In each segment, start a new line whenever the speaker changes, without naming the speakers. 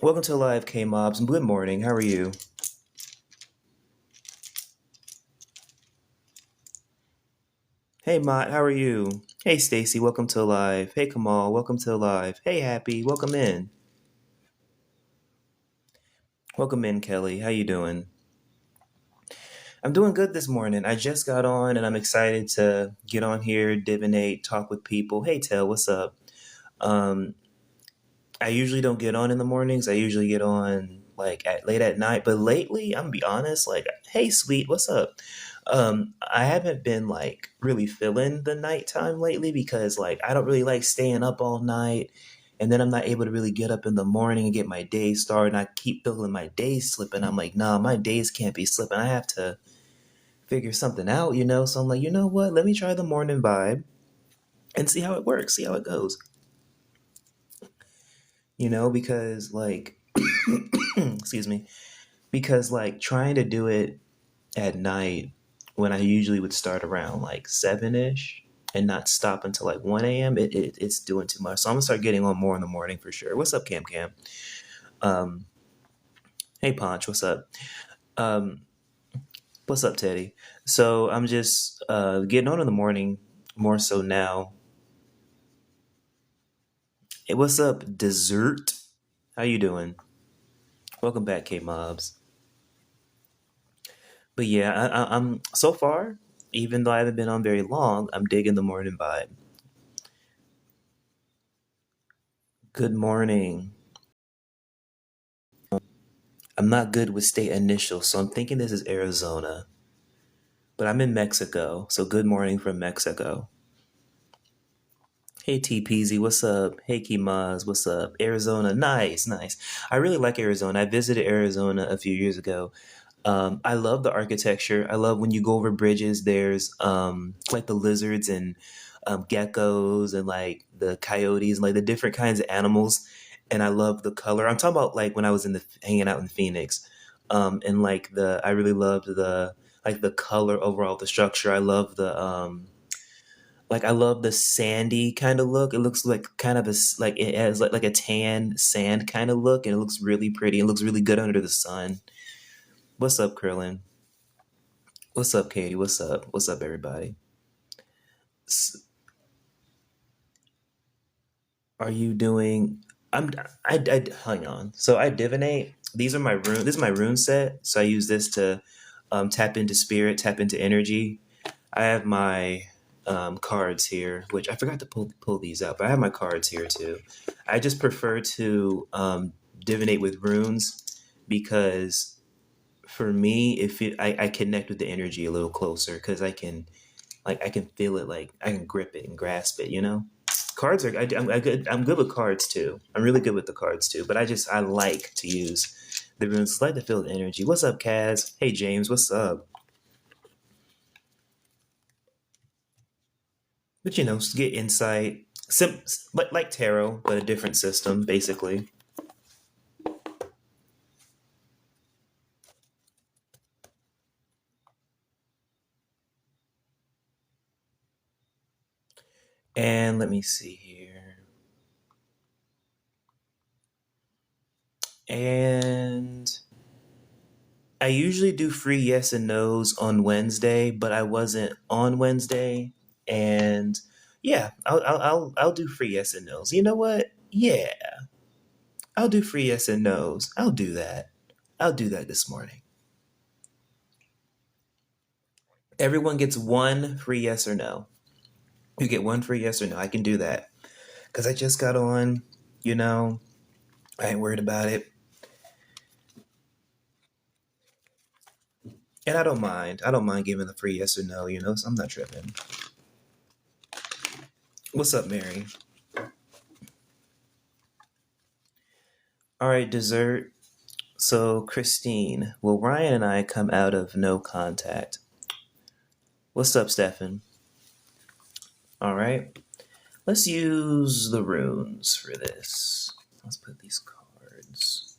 Welcome to Live K Mobs. Good morning. How are you? Hey Mott, how are you? Hey Stacy, welcome to Live. Hey Kamal, welcome to Live. Hey Happy, welcome in. Welcome in, Kelly. How you doing? I'm doing good this morning. I just got on and I'm excited to get on here, divinate, talk with people. Hey Tel, what's up? Um, I usually don't get on in the mornings. I usually get on like at late at night. But lately, I'm gonna be honest, like, hey sweet, what's up? I haven't been like really feeling the nighttime lately because like I don't really like staying up all night and then I'm not able to really get up in the morning and get my day started. And I keep feeling my days slipping. I'm like, nah, my days can't be slipping. I have to figure something out. So I'm like, you know what? Let me try the morning vibe and see how it works, see how it goes. Because like excuse me, because like trying to do it at night when I usually would start around like 7ish and not stop until like 1 a.m. It's doing too much. So I'm gonna start getting on more in the morning for sure. What's up, Cam Cam? Um, hey Ponch, what's up? Um, what's up, Teddy? So I'm just getting on in the morning more so now. Hey, what's up, Dessert? How you doing? Welcome back, K Mobs. But yeah, I'm so far, even though I haven't been on very long, I'm digging the morning vibe. Good morning. I'm not good with state initials, so I'm thinking this is Arizona. But I'm in Mexico, so good morning from Mexico. Hey TPZ, what's up? Hey Kimaz, what's up? Arizona, nice, nice. I really like Arizona. I visited Arizona a few years ago. I love the architecture. I love when you go over bridges. There's like the lizards and geckos and like the coyotes and like the different kinds of animals. And I love the color. I'm talking about like when I was in the hanging out in Phoenix, and like I really loved the color overall, the structure. I love the sandy kind of look. It looks like kind of like it has like a tan sand kind of look, and it looks really pretty. It looks really good under the sun. What's up, Krillin? What's up, Katie? What's up? What's up, everybody? S- Are you doing? I hang on. So I divinate. These are my rune. This is my rune set. So I use this to tap into spirit, tap into energy. I have my cards here, which I forgot to pull these out, but I have my cards here too. I just prefer to divinate with runes because for me, I connect with the energy a little closer because I can feel it, like I can grip it and grasp it. Cards are I'm good with cards too. I'm really good with the cards too, but I like to use the runes. I like to feel the energy. What's up, Kaz? Hey James, what's up? But get insight, like tarot, but a different system basically. And let me see here. And I usually do free yes and no's on Wednesday, but I wasn't on Wednesday, and yeah, I'll do free yes and no's. You know what? Yeah, I'll do free yes and no's. I'll do that. I'll do that this morning. Everyone gets one free yes or no. You get one free yes or no. I can do that because I just got on. You know, I ain't worried about it, and I don't mind. I don't mind giving the free yes or no. So I'm not tripping. What's up, Mary? All right, dessert. So, Christine, will Ryan and I come out of no contact? What's up, Stefan? All right, let's use the runes for this. Let's put these cards.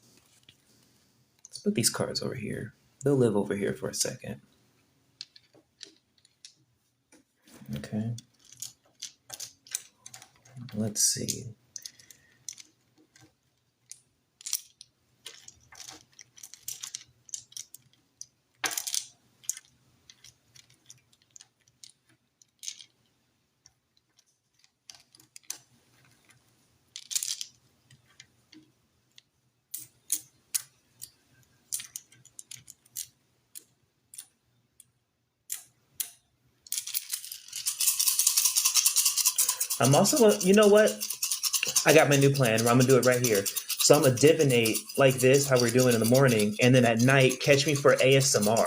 Let's put these cards over here. They'll live over here for a second. Okay, let's see. I'm also, you know what? I got my new plan. I'm gonna do it right here. So I'm gonna divinate like this, how we're doing in the morning, and then at night, catch me for ASMR.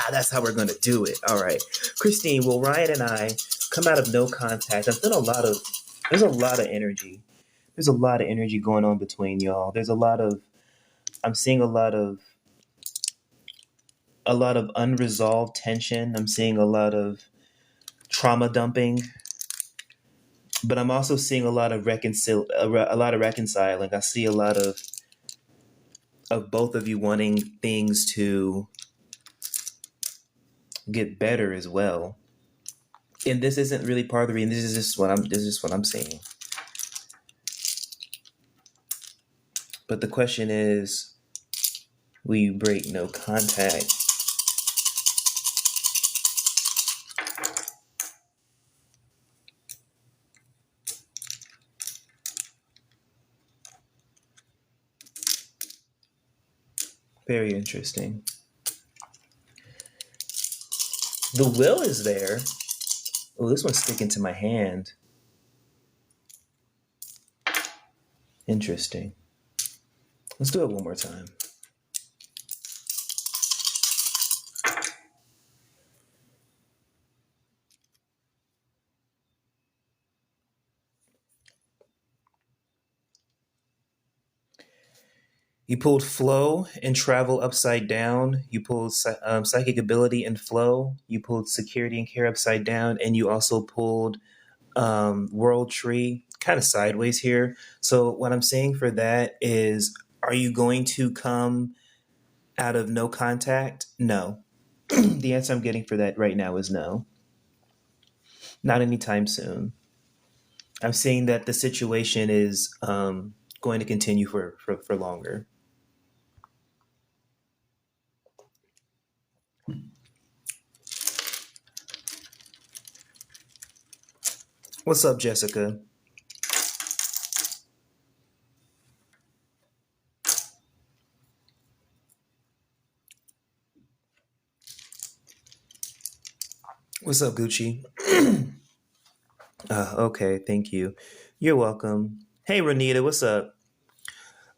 That's how we're gonna do it. All right, Christine. Well, Ryan and I come out of no contact. I've done a lot of. There's a lot of energy. There's a lot of energy going on between y'all. There's a lot of. I'm seeing a lot of unresolved tension. I'm seeing a lot of trauma dumping, but I'm also seeing a lot of reconciling. I see a lot of both of you wanting things to get better as well. And this isn't really part of the reason. This is what I'm seeing. But the question is, will you break no contact? Very interesting. The will is there. Oh, this one's sticking to my hand. Interesting. Let's do it one more time. You pulled flow and travel upside down. You pulled psychic ability and flow. You pulled security and care upside down. And you also pulled world tree kind of sideways here. So, what I'm saying for that is, are you going to come out of no contact? No. The answer I'm getting for that right now is no. Not anytime soon. I'm seeing that the situation is going to continue for longer. What's up, Jessica? What's up, Gucci? Okay, thank you. You're welcome. Hey, Renita, what's up?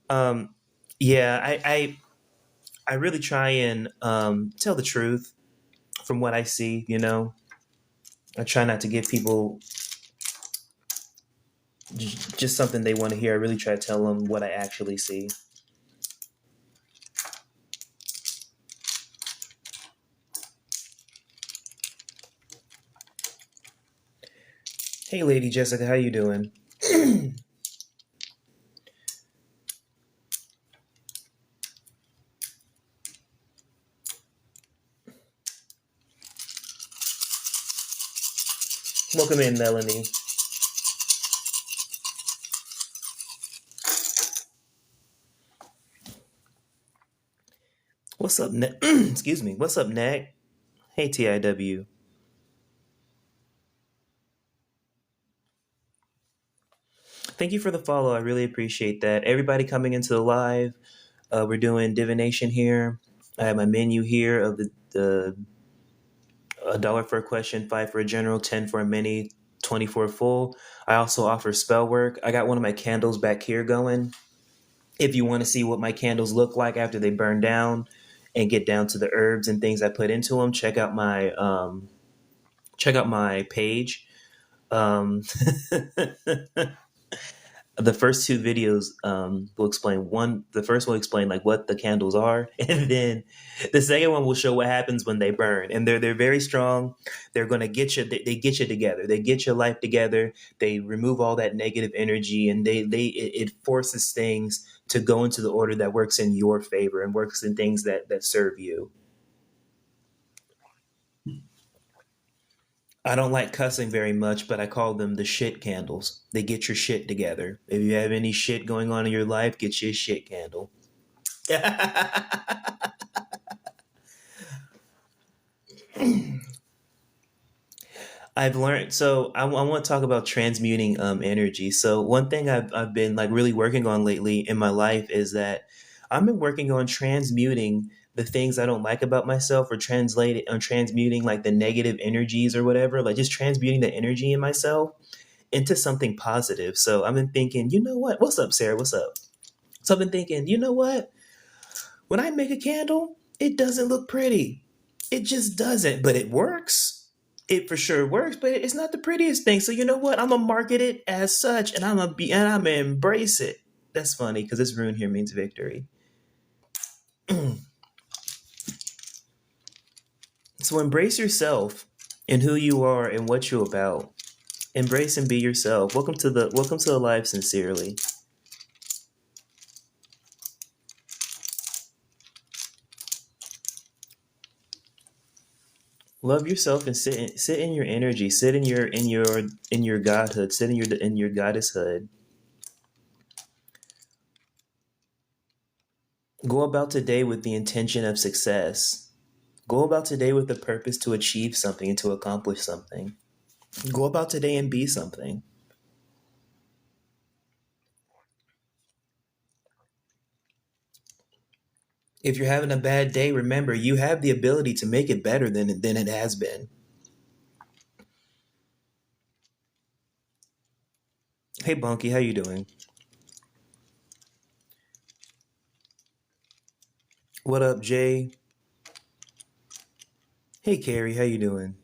Um, yeah, I really try and tell the truth from what I see. I try not to give people just something they want to hear. I really try to tell them what I actually see. Hey, Lady Jessica, how you doing? Welcome in, Melanie. What's up, Excuse me. What's up, Nag? Hey, TIW. Thank you for the follow. I really appreciate that. Everybody coming into the live. We're doing divination here. I have my menu here of the a dollar for a question, five for a general, 10 for a mini, 20 for a full. I also offer spell work. I got one of my candles back here going. If you want to see what my candles look like after they burn down and get down to the herbs and things I put into them, check out my page. Um, the first two videos will explain one. The first one will explain like what the candles are, and then the second one will show what happens when they burn. And they're very strong. They're going to get you. They get you together. They get your life together. They remove all that negative energy, and it forces things to go into the order that works in your favor and works in things that serve you. I don't like cussing very much, but I call them the shit candles. They get your shit together. If you have any shit going on in your life, get you a shit candle. I've learned. So I want to talk about transmuting energy. So one thing I've been like really working on lately in my life is that I've been working on transmuting the things I don't like about myself, or transmuting like the negative energies or whatever, like just transmuting the energy in myself into something positive. So I've been thinking, you know what? What's up, Sarah? What's up? So I've been thinking, you know what? When I make a candle, it doesn't look pretty. It just doesn't, but it works. It for sure works, but it's not the prettiest thing. So you know what? I'm gonna market it as such, and I'm gonna embrace it. That's funny because this rune here means victory. So embrace yourself and who you are and what you're about. Embrace and be yourself. Welcome to the life sincerely. Love yourself and sit in your energy. Sit in your godhood. Sit in your goddesshood. Go about today with the intention of success. Go about today with the purpose to achieve something and to accomplish something. Go about today and be something. If you're having a bad day, remember you have the ability to make it better than it has been. Hey Bunky, how you doing? What up, Jay? Hey Carrie, how you doing?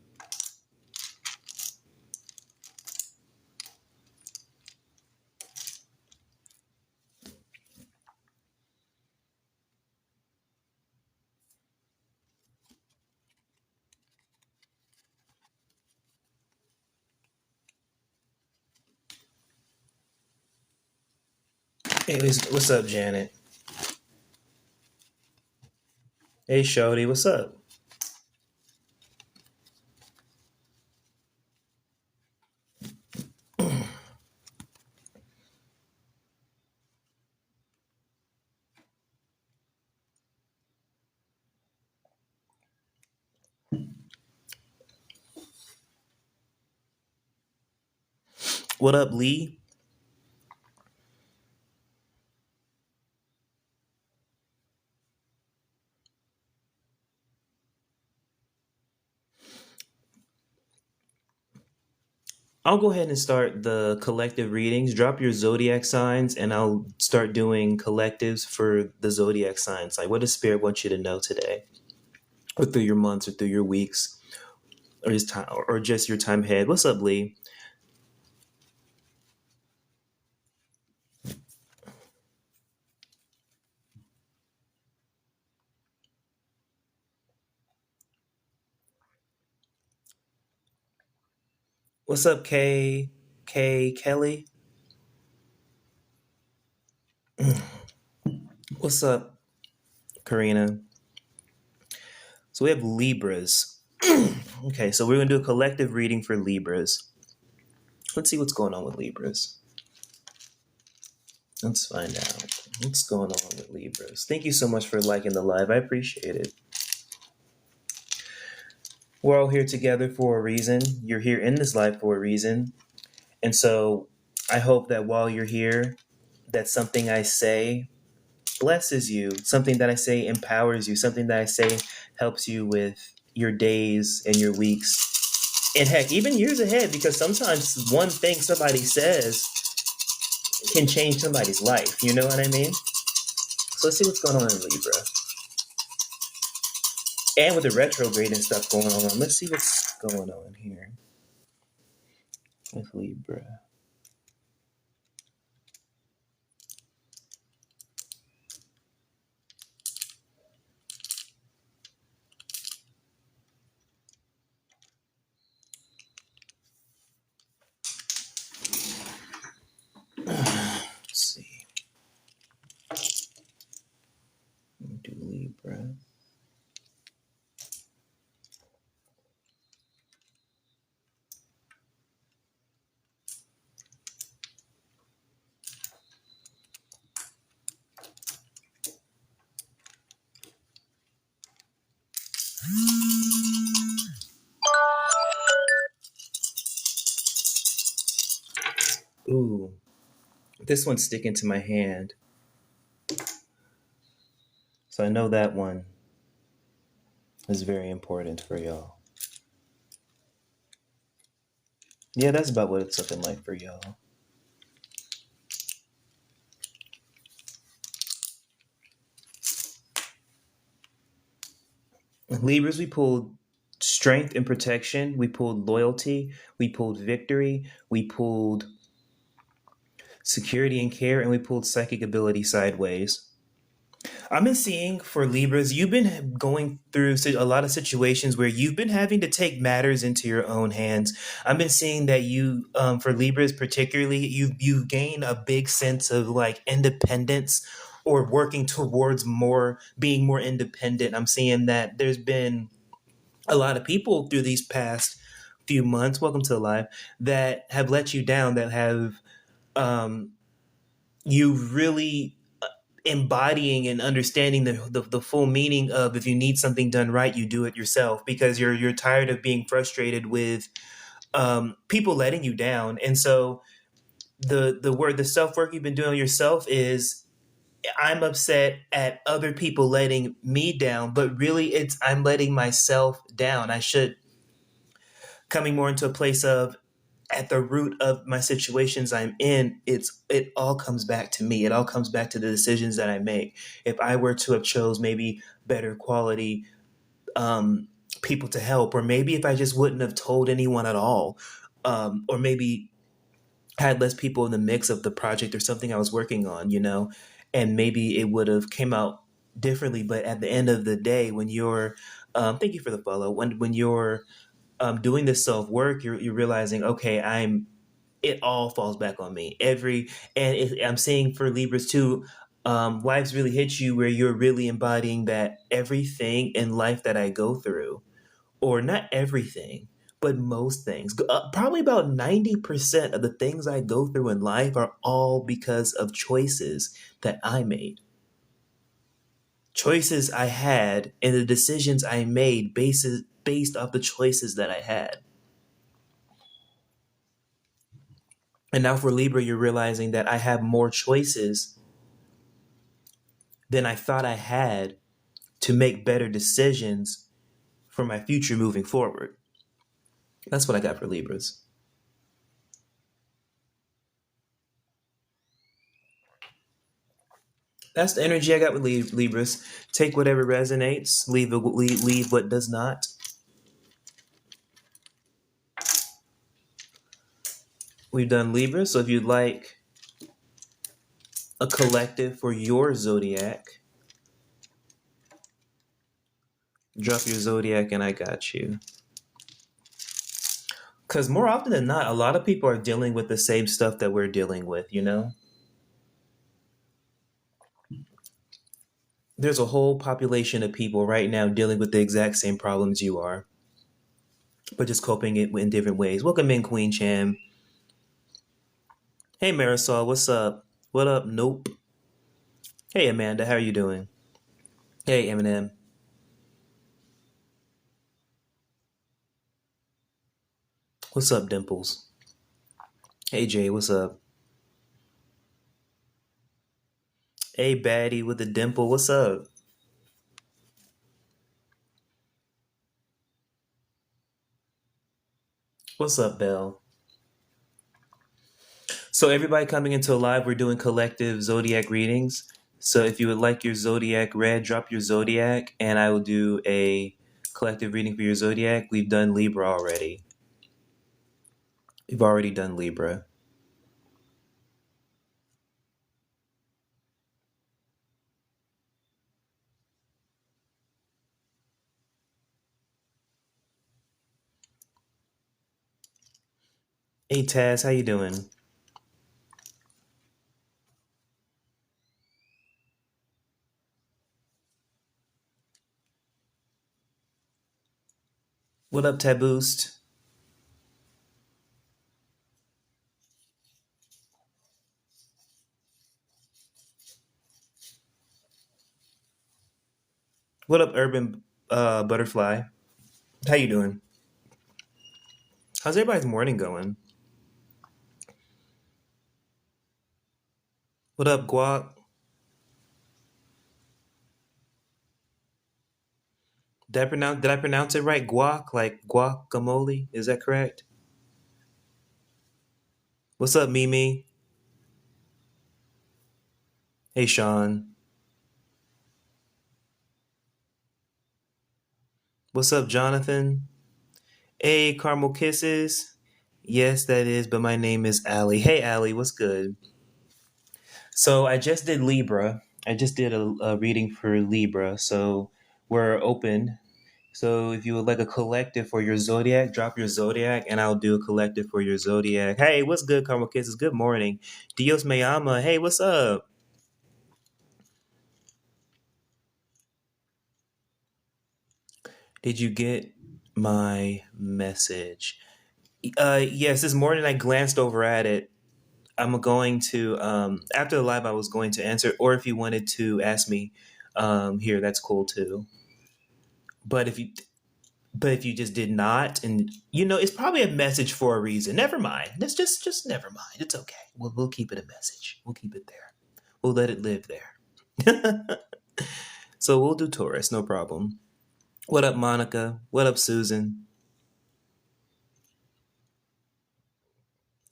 Hey, what's up, Janet? Hey Shody, what's up? What up, Lee? I'll go ahead and start the collective readings. Drop your zodiac signs, and I'll start doing collectives for the zodiac signs. Like, what does Spirit want you to know today, or through your months, or through your weeks, or just time, or just your time ahead? What's up, Lee? What's up, Kay? Kay Kelly? What's up, Karina? So we have Libras. Okay, so we're gonna do a collective reading for Libras. Let's see what's going on with Libras. Let's find out what's going on with Libras. Thank you so much for liking the live. I appreciate it. We're all here together for a reason. You're here in this life for a reason. And so I hope that while you're here, that something I say blesses you, something that I say empowers you, something that I say helps you with your days and your weeks. And heck, even years ahead, because sometimes one thing somebody says can change somebody's life. You know what I mean? So let's see what's going on in Libra. And with the retrograde and stuff going on, let's see what's going on here with Libra. Let's see. Do Libra. Ooh, this one's sticking to my hand. So I know that one is very important for y'all. Yeah, that's about what it's looking like for y'all. Libras, we pulled strength and protection. We pulled loyalty. We pulled victory. We pulled security and care, and we pulled psychic ability sideways. I've been seeing for Libras, you've been going through a lot of situations where you've been having to take matters into your own hands. I've been seeing that you, for Libras particularly, you gain a big sense of like independence or working towards more being more independent. I'm seeing that there's been a lot of people through these past few months. Welcome to the live that have let you down. That have um, you really embodying and understanding the full meaning of if you need something done right, you do it yourself because you're tired of being frustrated with people letting you down. And so the self work you've been doing yourself is I'm upset at other people letting me down, but really it's I'm letting myself down. I should coming more into a place of at the root of my situations I'm in, it all comes back to me. It all comes back to the decisions that I make. If I were to have chose maybe better quality people to help, or maybe if I just wouldn't have told anyone at all, or maybe had less people in the mix of the project or something I was working on, and maybe it would have came out differently. But at the end of the day, when you're thank you for the follow. When you're doing this self work, you're realizing, okay, it all falls back on me. I'm saying for Libras too, lives really hit you where you're really embodying that everything in life that I go through, or not everything, but most things, probably about 90% of the things I go through in life are all because of choices that I made. Choices I had and the decisions I made based off the choices that I had. And now for Libra, you're realizing that I have more choices than I thought I had to make better decisions for my future moving forward. That's what I got for Libras. That's the energy I got with Libras. Take whatever resonates, leave what does not. We've done Libra, so if you'd like a collective for your zodiac, drop your zodiac and I got you. Because more often than not, a lot of people are dealing with the same stuff that we're dealing with. There's a whole population of people right now dealing with the exact same problems you are, but just coping it in different ways. Welcome in, Queen Cham. Hey, Marisol, what's up? What up? Nope. Hey, Amanda, how are you doing? Hey, Eminem. What's up, Dimples? Hey, Jay, what's up? Hey, Baddie with the dimple, what's up? What's up, Belle? So, everybody coming into a live, we're doing collective zodiac readings. So, if you would like your zodiac read, drop your zodiac, and I will do a collective reading for your zodiac. We've done Libra already. We've already done Libra. Hey, Taz, how you doing? What up, Taboost? What up, Urban Butterfly? How you doing? How's everybody's morning going? What up, Guac? Did I pronounce it right? Guac, like guacamole? Is that correct? What's up, Mimi? Hey, Sean. What's up, Jonathan? Hey, Caramel Kisses. Yes, that is, but my name is Allie. Hey, Allie, what's good? So I just did Libra. I just did a reading for Libra. So we're open. So if you would like a collective for your zodiac, drop your zodiac, and I'll do a collective for your zodiac. Hey, what's good, Caramel Kisses? Good morning. Dios me llama. Hey, what's up? Did you get my message? Yes, this morning I glanced over at it. I'm going to after the live I was going to answer, or if you wanted to ask me here, that's cool too. But if you just did not, and it's probably a message for a reason. Never mind. Let's just never mind. It's okay. We'll keep it a message. We'll keep it there. We'll let it live there. So we'll do Taurus, no problem. What up, Monica? What up, Susan?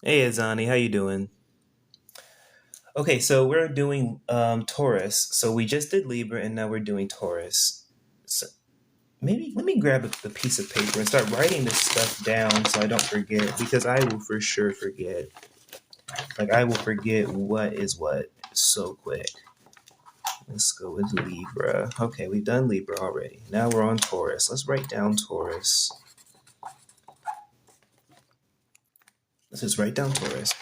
Hey, Azani, how you doing? Okay, so we're doing Taurus. So we just did Libra, and now we're doing Taurus. So maybe let me grab a piece of paper and start writing this stuff down so I don't forget, because I will for sure forget. Like, I will forget what is what so quick. Let's go with Libra. Okay, we've done Libra already. Now we're on Taurus. Let's write down Taurus. Let's just write down Taurus.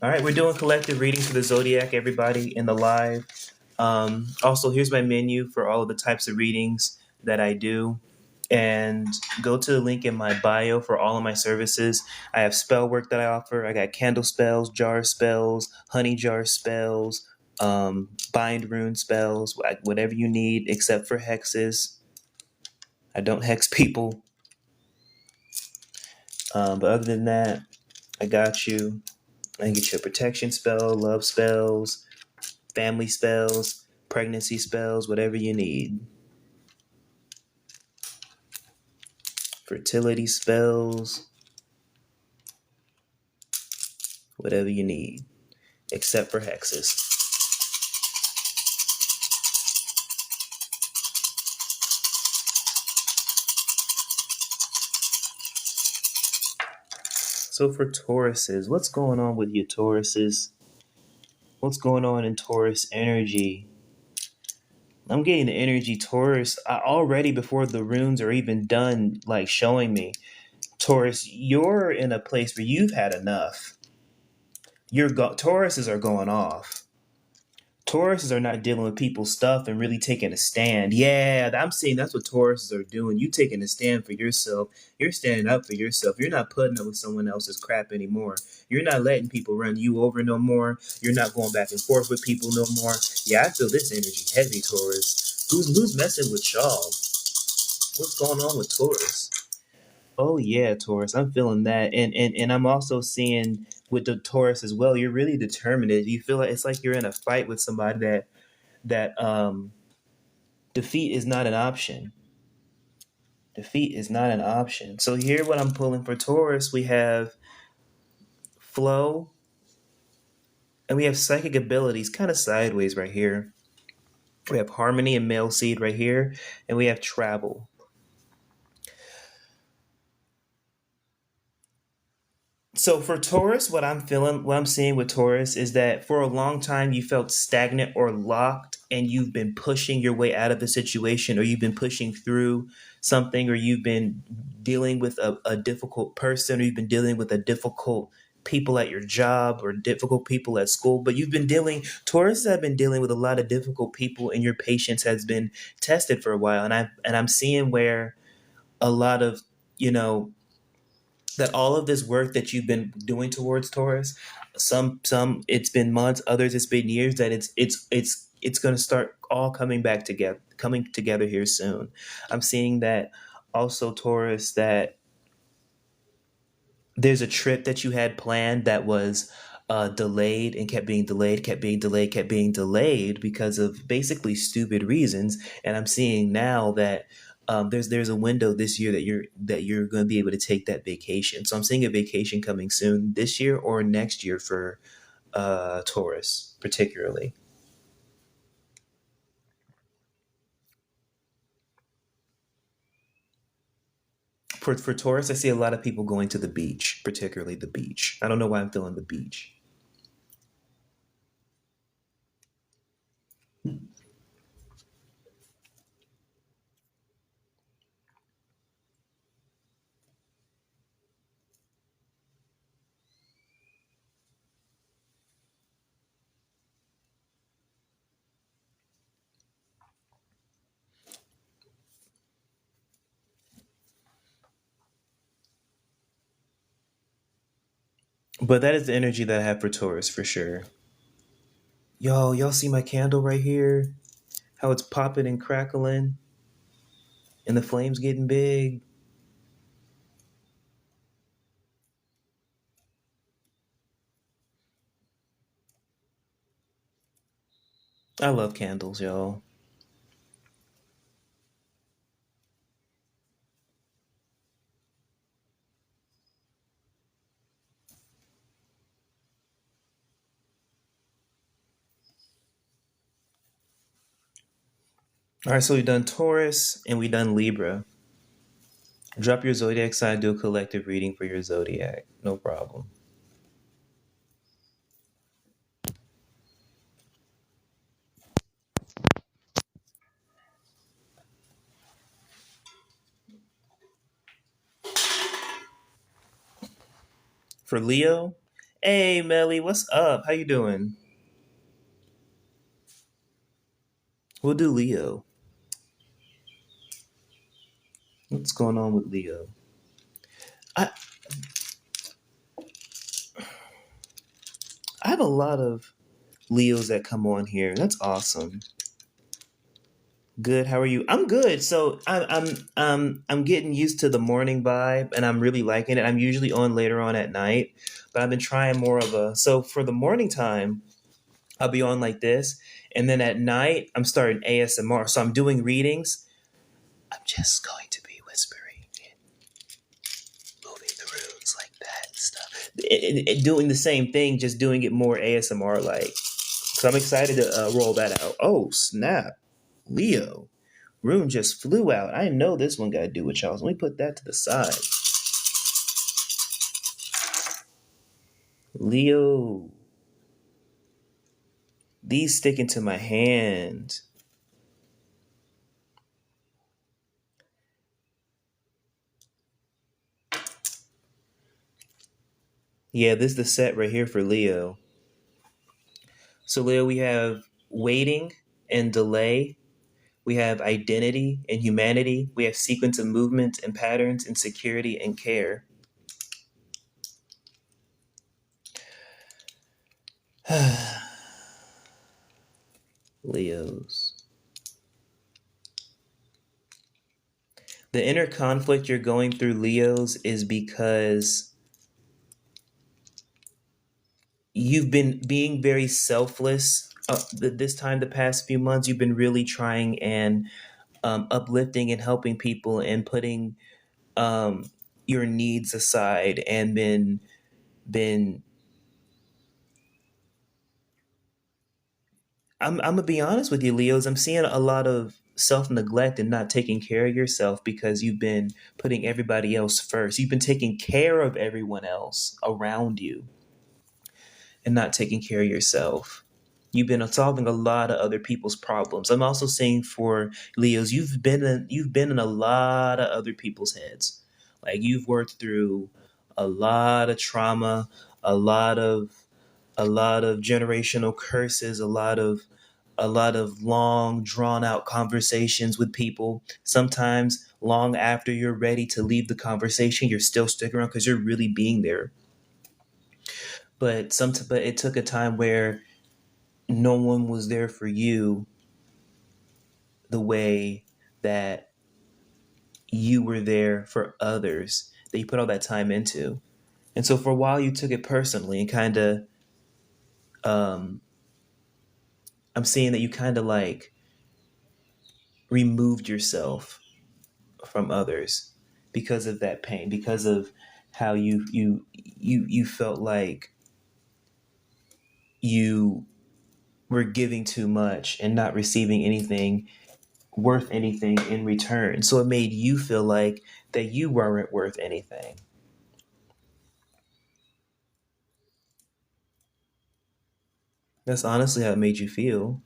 All right, we're doing collective readings for the zodiac, everybody in the live. Also, here's my menu for all of the types of readings that I do. And go to the link in my bio for all of my services. I have spell work that I offer. I got candle spells, jar spells, honey jar spells, bind rune spells, whatever you need, except for hexes. I don't hex people. But other than that, I got you. I can get you a protection spell, love spells, family spells, pregnancy spells, whatever you need. Fertility spells, whatever you need, except for hexes. So for Tauruses, what's going on with you, Tauruses? What's going on in Taurus energy? I'm getting the energy Taurus already before the runes are even done, like showing me. Taurus, you're in a place where you've had enough. Tauruses are going off. Tauruses are not dealing with people's stuff and really taking a stand. Yeah, I'm seeing that's what Tauruses are doing. You taking a stand for yourself. You're standing up for yourself. You're not putting up with someone else's crap anymore. You're not letting people run you over no more. You're not going back and forth with people no more. Yeah, I feel this energy heavy, Taurus. Who's messing with y'all? What's going on with Taurus? Oh yeah, Taurus. I'm feeling that. And I'm also seeing with the Taurus as well, you're really determined. You feel like it's like you're in a fight with somebody that defeat is not an option. Defeat is not an option. So here what I'm pulling for Taurus, we have flow and we have psychic abilities kind of sideways right here. We have harmony and male seed right here, and we have travel. So for Taurus, what I'm seeing with Taurus is that for a long time you felt stagnant or locked, and you've been pushing your way out of the situation, or you've been pushing through something, or you've been dealing with a difficult person, or you've been dealing with a difficult people at your job or difficult people at school. But Taurus have been dealing with a lot of difficult people, and your patience has been tested for a while. And I'm seeing where a lot of you know that all of this work that you've been doing towards Taurus, some it's been months, others it's been years, that it's going to start all coming together here soon. I'm seeing that also, Taurus, that there's a trip that you had planned that was delayed and kept being delayed, kept being delayed, kept being delayed because of basically stupid reasons. And I'm seeing now that there's a window this year that you're going to be able to take that vacation. So I'm seeing a vacation coming soon this year or next year for Taurus particularly. For Taurus, I see a lot of people going to the beach, particularly the beach. I don't know why I'm feeling the beach. But that is the energy that I have for Taurus for sure. Y'all see my candle right here? How it's popping and crackling and the flames getting big? I love candles, y'all. All right, so we've done Taurus and we've done Libra. Drop your zodiac sign, do a collective reading for your zodiac. No problem. For Leo, hey Melly, what's up? How you doing? We'll do Leo. What's going on with Leo? I I have a lot of Leos that come on here. That's awesome. Good. How are you? I'm good. So I'm getting used to the morning vibe, and I'm really liking it. I'm usually on later on at night, but I've been trying more of a. So for the morning time, I'll be on like this, and then at night I'm starting ASMR. So I'm doing readings. I'm just going to be whispering and moving the runes like that and stuff. Doing the same thing, just doing it more ASMR like. So I'm excited to roll that out. Oh snap, Leo. Rune just flew out. I know this one got to do with y'all. So let me put that to the side. Leo. These sticking to my hand. Yeah, this is the set right here for Leo. So, Leo, we have waiting and delay. We have identity and humanity. We have sequence of movement and patterns and security and care. Leos. The inner conflict you're going through, Leos, is because you've been being very selfless this time the past few months. You've been really trying and uplifting and helping people and putting um, your needs aside and been I'm gonna be honest with you, Leos. I'm seeing a lot of self neglect and not taking care of yourself because you've been putting everybody else first. You've been taking care of everyone else around you and not taking care of yourself. You've been solving a lot of other people's problems. I'm also saying for Leos, you've been in a lot of other people's heads. Like you've worked through a lot of trauma, a lot of a lot of generational curses, a lot of long drawn out conversations with people. Sometimes long after you're ready to leave the conversation, you're still sticking around because you're really being there. But it took a time where no one was there for you the way that you were there for others that you put all that time into. And so for a while you took it personally and kind of um I'm seeing that you kind of like removed yourself from others because of that pain, because of how you felt like you were giving too much and not receiving anything worth anything in return. So it made you feel like that you weren't worth anything. That's honestly how it made you feel.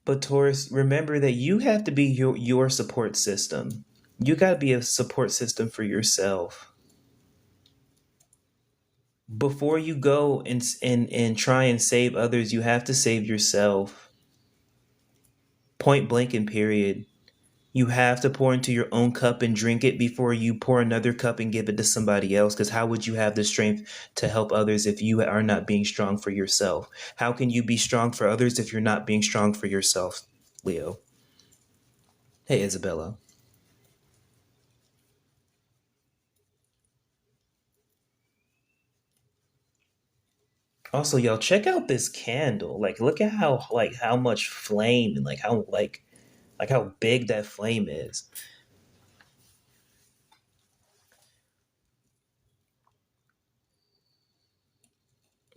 But Taurus, remember that you have to be your support system. You got to be a support system for yourself. Before you go and try and save others, you have to save yourself. Point blank and period. You have to pour into your own cup and drink it before you pour another cup and give it to somebody else. Because how would you have the strength to help others if you are not being strong for yourself? How can you be strong for others if you're not being strong for yourself, Leo? Hey, Isabella. Also, y'all check out this candle. Like, look at how much flame and like how big that flame is.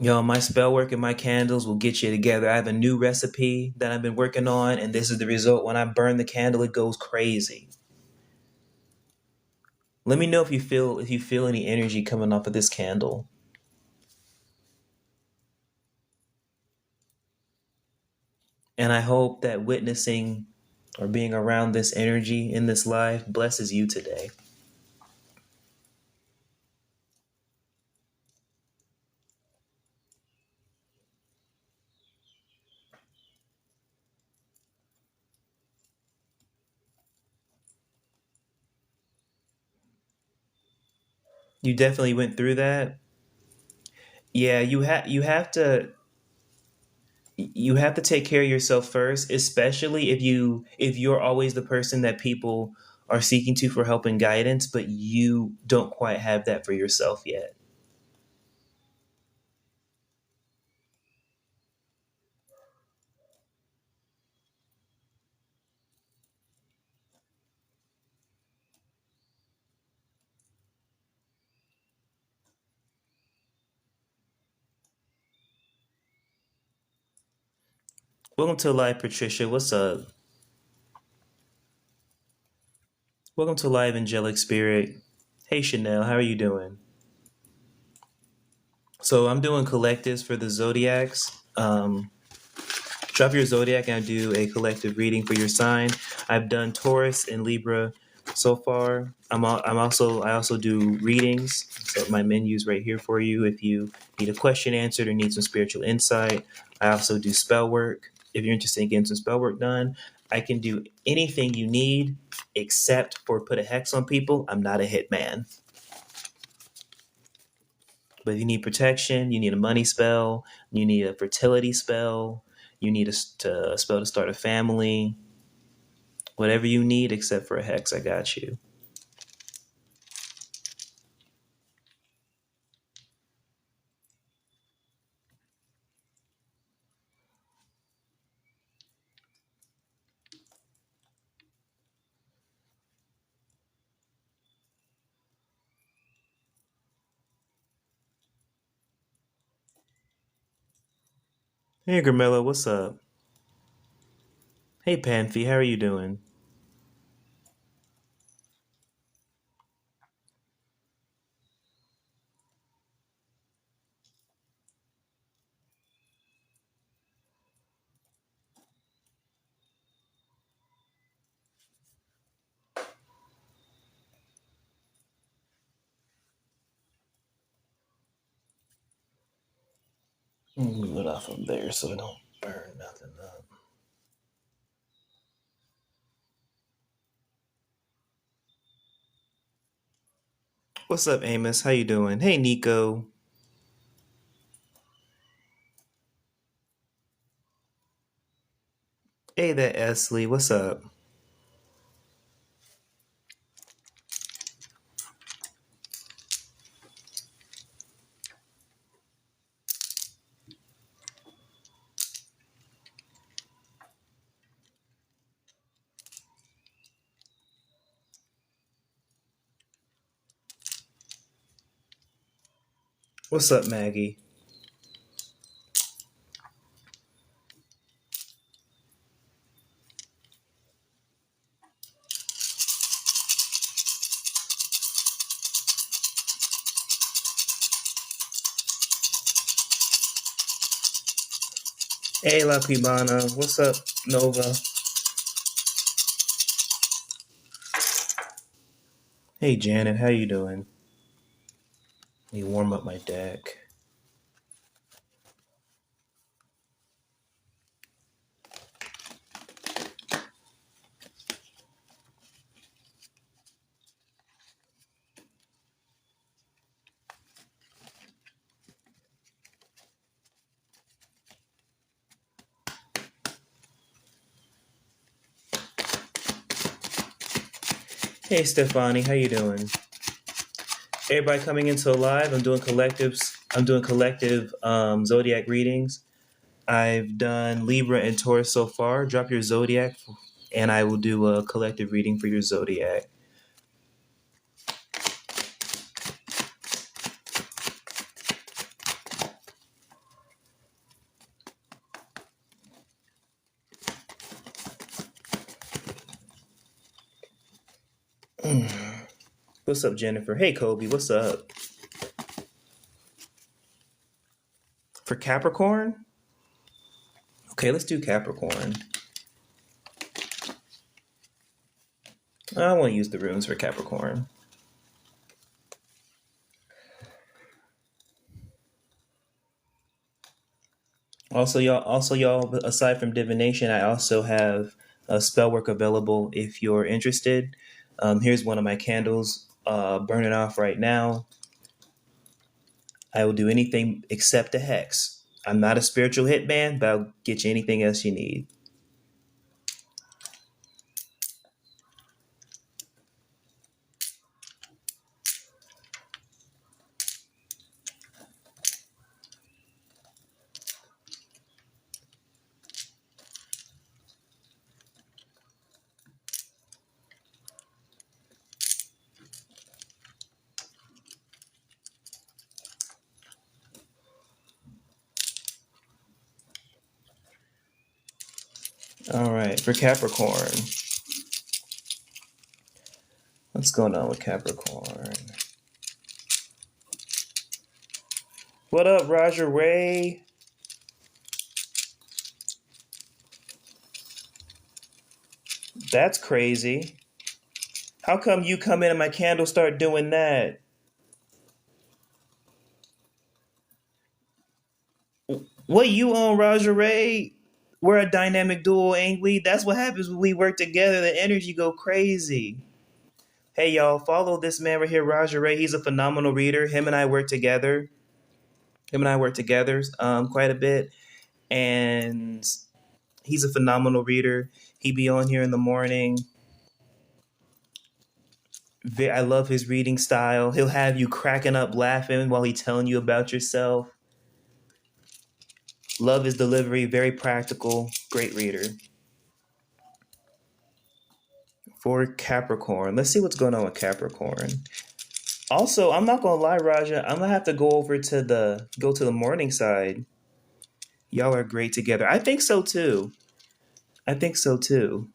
Yo, my spell work and my candles will get you together. I have a new recipe that I've been working on, and this is the result. When I burn the candle, it goes crazy. Let me know if you feel any energy coming off of this candle. And I hope that witnessing or being around this energy in this life blesses you today. You definitely went through that. Yeah, you have to take care of yourself first, especially if you're always the person that people are seeking to for help and guidance, but you don't quite have that for yourself yet. Welcome to Live, Patricia. What's up? Welcome to Live, Angelic Spirit. Hey, Chanel. How are you doing? So I'm doing collectives for the zodiacs. Drop your zodiac and I do a collective reading for your sign. I've done Taurus and Libra so far. I also do readings. So my menu's right here for you if you need a question answered or need some spiritual insight. I also do spell work. If you're interested in getting some spell work done, I can do anything you need except for put a hex on people. I'm not a hitman. But if you need protection, you need a money spell, you need a fertility spell, you need a spell to start a family, whatever you need except for a hex, I got you. Hey, Gramella, what's up? Hey, Panthy, how are you doing? Move it off of there so it don't burn nothing up. What's up, Amos? How you doing? Hey, Nico. Hey, there, Esley. What's up? What's up, Maggie? Hey, La Cubana. What's up, Nova? Hey, Janet. How you doing? Let me warm up my deck. Hey, Stefani. How you doing? Everybody coming into live. I'm doing collectives. I'm doing collective zodiac readings. I've done Libra and Taurus so far. Drop your zodiac, and I will do a collective reading for your zodiac. What's up, Jennifer? Hey, Kobe. What's up? For Capricorn? Okay, let's do Capricorn. I want to use the runes for Capricorn. Also, y'all. Aside from divination, I also have a spell work available if you're interested. Here's one of my candles burning off right now. I will do anything except a hex. I'm not a spiritual hitman, but I'll get you anything else you need. All right, for Capricorn. What's going on with Capricorn? What up, Roger Ray? That's crazy. How come you come in and my candle start doing that? What you on, Roger Ray? We're a dynamic duo, ain't we? That's what happens when we work together. The energy go crazy. Hey, y'all, follow this man right here, Roger Ray. He's a phenomenal reader. Him and I work together. Quite a bit. And he's a phenomenal reader. He be on here in the morning. I love his reading style. He'll have you cracking up laughing while he's telling you about yourself. Love his delivery, very practical, great reader. For Capricorn, let's see what's going on with Capricorn. Also, I'm not gonna lie, Raja. I'm gonna have to go to the morning side. Y'all are great together. I think so too. I think so too.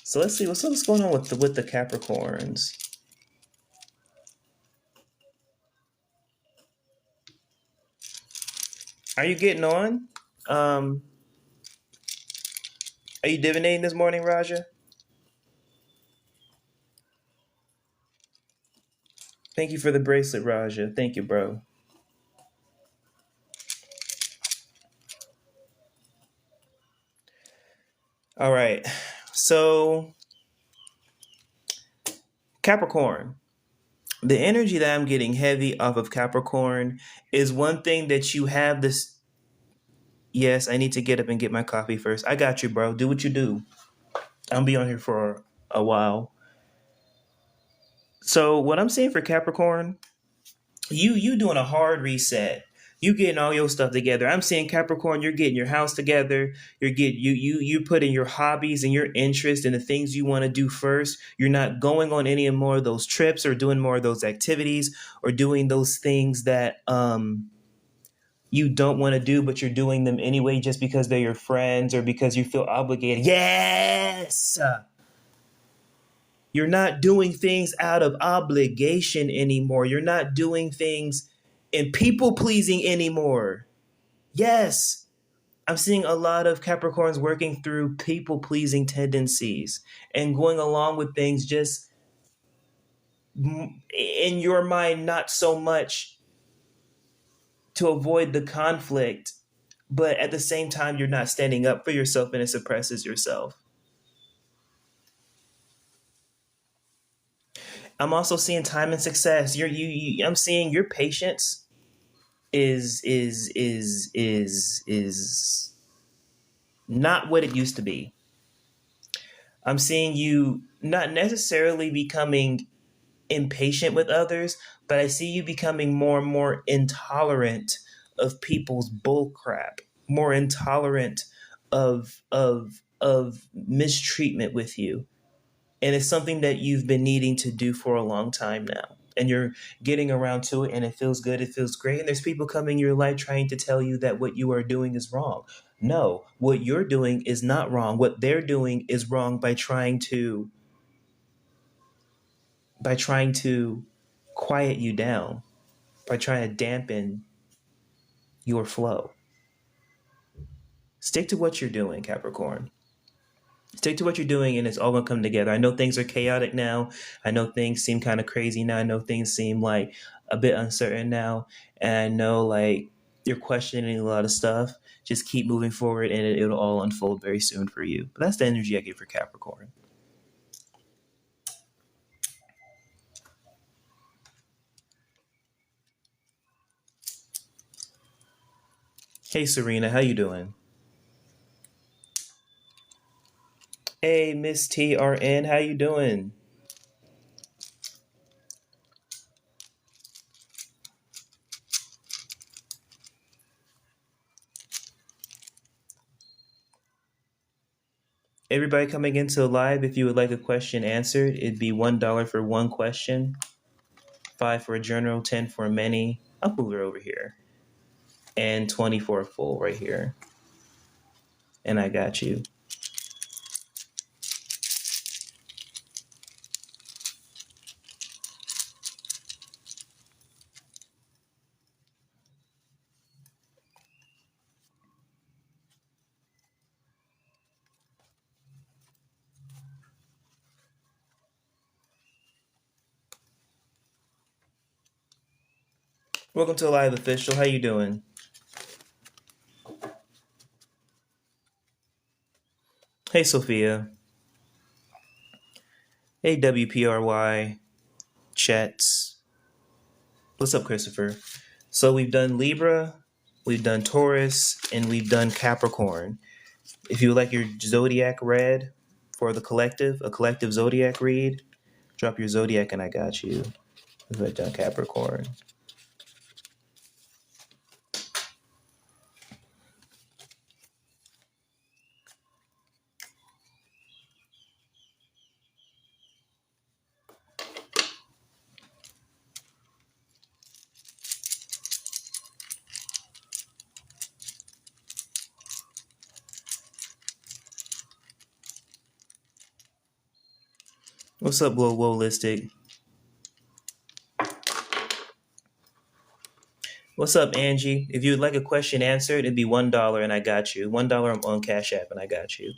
So let's see what's going on with the Capricorns. Are you getting on? Um, are you divinating this morning, Raja? Thank you for the bracelet, Raja. Thank you, bro. All right. So Capricorn. The energy that I'm getting heavy off of Capricorn is one thing that you have this. Yes, I need to get up and get my coffee first. I got you, bro. Do what you do. I'll be on here for a while. So what I'm saying for Capricorn, you doing a hard reset. You getting all your stuff together. I'm seeing Capricorn, you're getting your house together. You putting your hobbies and your interest in the things you want to do first. You're not going on any more of those trips or doing more of those activities or doing those things that you don't want to do, but you're doing them anyway just because they're your friends or because you feel obligated. Yes. You're not doing things out of obligation anymore. You're not doing things in people pleasing anymore. Yes. I'm seeing a lot of Capricorns working through people pleasing tendencies and going along with things just in your mind, not so much to avoid the conflict, but at the same time, you're not standing up for yourself and it suppresses yourself. I'm also seeing time and success. I'm seeing your patience is not what it used to be. I'm seeing you not necessarily becoming impatient with others, but I see you becoming more and more intolerant of people's bullcrap, more intolerant of mistreatment with you. And it's something that you've been needing to do for a long time now. And you're getting around to it and it feels good, it feels great. And there's people coming in your life trying to tell you that what you are doing is wrong. No, what you're doing is not wrong. What they're doing is wrong by trying to quiet you down, by trying to dampen your flow. Stick to what you're doing, Capricorn. Stick to what you're doing and it's all going to come together. I know things are chaotic now. I know things seem kind of crazy now. I know things seem like a bit uncertain now. And I know like you're questioning a lot of stuff. Just keep moving forward and it'll all unfold very soon for you. But that's the energy I give for Capricorn. Hey Serena, how you doing? Hey Miss TRN, how you doing? Everybody coming into live, if you would like a question answered, it'd be $1 for one question, 5 for a general, 10 for a mini. I'll move it over here. And 20 for a full right here. And I got you. Welcome to Live Official. How you doing? Hey Sophia. Hey WPRY. Chats. What's up, Christopher? So we've done Libra, we've done Taurus, and we've done Capricorn. If you would like your zodiac read for the collective, a collective zodiac read, drop your zodiac and I got you. We've done Capricorn. What's up, Wolistic? What's up, Angie? If you'd like a question answered, it'd be $1 and I got you. $1 on Cash App and I got you.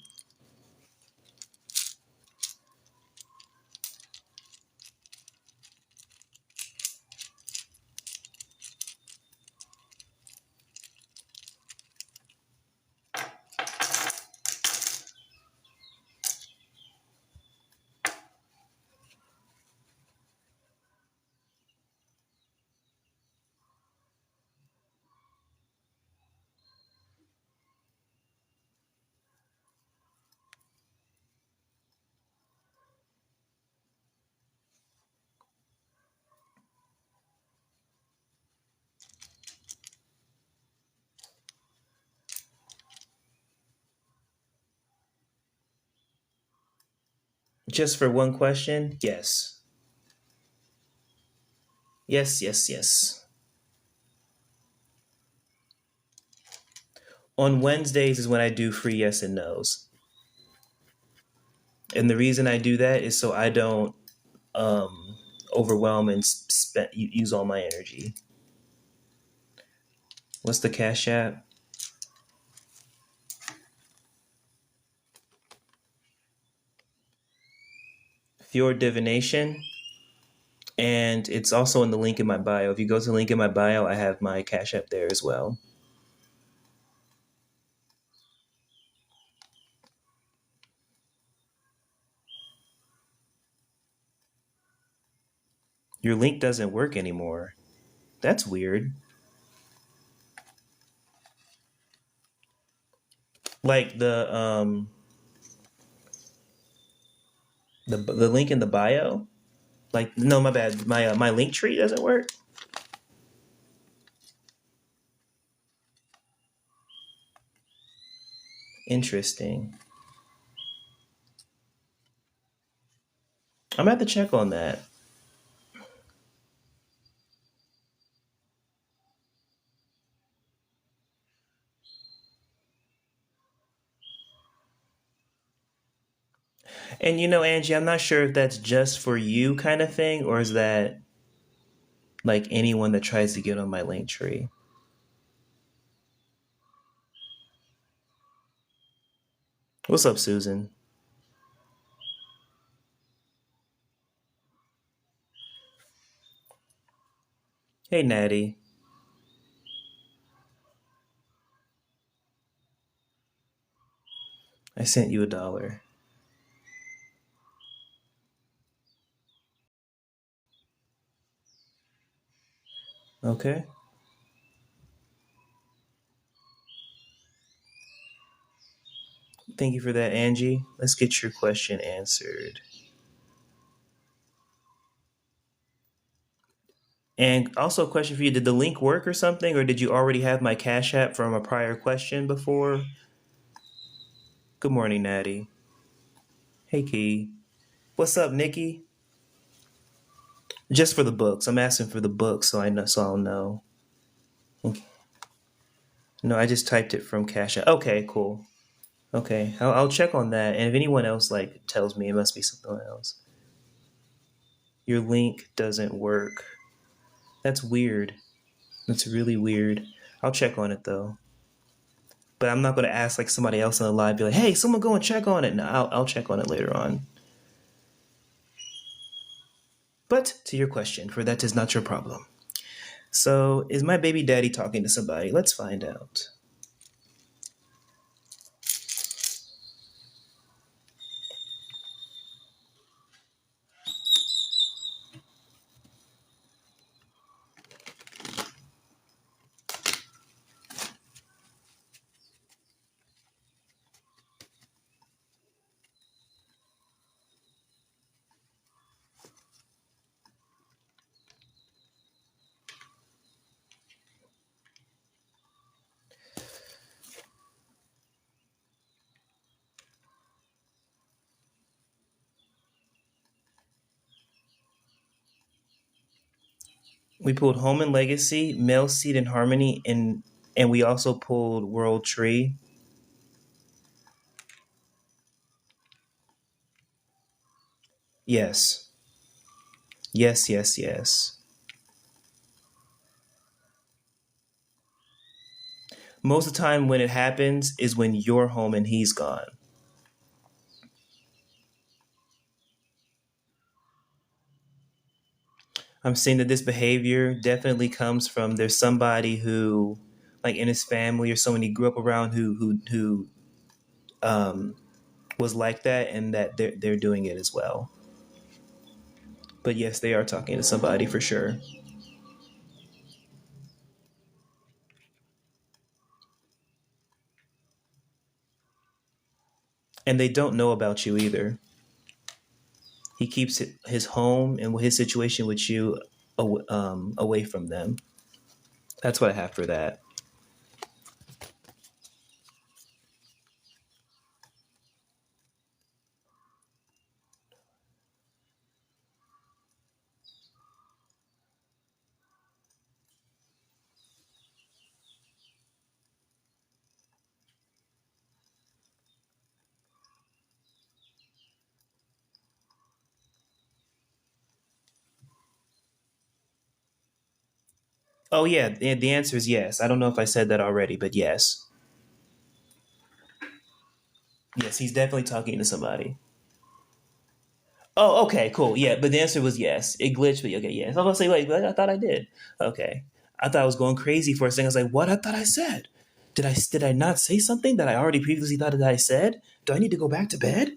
Just for one question? Yes. Yes, yes, yes. On Wednesdays is when I do free yes and no's. And the reason I do that is so I don't um, overwhelm and use all my energy. What's the Cash App? Fjord Divination. And it's also in the link in my bio. If you go to the link in my bio, I have my Cash App there as well. Your link doesn't work anymore. That's weird. Like the link in the bio. Like no, my bad. My link tree doesn't work. Interesting. I'm gonna have to check on that. And Angie, I'm not sure if that's just for you kind of thing, or is that like anyone that tries to get on my link tree. What's up, Susan? Hey, Natty. I sent you $1. Okay. Thank you for that, Angie. Let's get your question answered. And also, a question for you: did the link work or something, or did you already have my Cash App from a prior question before? Good morning, Natty. Hey, Key. What's up, Nikki? Just for the books. I'm asking for the books, so I know, so I'll know. Okay. No, I just typed it from Cash App. Okay, cool. Okay, I'll check on that. And if anyone else like tells me, it must be something else. Your link doesn't work. That's weird. That's really weird. I'll check on it though. But I'm not going to ask like somebody else on the live, be like, "Hey, someone go and check on it." No, I'll check on it later on. But to your question, for that is not your problem. So, is my baby daddy talking to somebody? Let's find out. We pulled Home and Legacy, Male Seed and Harmony, and we also pulled World Tree. Yes. Yes, yes, yes. Most of the time when it happens is when you're home and he's gone. I'm seeing that this behavior definitely comes from there's somebody who, like in his family or someone he grew up around who um, was like that, and that they're doing it as well. But yes, they are talking to somebody for sure, and they don't know about you either. He keeps his home and his situation with you away from them. That's what I have for that. Oh yeah, the answer is yes. I don't know if I said that already, but yes. Yes, he's definitely talking to somebody. Oh, okay, cool. Yeah, but the answer was yes. It glitched, but okay, yes. I was gonna say like I thought I did. Okay, I thought I was going crazy for a second. I was like, what? I thought I said. Did I not say something that I already previously thought that I said? Do I need to go back to bed?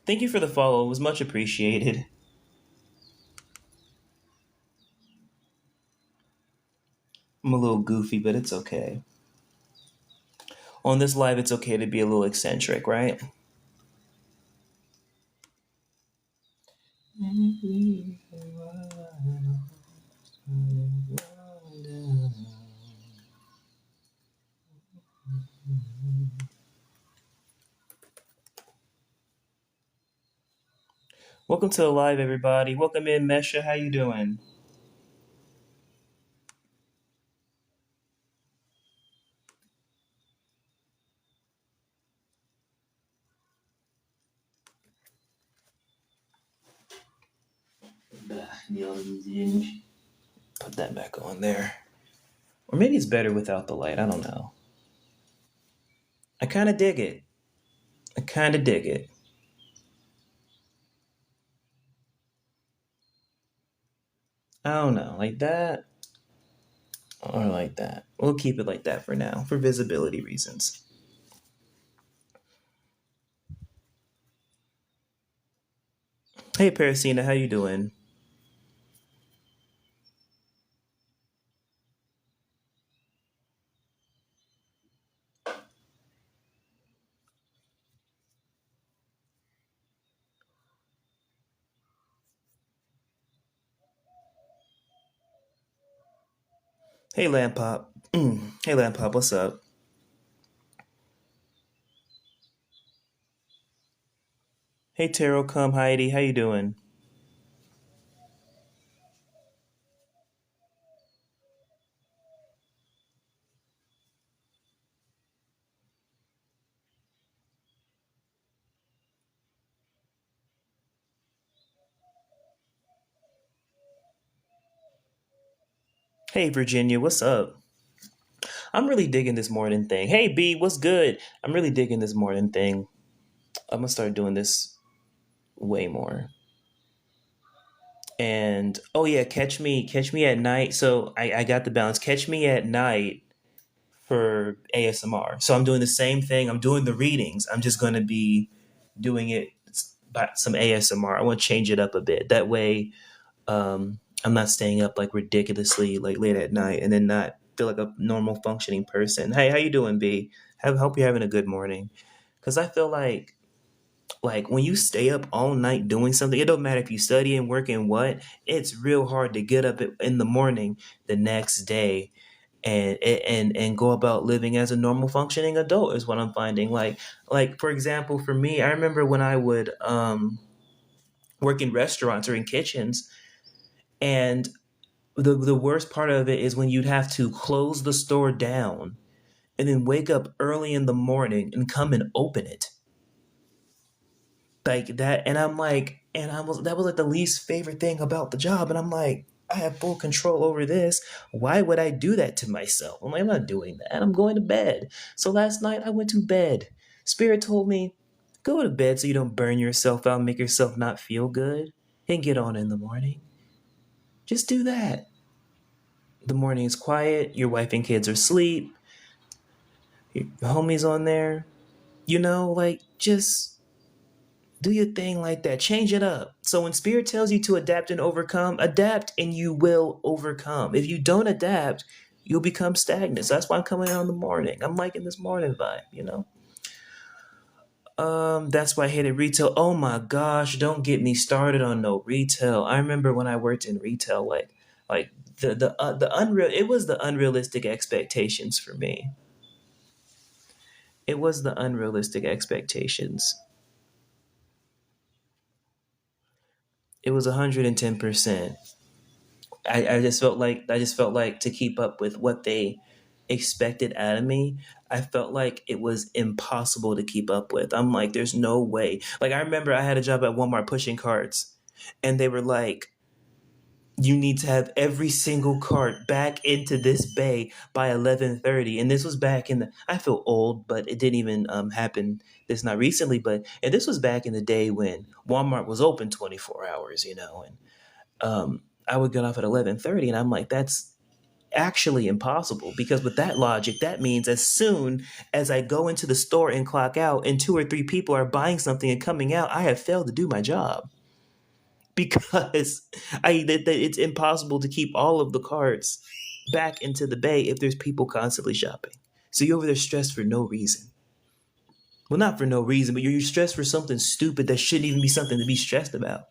Thank you for the follow. It was much appreciated. I'm a little goofy, but it's okay. On this live, it's okay to be a little eccentric, right? Welcome to the live, everybody. Welcome in, Mesha. How you doing? Put that back on there. Or maybe it's better without the light. I don't know. I kind of dig it. I kind of dig it. I don't know. Like that or like that. We'll keep it like that for now for visibility reasons. Hey, Parasina. How you doing? Hey, Lamp Pop. Hey, Lamp Pop. What's up? Hey, Tarot Come Heidi. How you doing? Hey, Virginia. What's up? I'm really digging this morning thing. Hey, B. What's good? I'm really digging this morning thing. I'm gonna start doing this way more. And oh yeah, catch me at night. So I got the balance. Catch me at night for ASMR. So I'm doing the same thing. I'm doing the readings. I'm just gonna be doing it by some ASMR. I want to change it up a bit. That way, I'm not staying up like ridiculously like late at night and then not feel like a normal functioning person. Hey, how you doing, B? Hope you're having a good morning. Because I feel like when you stay up all night doing something, it don't matter if you study and work and what, it's real hard to get up in the morning the next day and go about living as a normal functioning adult is what I'm finding. Like for example, for me, I remember when I would work in restaurants or in kitchens, and the worst part of it is when you'd have to close the store down and then wake up early in the morning and come and open it like that. And I'm like, and I was that was like the least favorite thing about the job. And I'm like, I have full control over this. Why would I do that to myself? I'm like, I'm not doing that. I'm going to bed. So last night I went to bed. Spirit told me, go to bed so you don't burn yourself out, make yourself not feel good, and get on in the morning. Just do that. The morning is quiet, your wife and kids are asleep, your homies on there. Like just do your thing like that. Change it up. So when spirit tells you to adapt and overcome, adapt and you will overcome. If you don't adapt, you'll become stagnant. So that's why I'm coming out in the morning. I'm liking this morning vibe. That's why I hated retail. Oh my gosh, don't get me started on no retail. I remember when I worked in retail, like the unreal. It was the unrealistic expectations for me. It was the unrealistic expectations. It was 110%. I just felt like to keep up with what they expected out of me, I felt like it was impossible to keep up with. I'm like, there's no way. Like, I remember I had a job at Walmart pushing carts, and they were like, you need to have every single cart back into this bay by 11:30. And this was back in the, I feel old, but it didn't even happen this not recently, but and this was back in the day when Walmart was open 24 hours, and I would get off at 11:30, and I'm like, that's actually impossible, because with that logic, that means as soon as I go into the store and clock out and two or three people are buying something and coming out, I have failed to do my job, because it's impossible to keep all of the carts back into the bay if there's people constantly shopping. So you're over there stressed for no reason. Well, not for no reason, but you're stressed for something stupid that shouldn't even be something to be stressed about.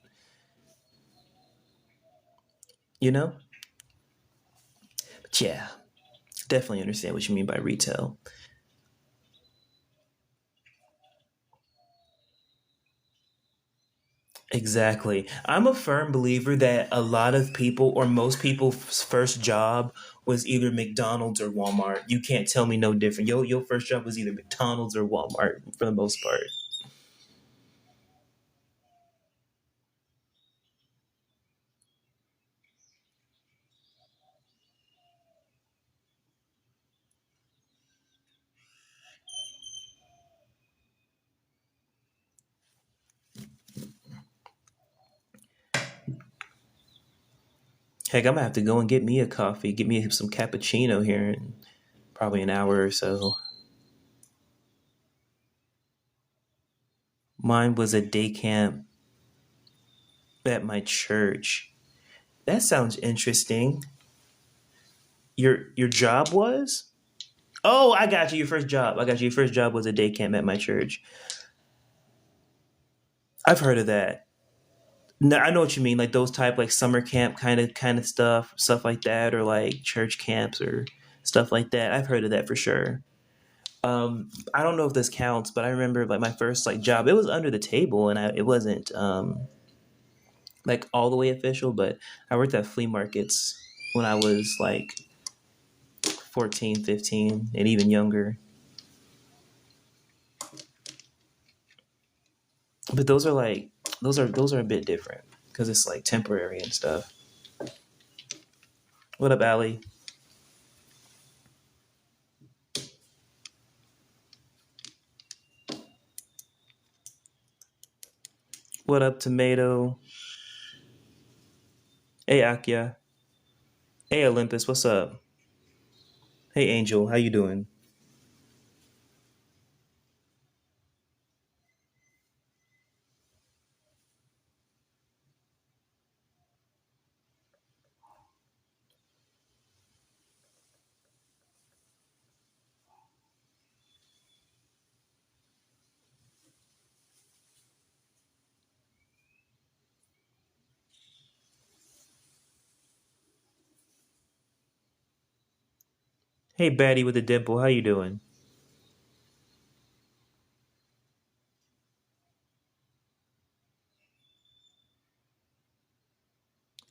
You know? But yeah, definitely understand what you mean by retail. Exactly. I'm a firm believer that a lot of people, or most people's first job was either McDonald's or Walmart. You can't tell me no different. Your first job was either McDonald's or Walmart for the most part. Heck, I'm gonna have to go and get me a coffee, get me some cappuccino here in probably an hour or so. Mine was a day camp at my church. That sounds interesting. Your job was? Oh, I got you. Your first job. I got you. Your first job was a day camp at my church. I've heard of that. No, I know what you mean. Like those type, like summer camp kind of stuff like that, or like church camps or stuff like that. I've heard of that for sure. I don't know if this counts, but I remember like my first like job. It was under the table, and it wasn't like all the way official. But I worked at flea markets when I was like 14, 15, and even younger. But those are a bit different because it's like temporary and stuff. What up, Allie? What up, Tomato? Hey, Akia. Hey, Olympus. What's up? Hey, Angel. How you doing? Hey, Batty with a dimple. How you doing?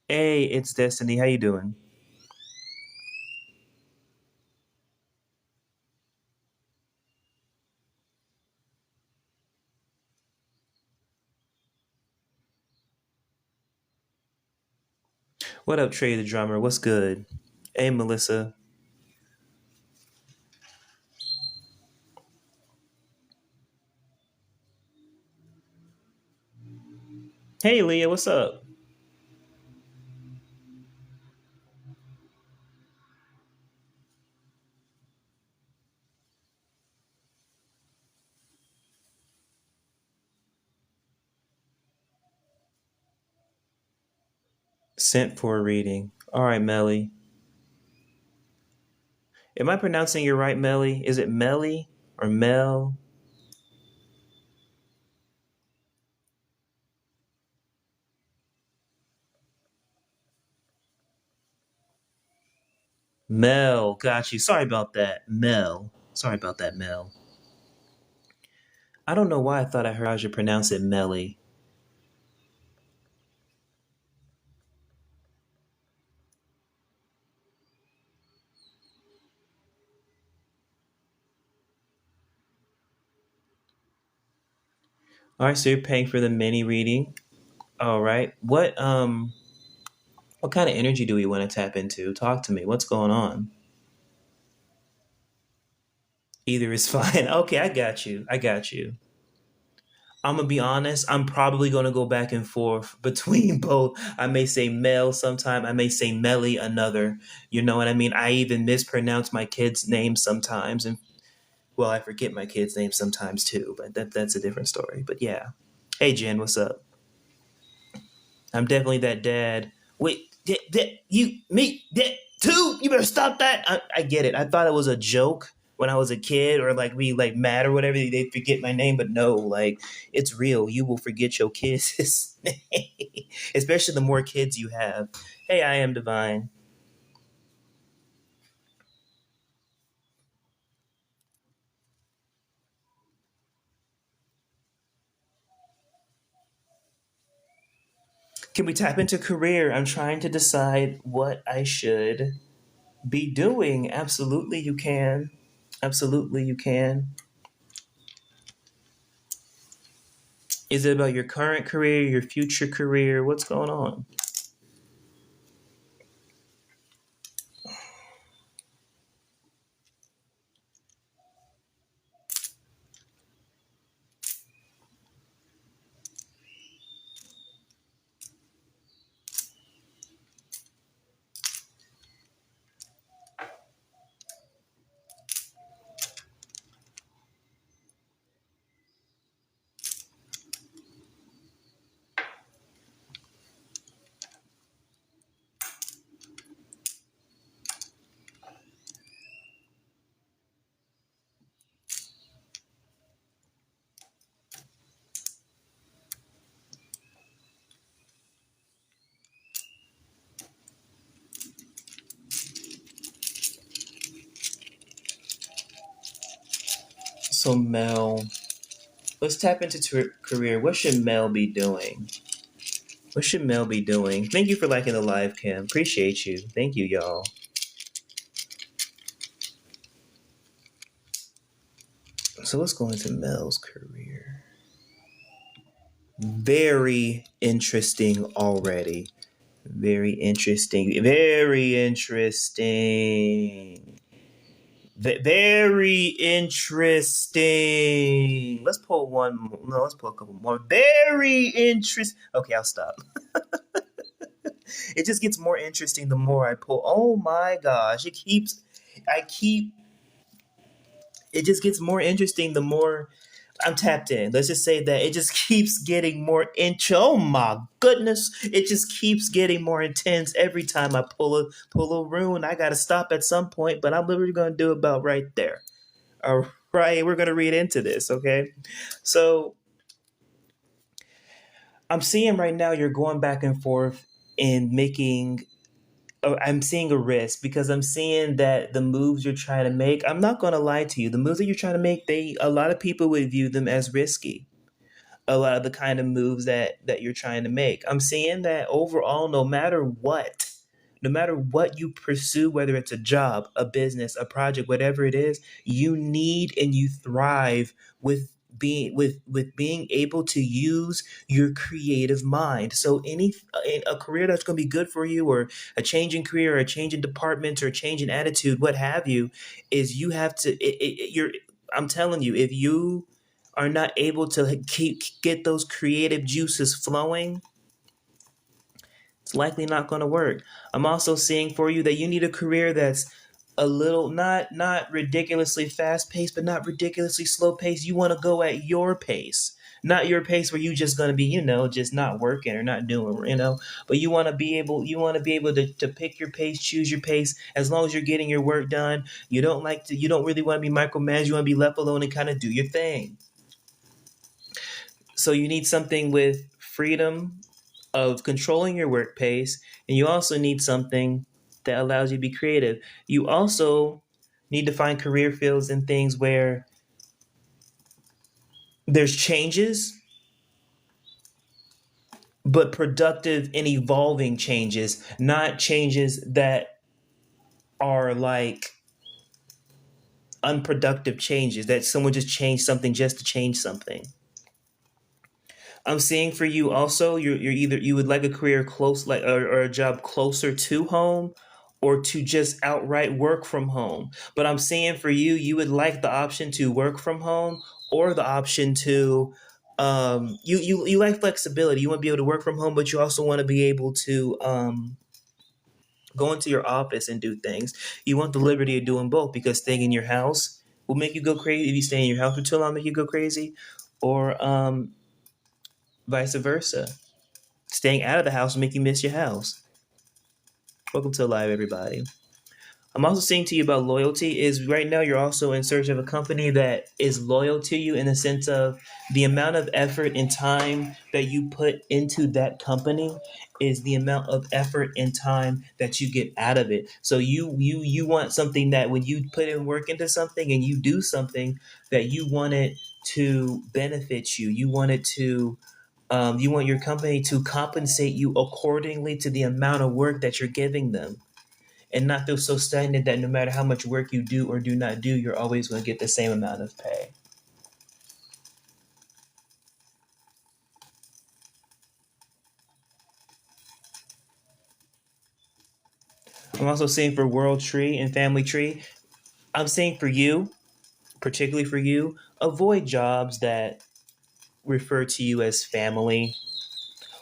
Hey, it's Destiny. How you doing? What up, Trey the drummer? What's good? Hey, Melissa. Hey, Leah. What's up? Sent for a reading. All right, Melly. Am I pronouncing it right, Melly? Is it Melly or Mel? Mel. Got you. Sorry about that, Mel. Sorry about that, Mel. I don't know why I thought I heard I should pronounce it Melly. All right, so you're paying for the mini reading. All right. What kind of energy do we want to tap into? Talk to me. What's going on? Either is fine. Okay, I got you. I got you. I'm gonna be honest. I'm probably gonna go back and forth between both. I may say Mel sometime. I may say Melly another. You know what I mean? I even mispronounce my kids' names sometimes, and well, I forget my kids' names sometimes too. But that's a different story. But yeah. Hey Jen, what's up? I'm definitely that dad. Wait, you, me, too? You better stop that. I get it. I thought it was a joke when I was a kid, or like we like mad or whatever. They forget my name, but no, like it's real. You will forget your kids' name, especially the more kids you have. Hey, I am Divine. Can we tap into career? I'm trying to decide what I should be doing. Absolutely, you can. Absolutely, you can. Is it about your current career, your future career? What's going on? So, Mel, let's tap into career. What should Mel be doing? What should Mel be doing? Thank you for liking the live, Kim. Appreciate you. Thank you, y'all. So, let's go into Mel's career. Very interesting already. Very interesting. Very interesting. Very interesting. Let's pull one. No, let's pull a couple more. Very interest. Okay, I'll stop. It just gets more interesting the more I pull. Oh my gosh! It keeps. I keep. It just gets more interesting the more I'm tapped in. Let's just say that it just keeps getting more into. Oh my goodness! It just keeps getting more intense every time I pull a rune. I gotta stop at some point, but I'm literally gonna do about right there. All right, we're gonna read into this, okay? So I'm seeing right now you're going back and forth and making. I'm seeing a risk because I'm seeing that the moves you're trying to make. I'm not gonna lie to you. The moves that you're trying to make, they a lot of people would view them as risky. A lot of the kind of moves that you're trying to make. I'm seeing that overall, no matter what you pursue, whether it's a job, a business, a project, whatever it is, you need and you thrive with being able to use your creative mind. So any a career that's going to be good for you, or a change in career, or a change in departments, or a change in attitude, what have you, is you have to. You're. I'm telling you, if you are not able to keep get those creative juices flowing, it's likely not going to work. I'm also seeing for you that you need a career that's a little not ridiculously fast paced, but not ridiculously slow paced. You want to go at your pace. Not your pace where you just gonna be, just not working or not doing, but you want to be able to pick your pace, choose your pace, as long as you're getting your work done. You don't really want to be micromanaged, you want to be left alone and kind of do your thing. So you need something with freedom of controlling your work pace, and you also need something that allows you to be creative. You also need to find career fields and things where there's changes, but productive and evolving changes, not changes that are like unproductive changes that someone just changed something just to change something. I'm seeing for you also, you're either you would like a career close, like or a job closer to home, or to just outright work from home. But I'm seeing for you, you would like the option to work from home, or the option to you like flexibility. You want to be able to work from home, but you also want to be able to go into your office and do things. You want the liberty of doing both, because staying in your house will make you go crazy. If you stay in your house for too long, make you go crazy, or vice versa. Staying out of the house will make you miss your house. Welcome to Live, everybody. I'm also saying to you about loyalty is right now you're also in search of a company that is loyal to you, in the sense of the amount of effort and time that you put into that company is the amount of effort and time that you get out of it. So you want something that when you put in work into something and you do something, that you want it to benefit you. You want your company to compensate you accordingly to the amount of work that you're giving them, and not feel so stagnant that no matter how much work you do or do not do, you're always going to get the same amount of pay. I'm also seeing for World Tree and Family Tree, I'm saying for you, particularly for you, avoid jobs that refer to you as family,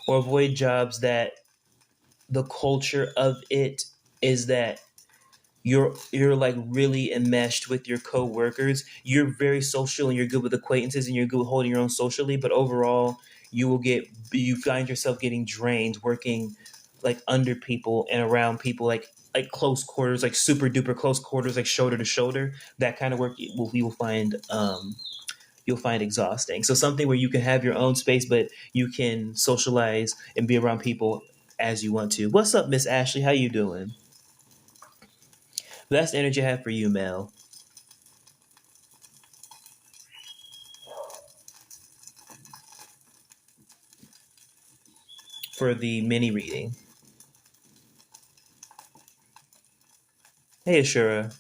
or avoid jobs that the culture of it is that you're like really enmeshed with your co-workers. You're very social and you're good with acquaintances and you're good with holding your own socially, but overall you find yourself getting drained working like under people and around people, like close quarters, like super duper close quarters, like shoulder to shoulder. That kind of work we will find you'll find exhausting. So something where you can have your own space, but you can socialize and be around people as you want to. What's up, Miss Ashley? How you doing? That's the energy I have for you, Mel, for the mini reading. Hey, Ashura.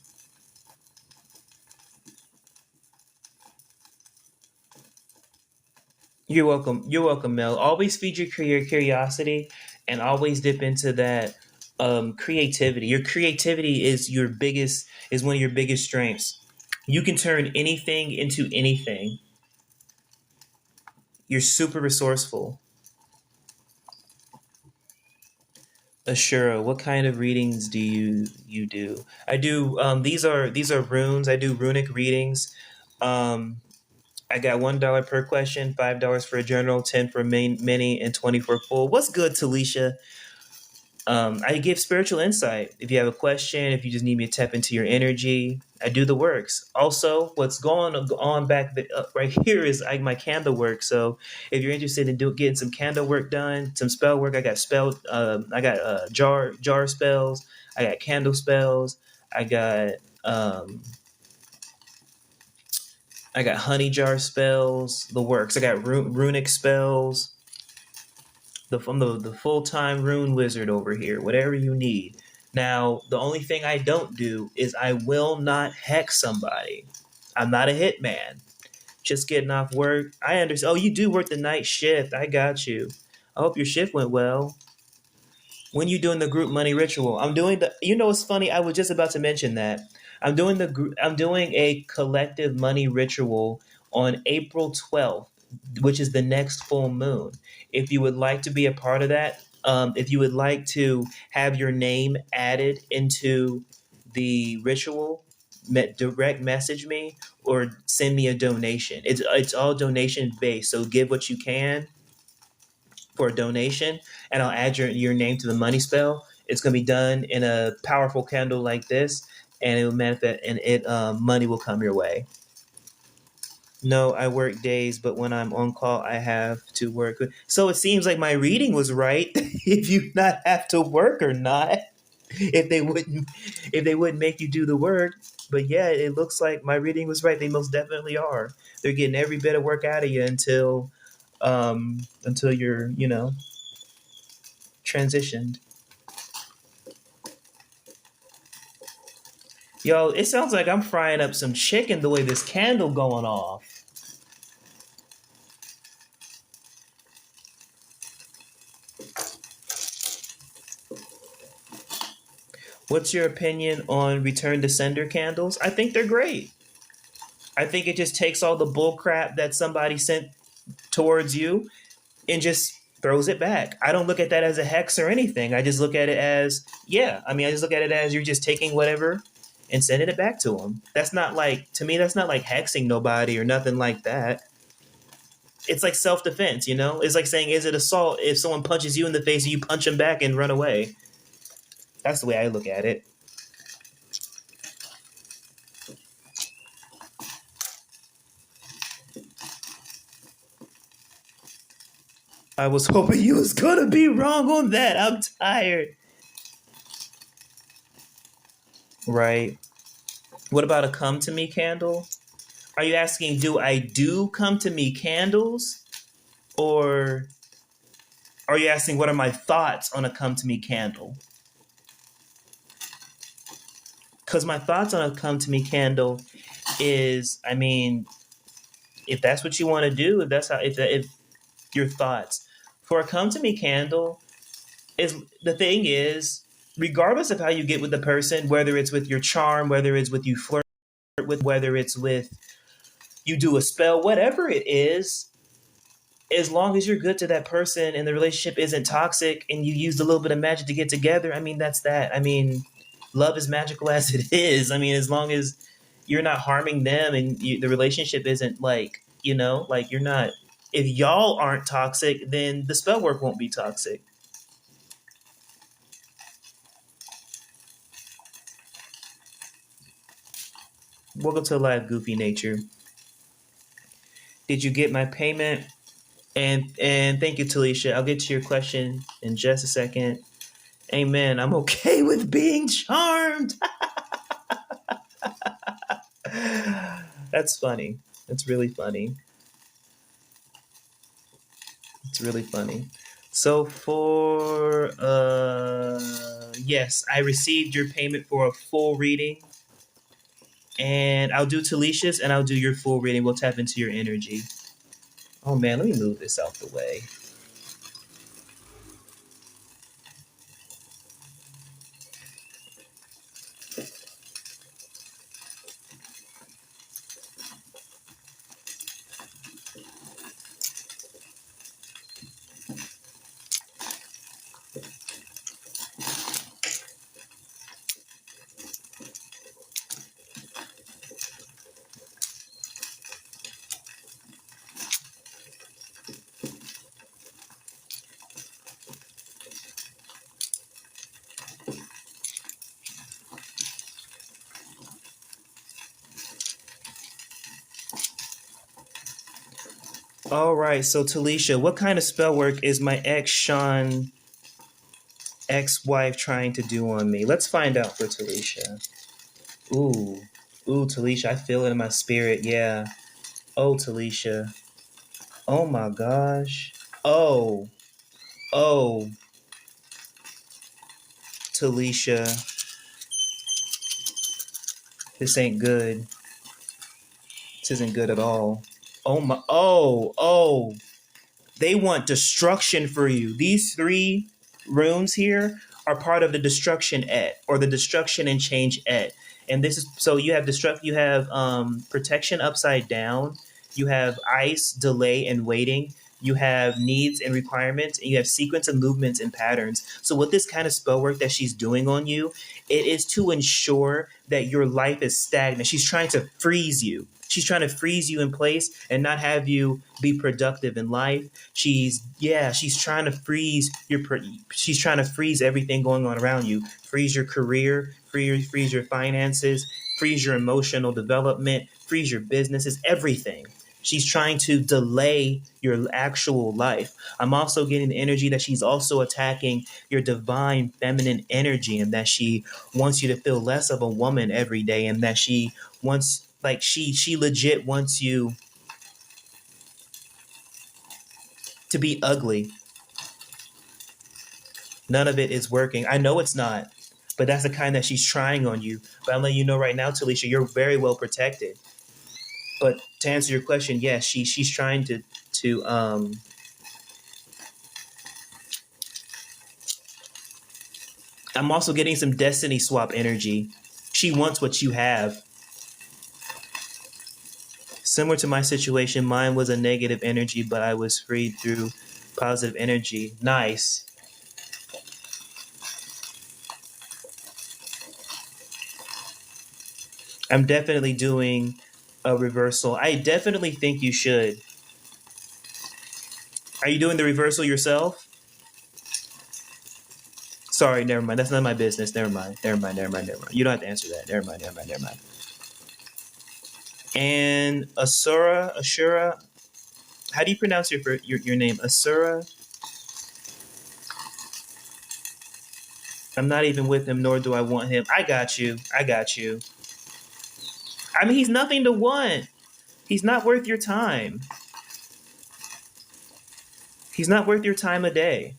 You're welcome. You're welcome, Mel. Always feed your curiosity, and always dip into that creativity. Your creativity is one of your biggest strengths. You can turn anything into anything. You're super resourceful. Ashura, what kind of readings do you do? I do. These are runes. I do runic readings. Um, I got $1 per question, $5 for a general, 10 for mini, and 20 for full. What's good, Talisha? I give spiritual insight. If you have a question, if you just need me to tap into your energy, I do the works. Also, what's going on right here is my candle work. So if you're interested in getting some candle work done, some spell work, I got jar spells. I got candle spells. I got um, I got honey jar spells. The works. I got runic spells. I'm the full time rune wizard over here. Whatever you need. Now, the only thing I don't do is I will not hex somebody. I'm not a hitman. Just getting off work. I understand. Oh, you do work the night shift. I got you. I hope your shift went well. When you doing the group money ritual? I'm doing the. You know, what's funny? I was just about to mention that. I'm doing a collective money ritual on April 12th, which is the next full moon. If you would like to be a part of that, if you would like to have your name added into the ritual, direct message me or send me a donation. It's all donation based, so give what you can for a donation, and I'll add your name to the money spell. It's going to be done in a powerful candle like this, and it will manifest, and money will come your way. No, I work days, but when I'm on call, I have to work. So it seems like my reading was right. If you not have to work or not, if they wouldn't make you do the work. But yeah, it looks like my reading was right. They most definitely are. They're getting every bit of work out of you until you're transitioned. Yo, it sounds like I'm frying up some chicken the way this candle going off. What's your opinion on return to sender candles? I think they're great. I think it just takes all the bull crap that somebody sent towards you and just throws it back. I don't look at that as a hex or anything. I just look at it as, yeah, I mean, I just look at it as you're just taking whatever and sending it back to them. That's not like, to me, that's not like hexing nobody or nothing like that. It's like self defense, you know? It's like saying, is it assault if someone punches you in the face and you punch them back and run away? That's the way I look at it. I was hoping you was gonna be wrong on that. I'm tired. Right. What about a come to me candle? Are you asking, do I do come to me candles? Or are you asking, what are my thoughts on a come to me candle? Because my thoughts on a come to me candle is, I mean, if that's what you want to do, if your thoughts for a come to me candle is the thing is, regardless of how you get with the person, whether it's with your charm, whether it's with you flirt with, whether it's with you do a spell, whatever it is, as long as you're good to that person and the relationship isn't toxic and you used a little bit of magic to get together, I mean, that's that. I mean, love is magical as it is. I mean, as long as you're not harming them and the relationship isn't like, you know, like you're not, if y'all aren't toxic, then the spell work won't be toxic. Welcome to Live Goofy Nature. Did you get my payment? And thank you, Talisha. I'll get to your question in just a second. Amen. I'm okay with being charmed. That's funny. That's really funny. It's really funny. So for yes, I received your payment for a full reading. And I'll do Talisha's and I'll do your full reading. We'll tap into your energy. Oh man, let me move this out the way. All right, so Talisha, what kind of spell work is my ex Sean ex-wife trying to do on me? Let's find out for Talisha. Ooh, Talisha, I feel it in my spirit. Yeah. Oh, Talisha. Oh my gosh. Oh, oh, Talisha, this ain't good. This isn't good at all. Oh my. Oh. They want destruction for you. These 3 rooms here are part of the destruction et or the destruction and change et. And this is so you have you have protection upside down, you have ice, delay, and waiting. You have needs and requirements, and you have sequence of movements and patterns. So with this kind of spell work that she's doing on you, it is to ensure that your life is stagnant. She's trying to freeze you. She's trying to freeze you in place and not have you be productive in life. She's trying to freeze she's trying to freeze everything going on around you. Freeze your career, freeze your finances, freeze your emotional development, freeze your businesses, everything. She's trying to delay your actual life. I'm also getting the energy that she's also attacking your divine feminine energy, and that she wants you to feel less of a woman every day, and that she wants, like, she legit wants you to be ugly. None of it is working. I know it's not, but that's the kind that she's trying on you. But I'm letting you know right now, Talisha, you're very well protected. But to answer your question, yes, she's trying to I'm also getting some destiny swap energy. She wants what you have. Similar to my situation, mine was a negative energy, but I was freed through positive energy. Nice. I'm definitely doing a reversal. I definitely think you should. Are you doing the reversal yourself? Sorry, never mind. That's not my business. Never mind. Never mind. Never mind. Never mind. You don't have to answer that. Never mind. Never mind. Never mind. And Asura. How do you pronounce your name? Asura. I'm not even with him, nor do I want him. I got you. I got you. I mean, he's nothing to want. He's not worth your time. He's not worth your time a day.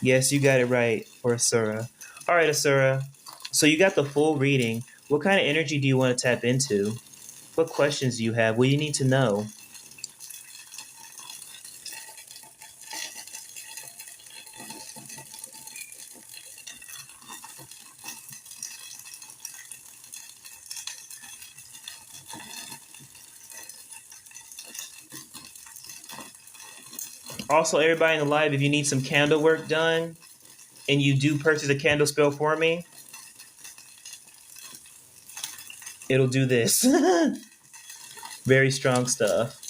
Yes, you got it right for Asura. All right, Asura. So you got the full reading. What kind of energy do you want to tap into? What questions do you have? What do you need to know? Also, everybody in the live, if you need some candle work done and you do purchase a candle spell for me, it'll do this. Very strong stuff.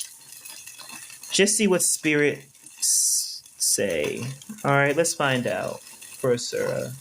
Just see what spirit say. All right, let's find out for Asura.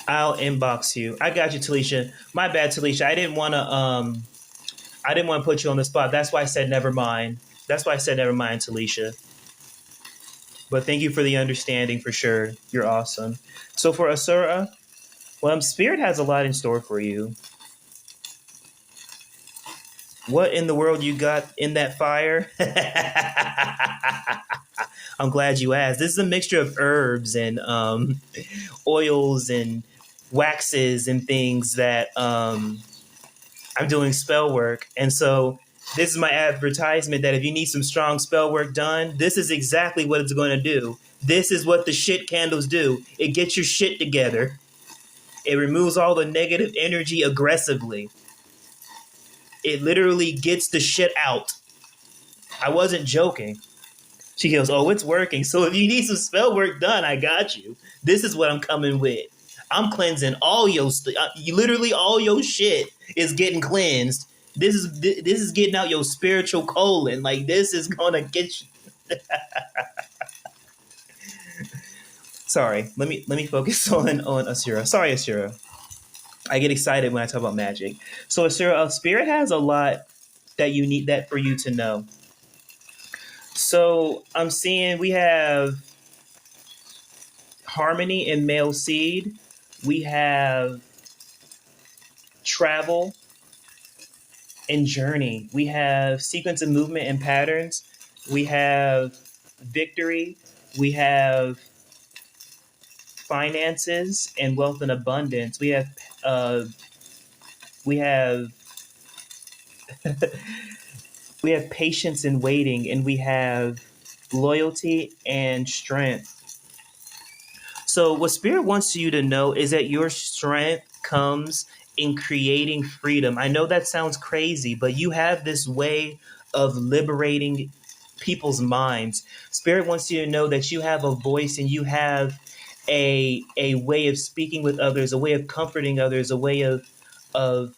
I'll inbox you. I got you, Talisha. My bad, Talisha. I didn't want to put you on the spot. That's why I said never mind. That's why I said never mind, Talisha. But thank you for the understanding for sure. You're awesome. So for Asura, well, Spirit has a lot in store for you. What in the world you got in that fire? I'm glad you asked. This is a mixture of herbs and oils and waxes and things that I'm doing spell work. And so this is my advertisement that if you need some strong spell work done, this is exactly what it's going to do. This is what the shit candles do. It gets your shit together. It removes all the negative energy aggressively. It literally gets the shit out. I wasn't joking. She goes, oh, it's working. So if you need some spell work done, I got you. This is what I'm coming with. I'm cleansing all your literally all your shit is getting cleansed. This is getting out your spiritual colon. Like this is gonna get you. Sorry, let me focus on Asura. Sorry, Asura. I get excited when I talk about magic. So Asura, Spirit has a lot that you need that for you to know. So I'm seeing we have harmony and male seed. We have travel and journey. We have sequence of movement and patterns. We have victory. We have finances and wealth and abundance. We have we have we have patience and waiting, and we have loyalty and strength. So what Spirit wants you to know is that your strength comes in creating freedom. I know that sounds crazy, but you have this way of liberating people's minds. Spirit wants you to know that you have a voice and you have a way of speaking with others, a way of comforting others, a way of of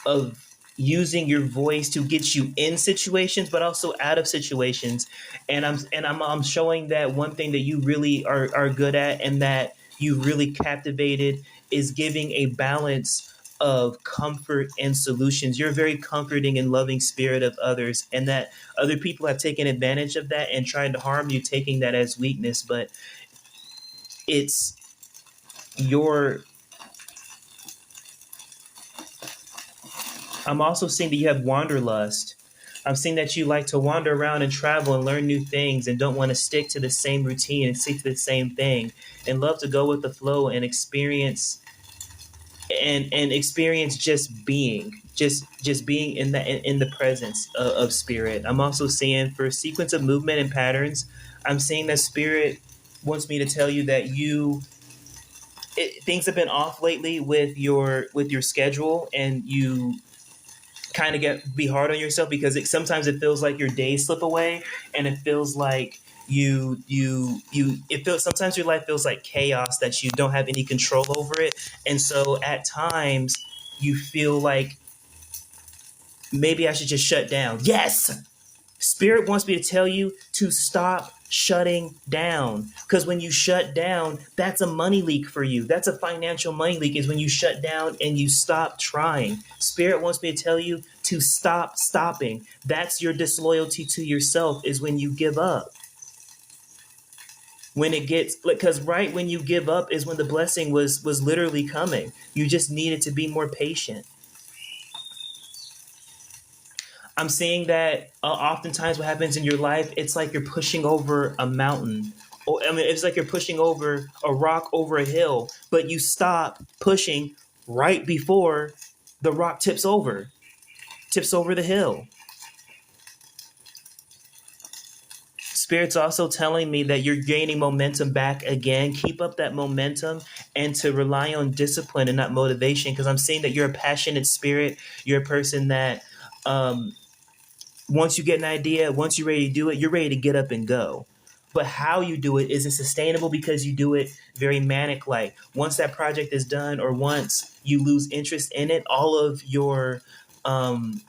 of using your voice to get you in situations but also out of situations. And I'm showing that one thing that you really are good at and that you really captivated is giving a balance of comfort and solutions. You're a very comforting and loving spirit of others, and that other people have taken advantage of that and tried to harm you, taking that as weakness. But it's your I'm also seeing that you have wanderlust. I'm seeing that you like to wander around and travel and learn new things and don't want to stick to the same routine and stick to the same thing, and love to go with the flow and experience just being, just being in the presence of spirit. I'm also seeing for a sequence of movement and patterns. I'm seeing that spirit wants me to tell you that things have been off lately with your schedule, and you kind of be hard on yourself because sometimes it feels like your days slip away, and it feels like it feels sometimes your life feels like chaos that you don't have any control over it. And so at times you feel like maybe I should just shut down. Yes, Spirit wants me to tell you to stop shutting down. Because when you shut down, that's a money leak for you. That's a financial money leak, is when you shut down and you stop trying. Spirit wants me to tell you to stop stopping. That's your disloyalty to yourself, is when you give up. When it gets, because right when you give up is when the blessing was literally coming. You just needed to be more patient. I'm seeing that oftentimes what happens in your life, it's like you're pushing over a mountain. Or, I mean, it's like you're pushing over a rock over a hill, but you stop pushing right before the rock tips over the hill. Spirit's also telling me that you're gaining momentum back again. Keep up that momentum and to rely on discipline and not motivation, because I'm seeing that you're a passionate spirit. You're a person that once you get an idea, once you're ready to do it, you're ready to get up and go. But how you do it isn't sustainable because you do it very manic like. Once that project is done, or once you lose interest in it, um,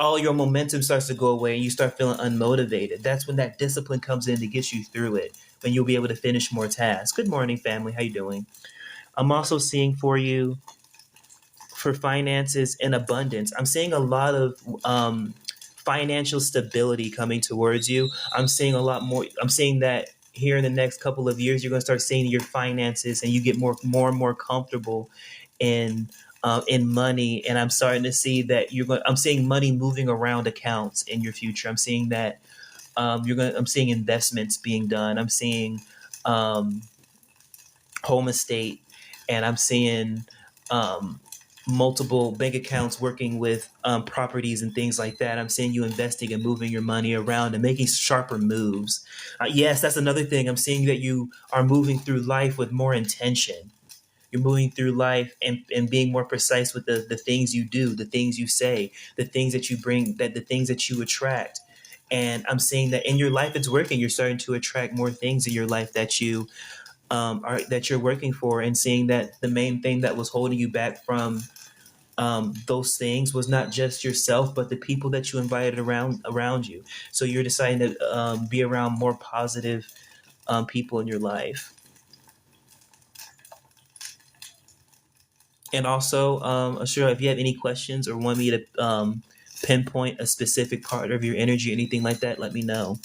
all your momentum starts to go away and you start feeling unmotivated. That's when that discipline comes in to get you through it, when you'll be able to finish more tasks. Good morning, family. How you doing? I'm also seeing for you for finances and abundance. I'm seeing a lot of financial stability coming towards you. I'm seeing a lot more. I'm seeing that here in the next couple of years, you're going to start seeing your finances, and you get more and more comfortable in money. And I'm starting to see that I'm seeing money moving around accounts in your future. I'm seeing that I'm seeing investments being done. I'm seeing um, home estate, and I'm seeing um, multiple bank accounts working with properties and things like that. I'm seeing you investing and moving your money around and making sharper moves. Yes, that's another thing. I'm seeing that you are moving through life with more intention. You're moving through life and being more precise with the things you do, the things you say, the things that you bring, the things that you attract. And I'm seeing that in your life it's working. You're starting to attract more things in your life that you're working for, and seeing that the main thing that was holding you back from those things was not just yourself, but the people that you invited around you. So you're deciding to be around more positive people in your life. And also, sure, if you have any questions or want me to pinpoint a specific part of your energy, anything like that, let me know.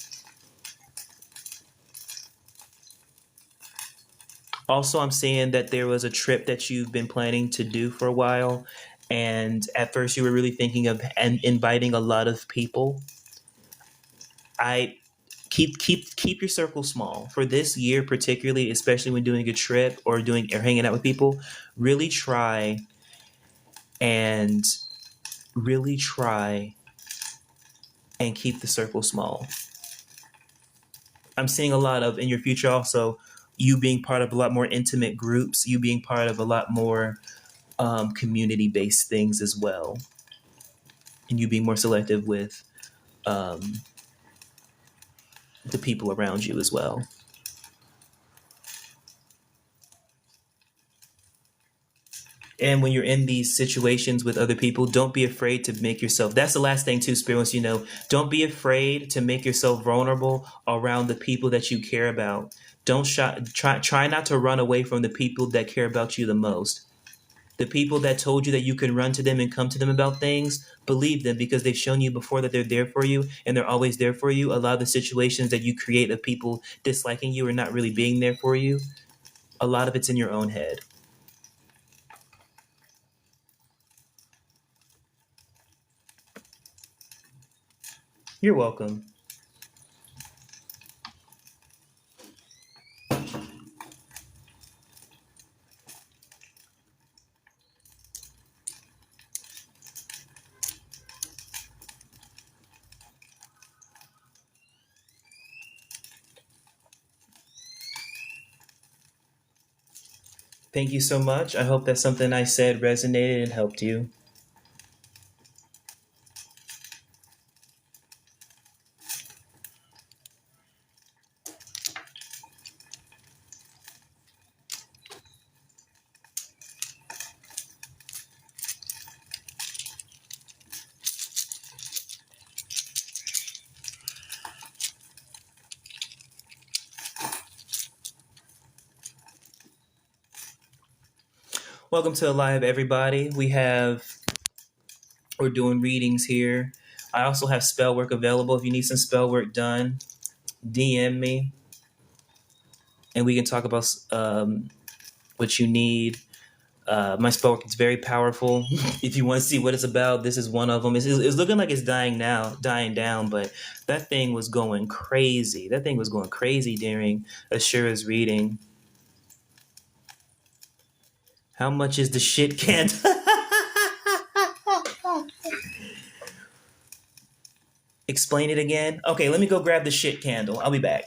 Also, I'm seeing that there was a trip that you've been planning to do for a while, and at first you were really thinking of inviting a lot of people. I keep your circle small for this year, particularly, especially when doing a trip or hanging out with people. Really try and really try and keep the circle small. I'm seeing a lot of in your future also you being part of a lot more intimate groups, you being part of a lot more community based things as well. and you being more selective with um, the people around you as well. And when you're in these situations with other people, don't be afraid to make yourself. That's the last thing too, Spirit wants you to know. Don't be afraid to make yourself vulnerable around the people that you care about. Don't try not to run away from the people that care about you the most. The people that told you that you can run to them and come to them about things, believe them because they've shown you before that they're there for you and they're always there for you. A lot of the situations that you create of people disliking you or not really being there for you, a lot of it's in your own head. You're welcome. Thank you so much. I hope that something I said resonated and helped you. Welcome to Alive, everybody. We're doing readings here. I also have spell work available. If you need some spell work done, DM me and we can talk about what you need. My spell work is very powerful. If you want to see what it's about, this is one of them. It's looking like it's dying down, but that thing was going crazy. That thing was going crazy during Ashura's reading. How much is the shit candle? Explain it again. Okay, let me go grab the shit candle. I'll be back.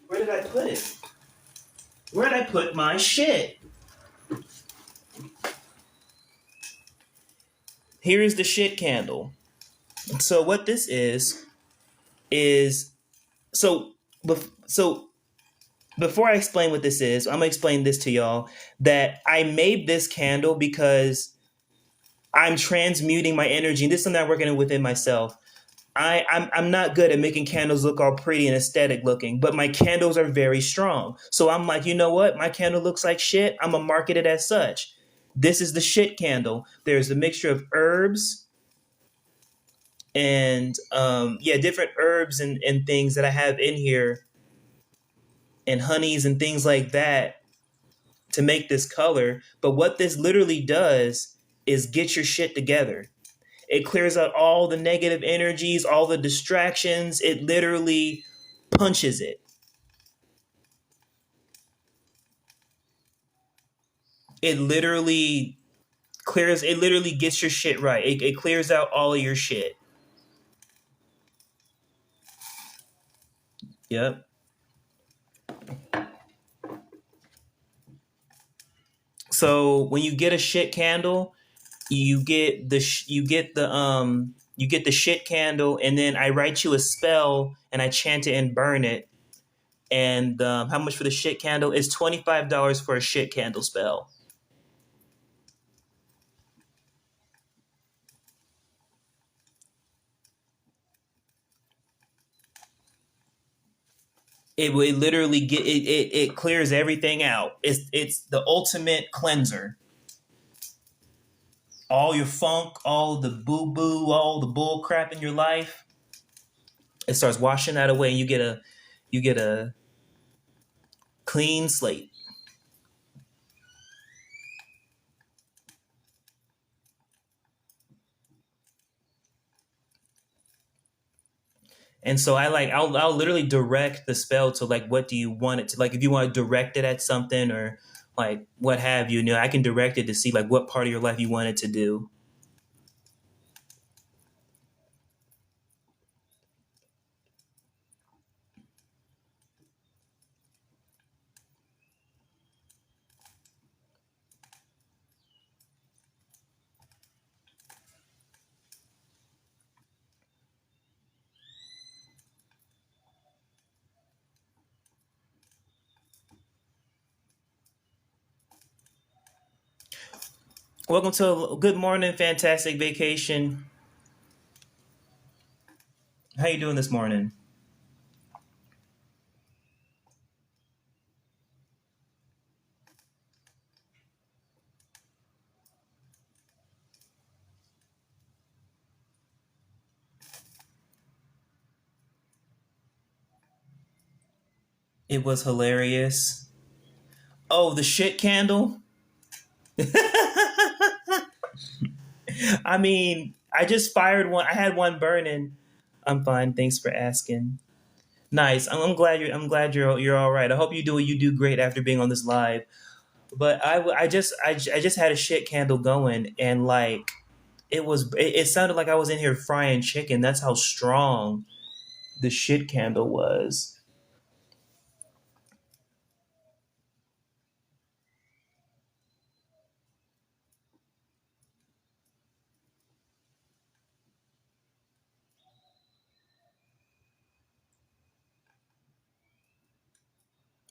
Where did I put it? Where did I put my shit? Here is the shit candle. So what this is so so before I explain what this is, I'm gonna explain this to y'all that I made this candle because I'm transmuting my energy. And this is something I'm working within myself. I'm not good at making candles look all pretty and aesthetic looking, but my candles are very strong. So I'm like, you know what? My candle looks like shit. I'm gonna market it as such. This is the shit candle. There's a mixture of herbs and yeah, different herbs and things that I have in here and honeys and things like that to make this color. But what this literally does is get your shit together. It clears out all the negative energies, all the distractions. It literally punches it. It literally it literally gets your shit right. It clears out all of your shit. Yep. So when you get a shit candle, you get the shit candle, and then I write you a spell and I chant it and burn it. And how much for the shit candle? Is $25 for a shit candle spell. It literally it clears everything out. It's the ultimate cleanser. All your funk, all the boo boo, all the bull crap in your life, it starts washing that away, and you get a clean slate. And so I'll literally direct the spell to like what do you want it to, like if you want to direct it at something or like what have you, you know, I can direct it to see like what part of your life you want it to do. Welcome to a good morning, fantastic vacation. How you doing this morning? It was hilarious. Oh, the shit candle. I mean, I just fired one. I had one burning. I'm fine. Thanks for asking. Nice. I'm glad you're all right. I hope you do great after being on this live. But I just had a shit candle going, and like it sounded like I was in here frying chicken. That's how strong the shit candle was.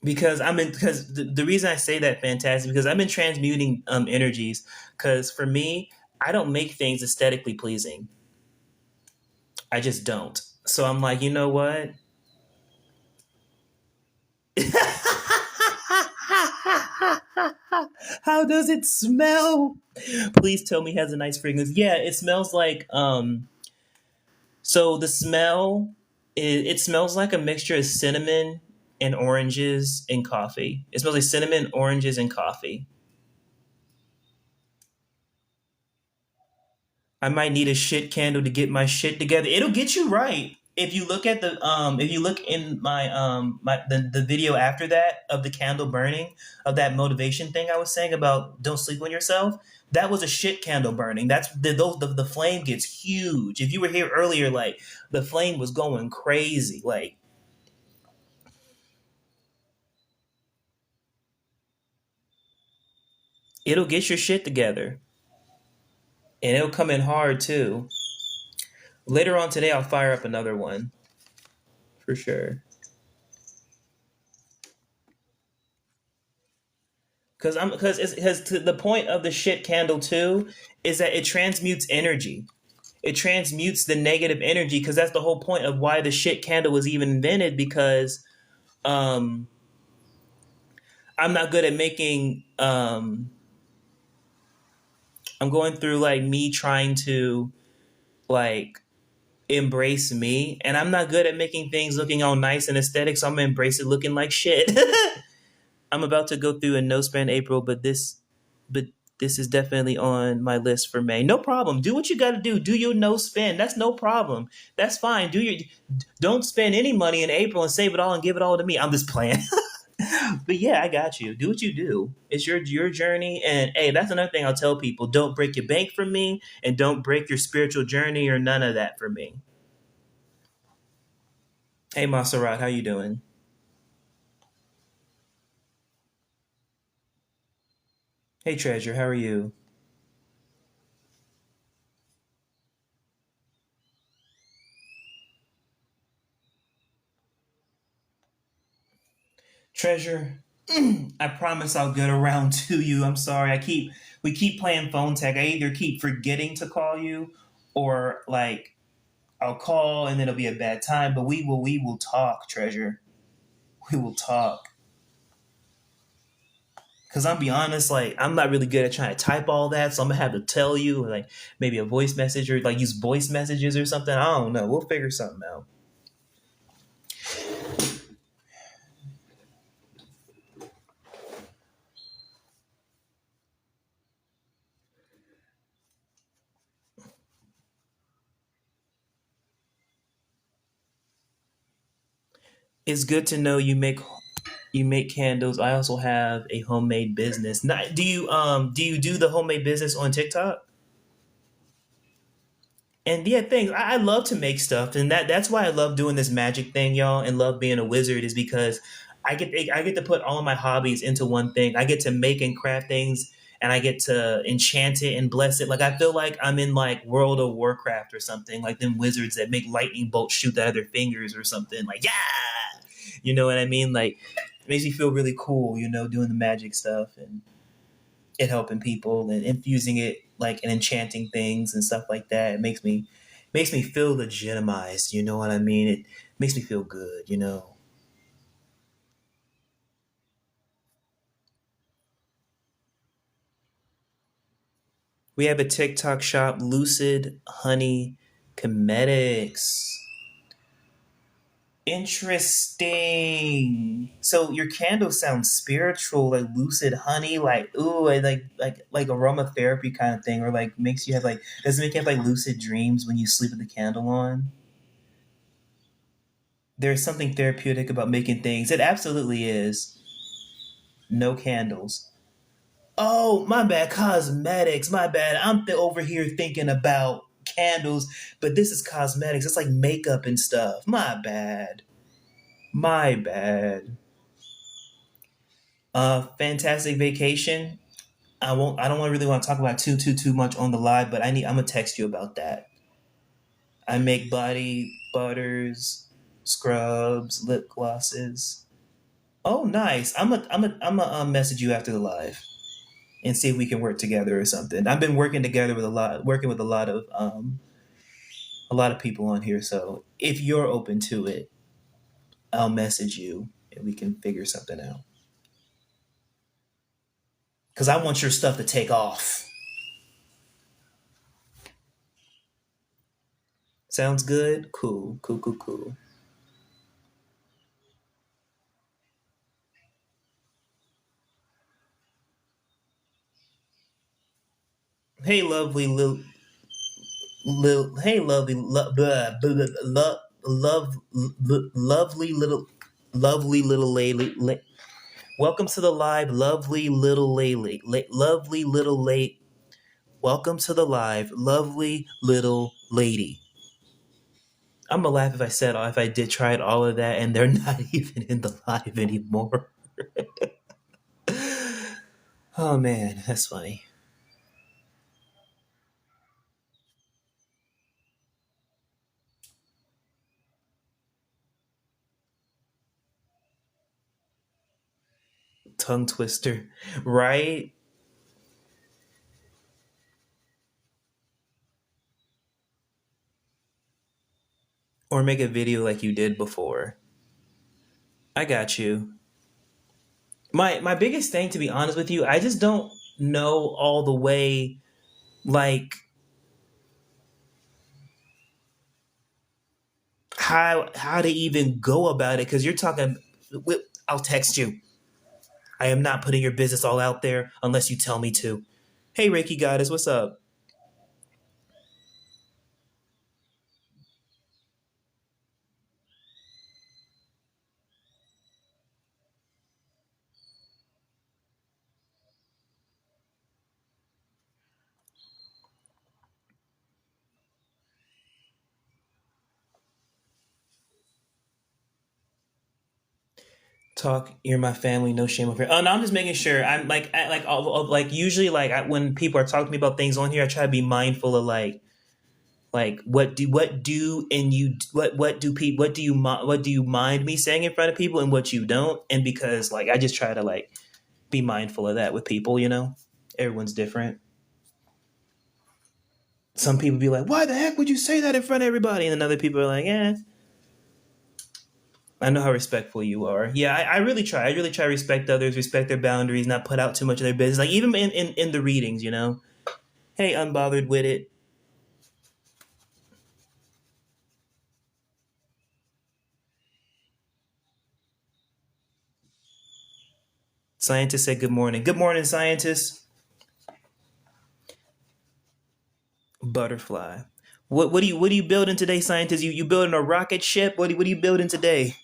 Because the reason I say that fantastic because I've been transmuting energies. Because for me, I don't make things aesthetically pleasing. I just don't. So I'm like, you know what? How does it smell? Please tell me it has a nice fragrance. Yeah, it smells like so the smell it smells like a mixture of cinnamon and oranges and coffee. It smells like cinnamon, oranges, and coffee. I might need a shit candle to get my shit together. It'll get you right. If you look in the video after that of the candle burning of that motivation thing I was saying about don't sleep on yourself, that was a shit candle burning. That's the flame gets huge. If you were here earlier, like the flame was going crazy. Like it'll get your shit together. And it'll come in hard too. Later on today I'll fire up another one for sure. Because the point of the shit candle too is that it transmutes energy. It transmutes the negative energy because that's the whole point of why the shit candle was even invented. Because um, I'm not good at making. I'm going through like me trying to like embrace me, and I'm not good at making things looking all nice and aesthetic. So I'm gonna embrace it looking like shit. I'm about to go through a no spend April, but this is definitely on my list for May. No problem. Do what you got to do. Do your no spend. That's no problem. That's fine. Don't spend any money in April and save it all and give it all to me. I'm just playing. But yeah, I got you. Do what you do. It's your journey, and hey, that's another thing I'll tell people. Don't break your bank for me, and don't break your spiritual journey or none of that for me. Hey, Maserat, how you doing? Hey, Treasure, how are you? Treasure, I promise I'll get around to you. I'm sorry. We keep playing phone tag. I either keep forgetting to call you or like I'll call and then it'll be a bad time, but we will talk, Treasure. We will talk. Cause I'll be honest, like I'm not really good at trying to type all that, so I'm gonna have to tell you, like maybe a voice message or like use voice messages or something. I don't know. We'll figure something out. It's good to know you make candles. I also have a homemade business. Not, do you do the homemade business on TikTok? And yeah, thanks. I love to make stuff, and that's why I love doing this magic thing, y'all, and love being a wizard is because I get to put all of my hobbies into one thing. I get to make and craft things, and I get to enchant it and bless it. Like I feel like I'm in like World of Warcraft or something, like them wizards that make lightning bolts shoot out of their fingers or something. Like yeah, you know what I mean? Like it makes me feel really cool, you know, doing the magic stuff and it helping people and infusing it like and enchanting things and stuff like that. It makes me feel legitimized. You know what I mean? It makes me feel good. You know. We have a TikTok shop, Lucid Honey Cosmetics. Interesting. So your candle sounds spiritual, like lucid honey, like ooh, like aromatherapy kind of thing, or like makes you have like does it make you have like lucid dreams when you sleep with the candle on? There's something therapeutic about making things. It absolutely is. No candles. Oh, my bad. Cosmetics. My bad. Over here thinking about candles, but this is cosmetics. It's like makeup and stuff. My bad. My bad. Fantastic vacation. I won't. I don't want really want to talk about too much on the live, but I'm gonna text you about that. I make body butters, scrubs, lip glosses. Oh, nice. I'm a message you after the live and see if we can work together or something. I've been working with a lot of people on here. So if you're open to it, I'll message you and we can figure something out. Cause I want your stuff to take off. Sounds good. Cool. Cool. Cool. Cool. Hey, lovely little, hey, lovely little, lovely little lady. Welcome to the live, lovely little lady. Lovely little lady. Welcome to the live, lovely little lady. I'm gonna laugh if I did try all of that and they're not even in the live anymore. Oh man, that's funny. Tongue twister, right? Or make a video like you did before. I got you. My biggest thing, to be honest with you, I just don't know all the way like how to even go about it because you're talking. I'll text you. I am not putting your business all out there unless you tell me to. Hey, Reiki Goddess, what's up? Talk, you're my family, no shame over here. Oh no, I'm just making sure. I'm like, like usually, when people are talking to me about things on here, I try to be mindful of like what do and you what do people what do you mind me saying in front of people and what you don't, and because like I just try to like be mindful of that with people. You know, everyone's different. Some people be like, "Why the heck would you say that in front of everybody?" And then other people are like, "Yeah, I know how respectful you are." Yeah, I really try. I really try to respect others, respect their boundaries, not put out too much of their business. Like even in the readings, you know. Hey, unbothered with it. Scientist said good morning. Good morning, scientist. Butterfly. What are you building today, scientist? You building a rocket ship? What are you building today?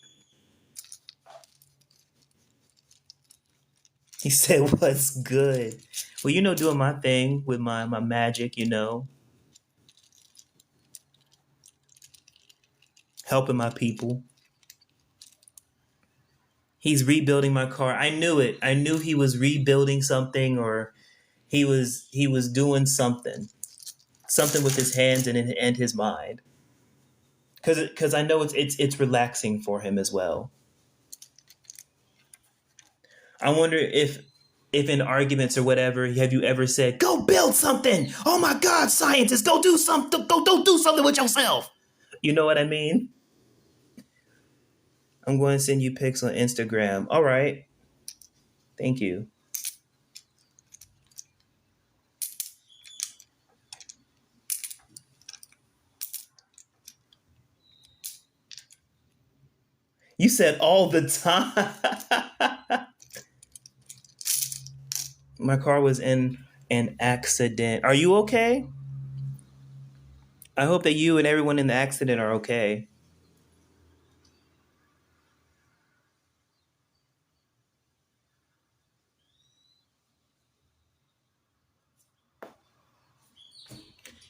He said, "What's good?" Well, you know, doing my thing with my magic. You know, helping my people. He's rebuilding my car. I knew it. I knew he was rebuilding something, or he was doing something with his hands and his mind. Because I know it's relaxing for him as well. I wonder if if in arguments or whatever, have you ever said, "Go build something"? Oh my God, scientists, go do something. Go do something with yourself. You know what I mean? I'm going to send you pics on Instagram. All right. Thank you. You said all the time. My car was in an accident. Are you okay? I hope that you and everyone in the accident are okay.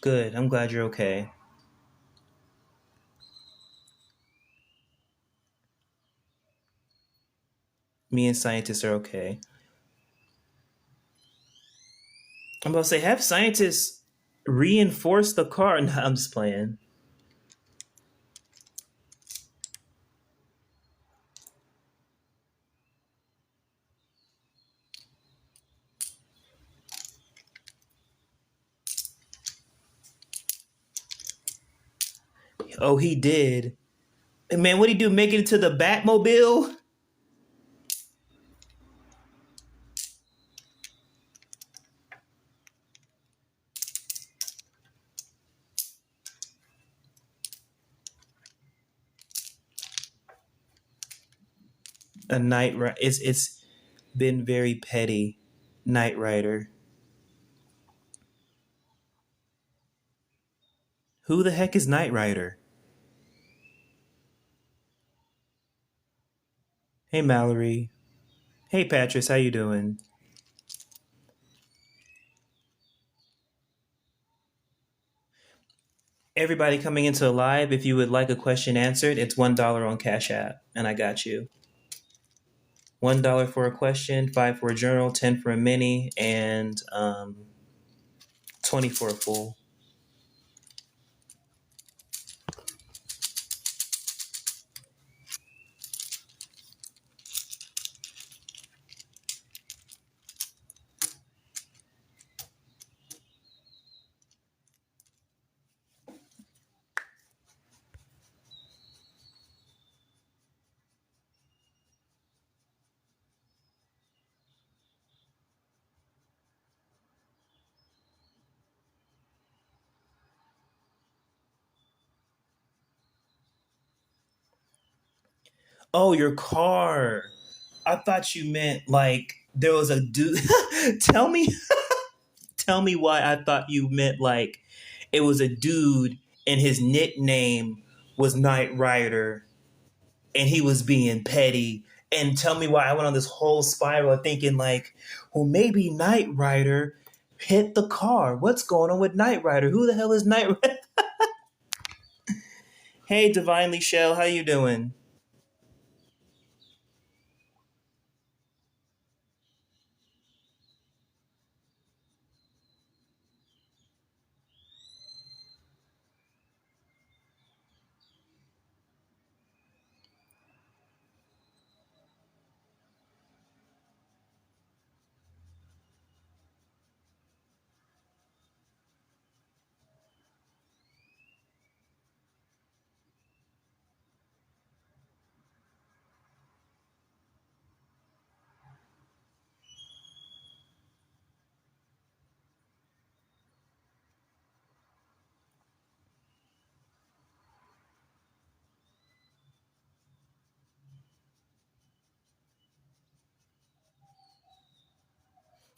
Good. I'm glad you're okay. Me and scientists are okay. I'm about to say, have scientists reinforce the car. No, I'm just playing. Oh, he did. Man, what'd he do? Make it to the Batmobile? A Knight Rider. It's been very petty. Knight Rider. Who the heck is Knight Rider? Hey, Mallory. Hey, Patrice. How you doing? Everybody coming into live, if you would like a question answered, it's $1 on Cash App, and I got you. $1 for a question, 5 for a journal, 10 for a mini, and 20 for a full. Oh, your car. I thought you meant like there was a dude. tell me, tell me why I thought you meant like it was a dude and his nickname was Knight Rider and he was being petty. And tell me why I went on this whole spiral thinking like, well, maybe Knight Rider hit the car. What's going on with Knight Rider? Who the hell is Knight Rider? Hey, Divinely Shell, how you doing?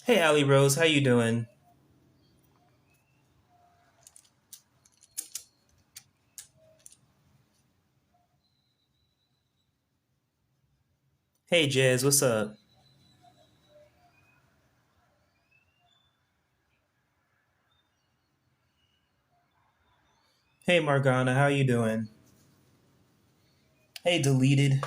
Hey, Ali Rose, how you doing? Hey, Jazz, what's up? Hey, Margana, how you doing? Hey, Deleted.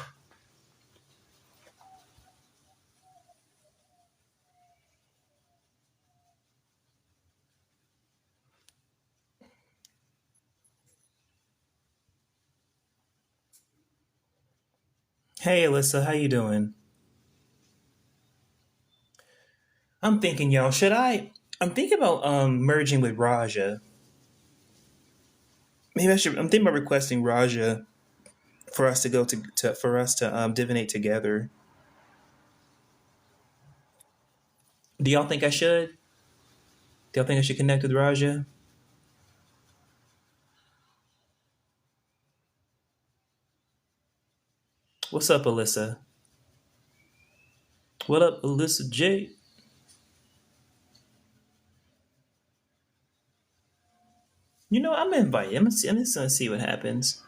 Hey, Alyssa, how you doing? I'm thinking, y'all, should I? I'm thinking about merging with Raja. Maybe I should. I'm thinking about requesting Raja for us to go to for us to divinate together. Do y'all think I should? Do y'all think I should connect with Raja? What's up, Alyssa? What up, Alyssa J? You know, I'm gonna invite you. I'm just gonna see what happens.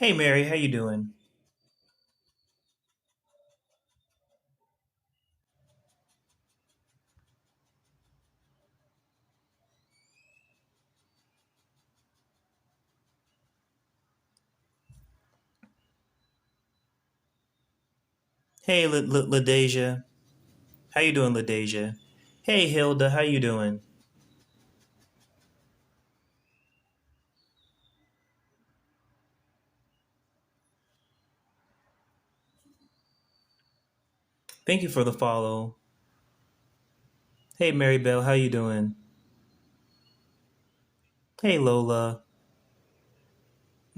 Hey, Mary, how you doing? Hey, Ladeja, how you doing, Ladeja? Hey, Hilda, how you doing? Thank you for the follow. Hey, Mary Bell, how you doing? Hey, Lola,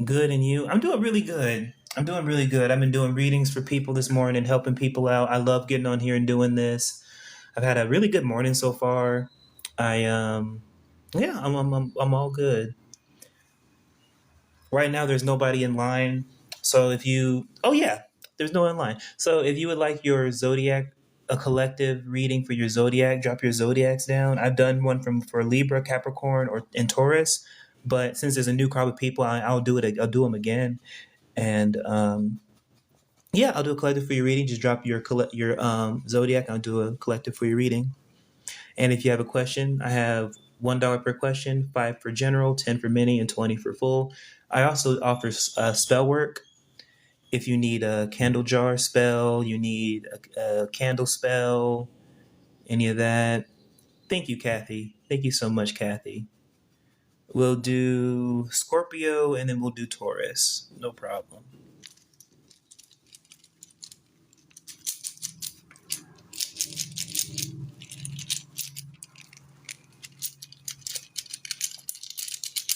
good, and you? I'm doing really good. I'm doing really good. I've been doing readings for people this morning, helping people out. I love getting on here and doing this. I've had a really good morning so far. I yeah, I'm all good. Right now, there's nobody in line. So if you, oh yeah, there's no one in line. So if you would like your zodiac, a collective reading for your zodiac, drop your zodiacs down. I've done one from for Libra, Capricorn, or and Taurus, but since there's a new crowd of people, I'll do it. I'll do them again, and yeah, I'll do a collective for your reading. Just drop your zodiac. I'll do a collective for your reading. And if you have a question, I have $1 per question, five for general, 10 for mini, and 20 for full. I also offer spell work. If you need a candle jar spell, you need a candle spell, any of that. Thank you, Kathy. Thank you so much, Kathy. We'll do Scorpio and then we'll do Taurus. No problem.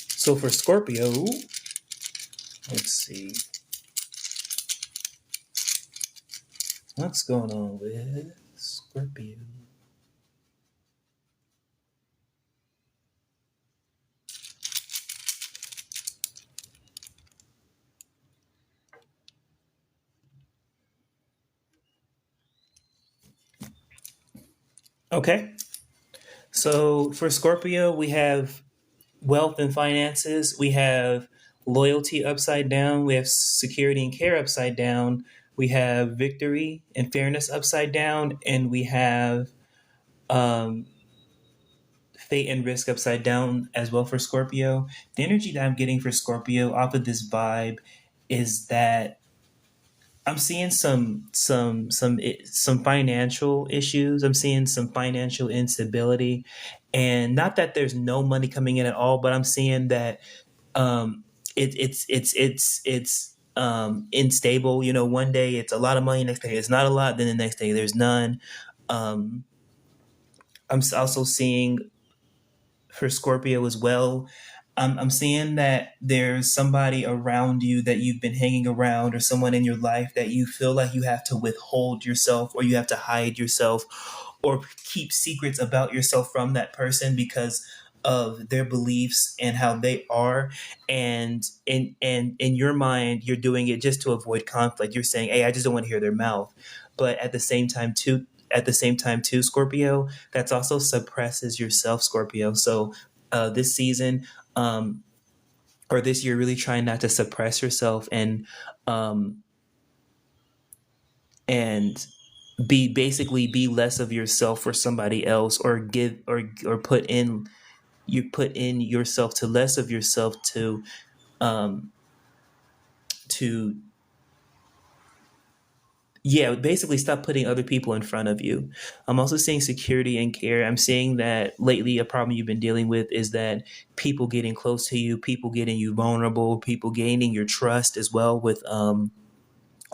So for Scorpio, let's see. What's going on with Scorpio? Okay. So for Scorpio, we have wealth and finances. We have loyalty upside down. We have security and care upside down. We have victory and fairness upside down. And we have um, fate and risk upside down as well for Scorpio. The energy that I'm getting for Scorpio off of this vibe is that I'm seeing some financial issues. I'm seeing some financial instability, and not that there's no money coming in at all, but I'm seeing that um, it's unstable. You know, one day it's a lot of money, next day it's not a lot, then the next day there's none. Um, I'm also seeing for Scorpio as well. I'm seeing that there's somebody around you that you've been hanging around, or someone in your life that you feel like you have to withhold yourself, or you have to hide yourself, or keep secrets about yourself from that person because of their beliefs and how they are. And in your mind, you're doing it just to avoid conflict. You're saying, hey, I just don't want to hear their mouth. But at the same time too, Scorpio, that's also suppresses yourself, Scorpio. So this season, um, or this year, really trying not to suppress yourself, um, and be less of yourself for somebody else, or give or put in yourself to less of yourself um, to yeah, basically stop putting other people in front of you. I'm also seeing security and care. I'm seeing that lately a problem you've been dealing with is that people getting close to you, people getting you vulnerable, people gaining your trust as well with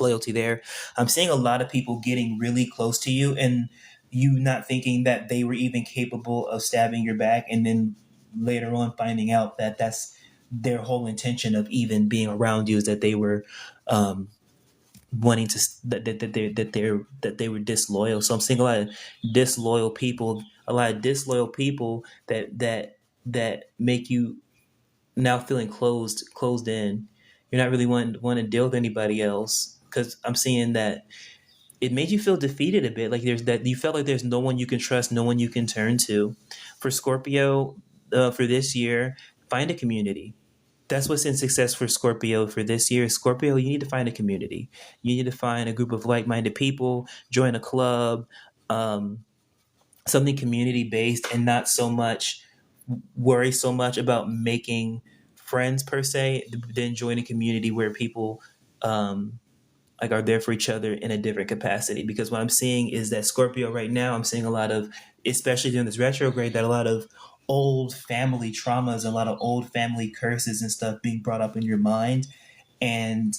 loyalty there. I'm seeing a lot of people getting really close to you, and you not thinking that they were even capable of stabbing your back, and then later on finding out that that's their whole intention of even being around you, is that they were um, wanting to that they were disloyal. So I'm seeing a lot of disloyal people that make you now feeling closed in. You're not really want to deal with anybody else, because I'm seeing that it made you feel defeated a bit. Like there's that you felt like there's no one you can trust, no one you can turn to. For Scorpio, for this year, find a community. That's what's in success for Scorpio for this year. Scorpio, you need to find a community. You need to find a group of like-minded people, join a club, um, something community based, and not so much worry so much about making friends per se. Then join a community where people um, like are there for each other in a different capacity. Because what I'm seeing is that Scorpio right now, I'm seeing a lot of, especially during this retrograde, that a lot of old family traumas, a lot of old family curses and stuff being brought up in your mind, and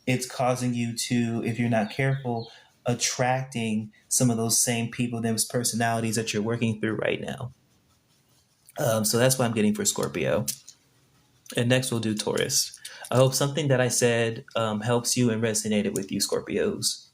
it's causing you to, if you're not careful, attracting some of those same people, those personalities that you're working through right now. So that's what I'm getting for Scorpio. And next we'll do Taurus. I hope something that I said helps you and resonated with you, Scorpios.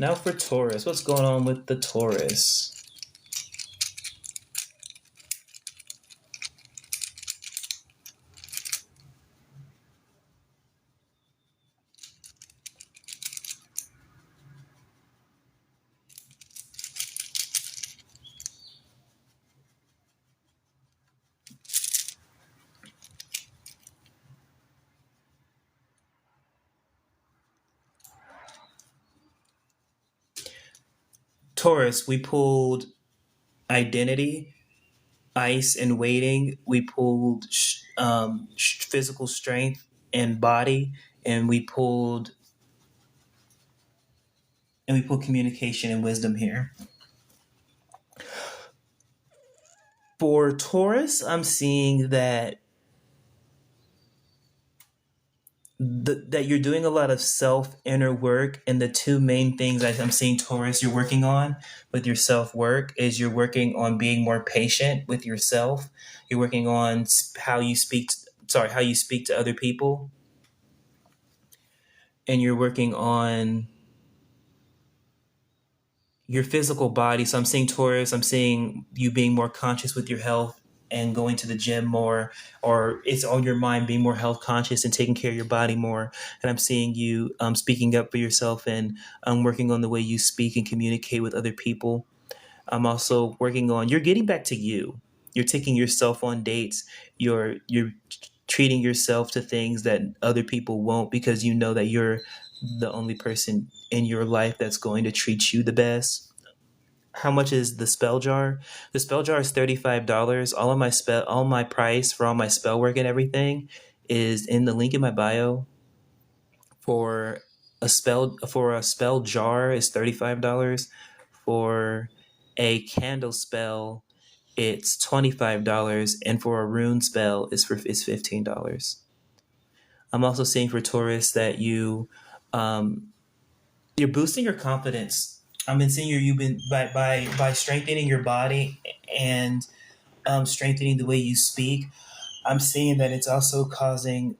Now for Taurus, what's going on with the Taurus? Taurus, we pulled identity, ice, and waiting. We pulled physical strength and body, and we pulled communication and wisdom here. For Taurus, I'm seeing that you're doing a lot of self inner work, and the two main things I'm seeing, Taurus, you're working on with your self work is you're working on being more patient with yourself. You're working on how you speak to other people, and you're working on your physical body. So I'm seeing Taurus, I'm seeing you being more conscious with your health and going to the gym more, or it's on your mind being more health conscious and taking care of your body more. And I'm seeing you speaking up for yourself, and working on the way you speak and communicate with other people. I'm also working on you're getting back to you. You're taking yourself on dates. You're treating yourself to things that other people won't, because you know that you're the only person in your life that's going to treat you the best. How much is the spell jar? The spell jar is $35. All my price for all my spell work and everything is in the link in my bio. For a spell jar is $35. For a candle spell, it's $25, and for a rune spell, is $15. I'm also seeing for tourists that um, you're boosting your confidence. I've been seeing you've been by strengthening your body and strengthening the way you speak. I'm seeing that it's also causing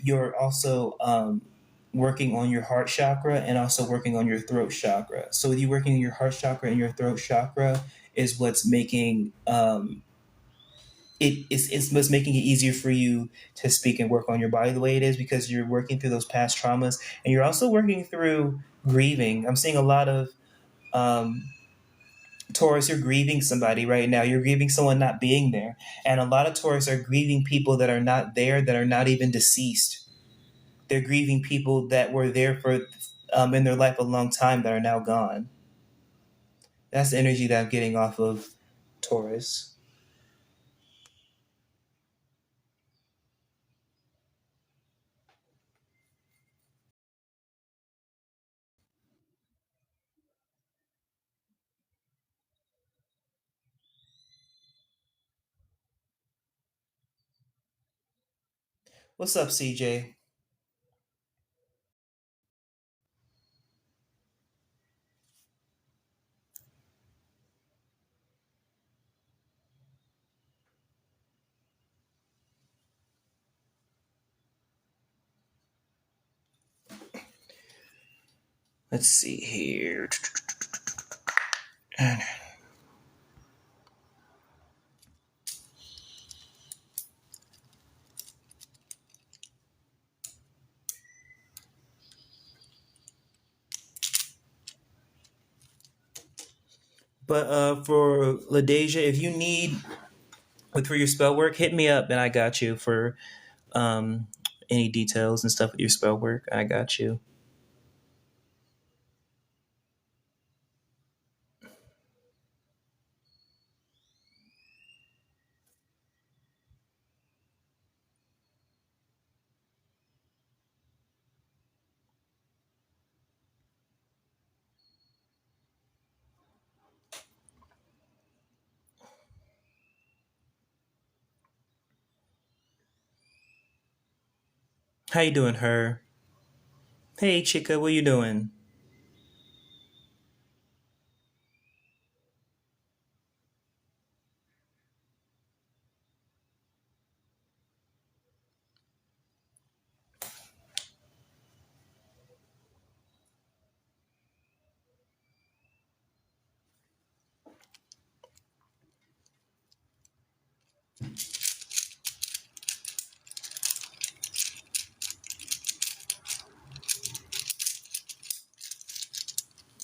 you're also working on your heart chakra and also working on your throat chakra. So with you working on your heart chakra and your throat chakra is what's making it's what's making it easier for you to speak and work on your body the way it is, because you're working through those past traumas, and you're also working through grieving. I'm seeing a lot of um, Taurus, you're grieving somebody right now. You're grieving someone not being there. And a lot of Taurus are grieving people that are not there, that are not even deceased. They're grieving people that were there for in their life a long time that are now gone. That's the energy that I'm getting off of Taurus. What's up, CJ? Let's see here. But for Ladeja, if you need for your spell work, hit me up and I got you for um, any details and stuff with your spell work. I got you. How you doing, her? Hey, chica, what you doing?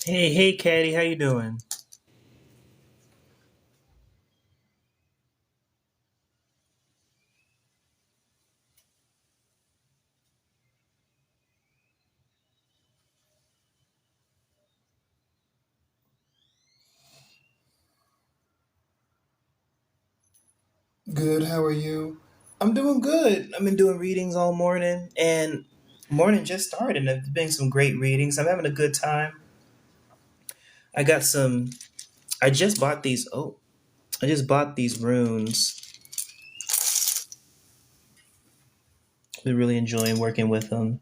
Hey, Caddy, how you doing? Good. How are you? I'm doing good. I've been doing readings all morning, and morning just started. And I've been some great readings. I'm having a good time. I got some. I just bought these. Oh, I just bought these runes. Been really enjoying working with them.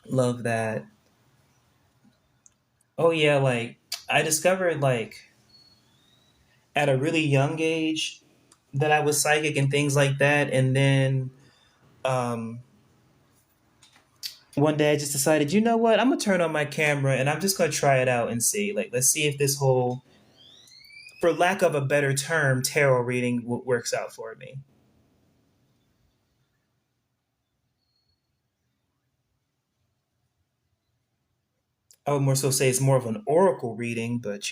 Love that. Oh yeah, like I discovered like at a really young age that I was psychic and things like that, and then um, one day I just decided, you know what? I'm gonna turn on my camera and I'm just gonna try it out and see. Like, let's see if this whole, for lack of a better term, tarot reading works out for me. I would more so say it's more of an oracle reading, but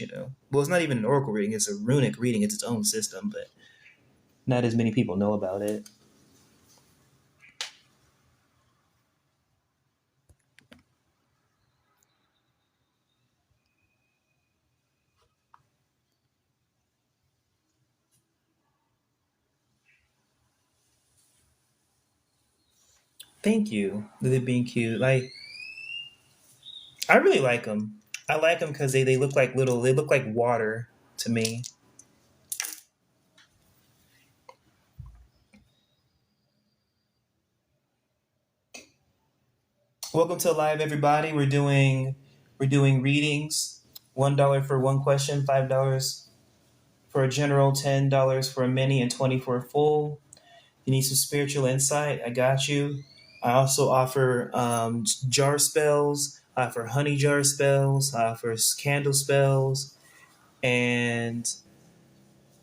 well, it's not even an oracle reading; it's a runic reading. It's its own system, but Not as many people know about it. Thank you. They're being cute. Like I really like them. I like them because they look like little. They look like water to me. Welcome to live, everybody. We're doing readings. $1 for one question, $5 for a general, $10 for a mini, and 20 for a full. You need some spiritual insight? I got you. I also offer jar spells. I offer honey jar spells. I offer candle spells, and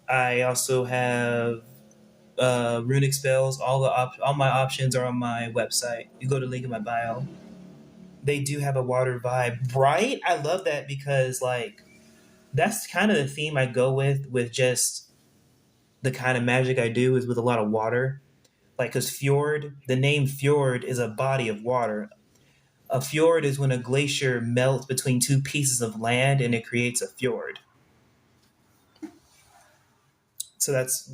I also have runic spells. All my options are on my website. You go to link in my bio. They do have a water vibe, right? I love that because like that's kind of the theme I go with just the kind of magic I do is with a lot of water. Like because fjord, the name fjord is a body of water. A fjord is when a glacier melts between two pieces of land and it creates a fjord. So that's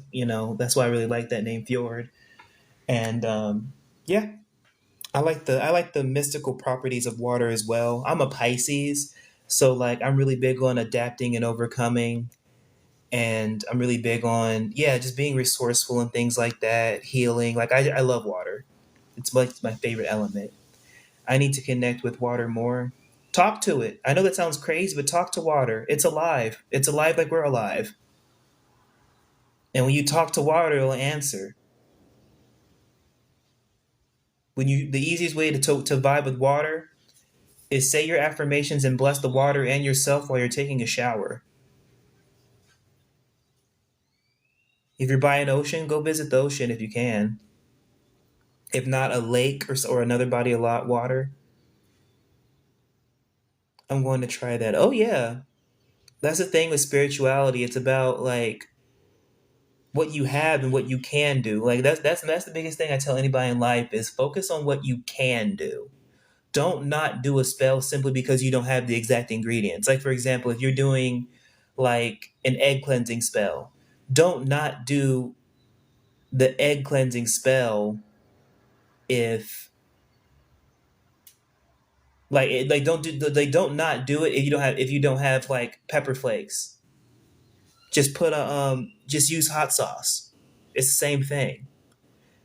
why I really like that name fjord. And yeah, I like the mystical properties of water as well. I'm a Pisces, so like I'm really big on adapting and overcoming, and I'm really big on just being resourceful and things like that, healing. Like I love water. It's like my favorite element. I need to connect with water more. Talk to it. I know that sounds crazy, but talk to water. It's alive. It's alive like we're alive. And when you talk to water, it'll answer. The easiest way to vibe with water is say your affirmations and bless the water and yourself while you're taking a shower. If you're by an ocean, go visit the ocean if you can. If not, a lake or another body of water. I'm going to try that. Oh yeah, that's the thing with spirituality. It's about like what you have and what you can do. Like that's the biggest thing I tell anybody in life is focus on what you can do. Don't not do a spell simply because you don't have the exact ingredients. Like for example, if you're doing like an egg cleansing spell, don't not do the egg cleansing spell if don't not do it if you don't have like pepper flakes. Just use hot sauce. It's the same thing.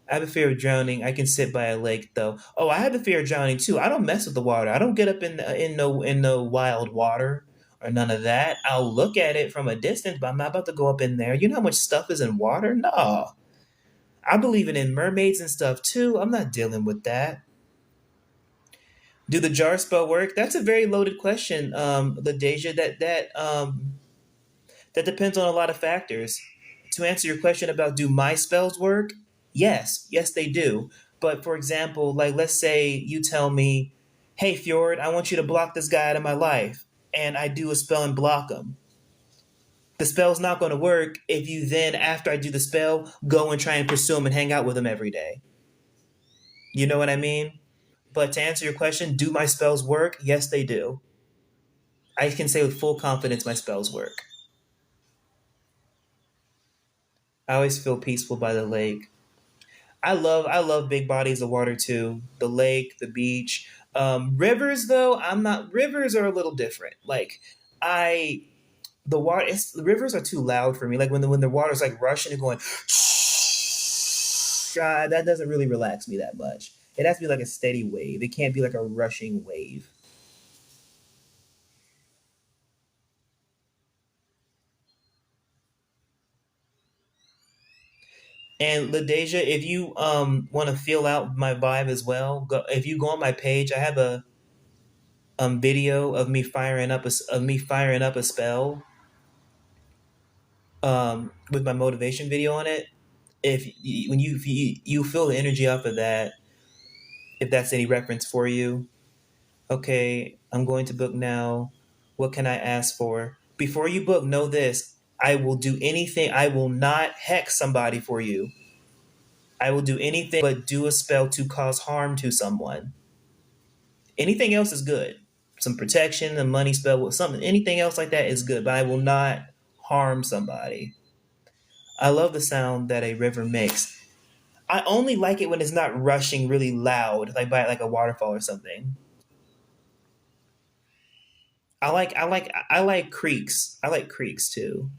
I have a fear of drowning. I can sit by a lake though. Oh, I have a fear of drowning too. I don't mess with the water. I don't get up in no wild water or none of that. I'll look at it from a distance, but I'm not about to go up in there. You know how much stuff is in water? No. I believe in mermaids and stuff too. I'm not dealing with that. Do the jar spell work? That's a very loaded question, Ladeja. That depends on a lot of factors. To answer your question about do my spells work? Yes, they do. But for example, like let's say you tell me, "Hey Fjord, I want you to block this guy out of my life," and I do a spell and block him. The spell's not going to work if you then, after I do the spell, go and try and pursue him and hang out with him every day. You know what I mean? But to answer your question, do my spells work? Yes, they do. I can say with full confidence my spells work. I always feel peaceful by the lake. I love big bodies of water too. The lake, the beach. Rivers though, I'm not. Rivers are a little different. Like I, the water. The rivers are too loud for me. Like when the water's like rushing and going, that doesn't really relax me that much. It has to be like a steady wave. It can't be like a rushing wave. And Ladeja, if you want to feel out my vibe as well, if you go on my page, I have a video of me firing up a spell with my motivation video on it. If you feel the energy off of that, if that's any reference for you, okay, I'm going to book now. What can I ask for? Before you book, know this. I will do anything. I will not hex somebody for you. I will do anything but do a spell to cause harm to someone. Anything else is good. Some protection, a money spell, something, anything else like that is good, but I will not harm somebody. I love the sound that a river makes. I only like it when it's not rushing really loud, like by like a waterfall or something. I like creeks. I like creeks too.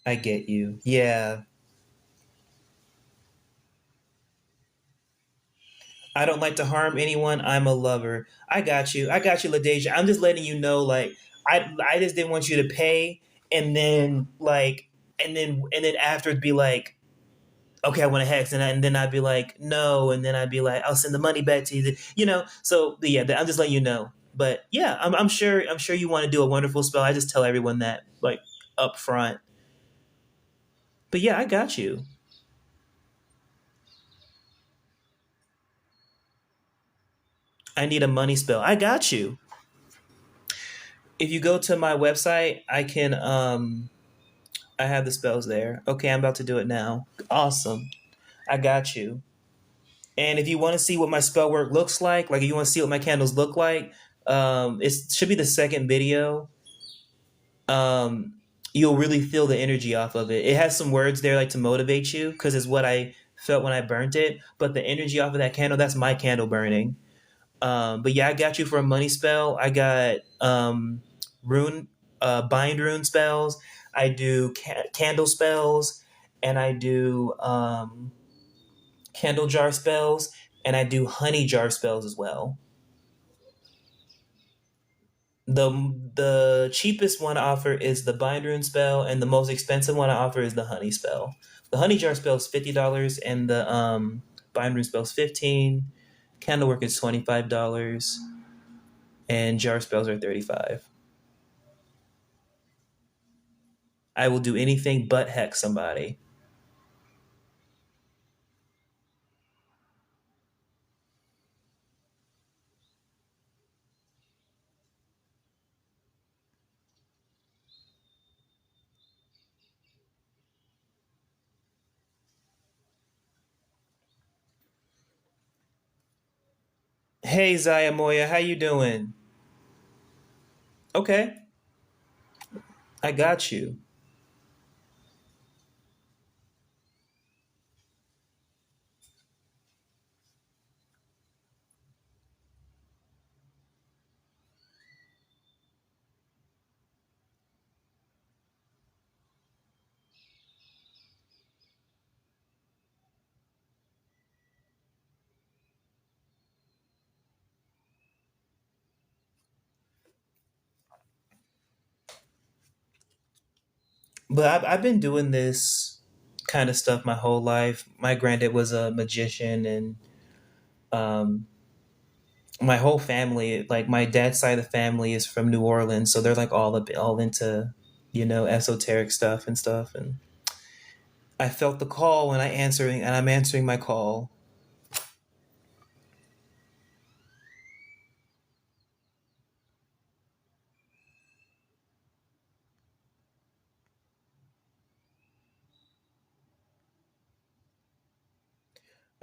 I get you. Yeah. I don't like to harm anyone. I'm a lover. I got you. I got you, LaDeja. I'm just letting you know, like, I just didn't want you to pay and then like and then afterwards be like, okay, I want to hex, and then I'd be like, no, and then I'd be like, I'll send the money back to you. So yeah, I'm just letting you know. But yeah, I'm sure you want to do a wonderful spell. I just tell everyone that like up front. But yeah, I got you. I need a money spell. I got you. If you go to my website, I have the spells there. Okay, I'm about to do it now. Awesome. I got you. And if you want to see what my spell work looks like if you want to see what my candles look like, it should be the second video. You'll really feel the energy off of it. It has some words there like to motivate you because it's what I felt when I burnt it. But the energy off of that candle, that's my candle burning. But yeah, I got you for a money spell. I got rune, bind rune spells. I do candle spells, and I do candle jar spells, and I do honey jar spells as well. The cheapest one I offer is the bind rune spell, and the most expensive one I offer is the honey spell. The honey jar spell is $50, and the bind rune spell is 15. Candlework is $25, and jar spells are 35. I will do anything but hex somebody. Hey Zaya Moya, how you doing? Okay, I got you. But I've been doing this kind of stuff my whole life. My granddad was a magician, and um, my whole family, like my dad's side of the family, is from New Orleans, so they're like all into esoteric stuff and stuff. And I felt the call when I'm answering my call.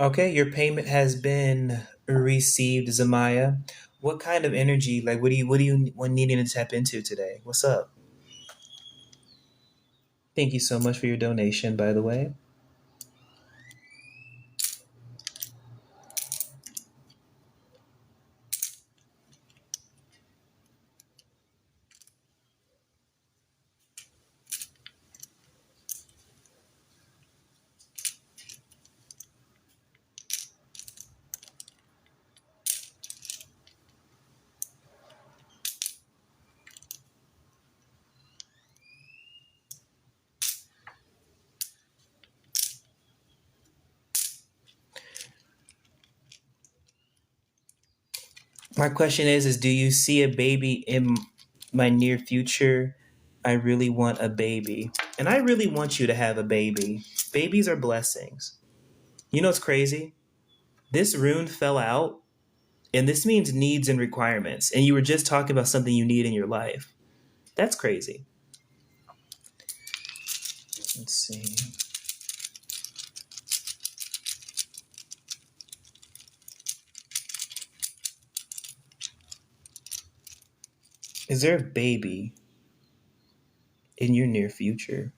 Okay, your payment has been received, Zamaya. What kind of energy, like what needing to tap into today? What's up? Thank you so much for your donation, by the way. My question is do you see a baby in my near future? I really want a baby. And I really want you to have a baby. Babies are blessings. You know what's crazy? This rune fell out, and this means needs and requirements. And you were just talking about something you need in your life. That's crazy. Let's see. Is there a baby in your near future?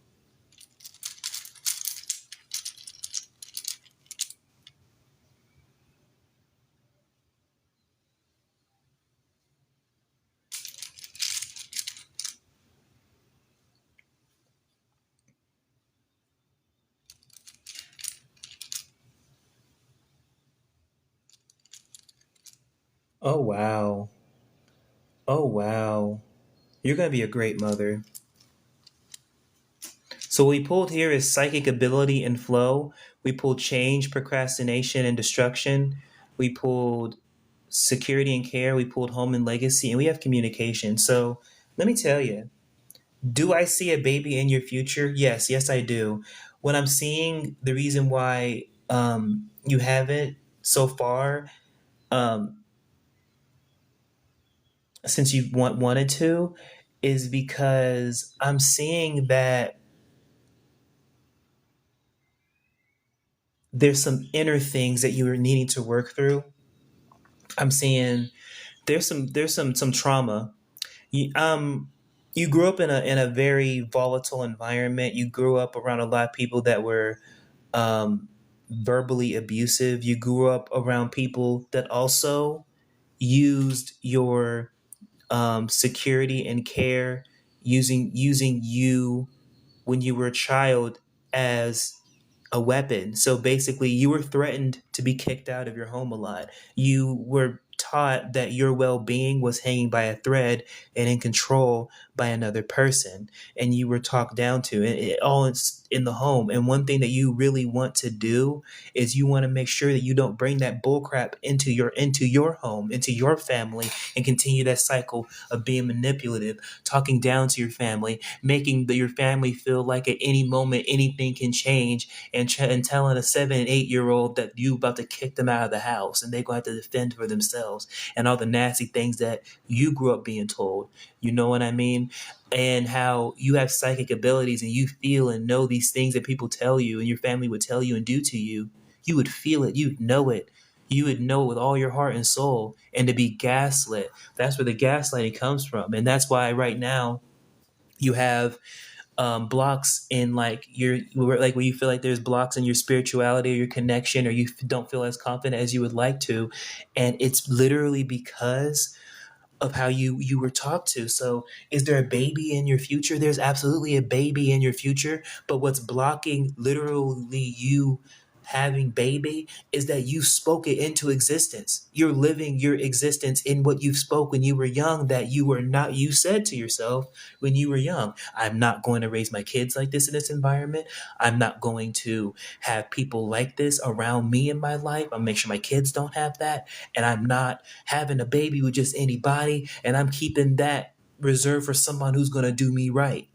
Oh, wow. Oh, wow. You're going to be a great mother. So what we pulled here is psychic ability and flow. We pulled change, procrastination, and destruction. We pulled security and care. We pulled home and legacy, and we have communication. So let me tell you, do I see a baby in your future? Yes, yes, I do. When I'm seeing the reason why you haven't so far, um, since you wanted to, is because I'm seeing that there's some inner things that you are needing to work through. I'm seeing there's some trauma. You grew up in a very volatile environment. You grew up around a lot of people that were um, verbally abusive. You grew up around people that also used your security and care, using you when you were a child as a weapon. So basically, you were threatened to be kicked out of your home a lot. You were taught that your well being was hanging by a thread and in control by another person. And you were talked down to it all in the home. And one thing that you really want to do is you want to make sure that you don't bring that bullcrap into your home, into your family, and continue that cycle of being manipulative, talking down to your family, making your family feel like at any moment anything can change, and telling a 7 and 8 year old that you about to kick them out of the house and they're going to have to defend for themselves, and all the nasty things that you grew up being told. You know what I mean? And how you have psychic abilities and you feel and know these things that people tell you and your family would tell you and do to you. You would feel it. You'd know it. You would know it with all your heart and soul. And to be gaslit, that's where the gaslighting comes from. And that's why right now you have blocks in like your, like when you feel like there's blocks in your spirituality or your connection, or you don't feel as confident as you would like to. And it's literally because of how you were talked to. So is there a baby in your future? There's absolutely a baby in your future, but what's blocking literally you having baby is that you spoke it into existence. You're living your existence in what you spoke when you were young, that you were not. You said to yourself when you were young, I'm not going to raise my kids like this in this environment. I'm not going to have people like this around me in my life. I'll make sure my kids don't have that. And I'm not having a baby with just anybody, and I'm keeping that reserved for someone who's going to do me right.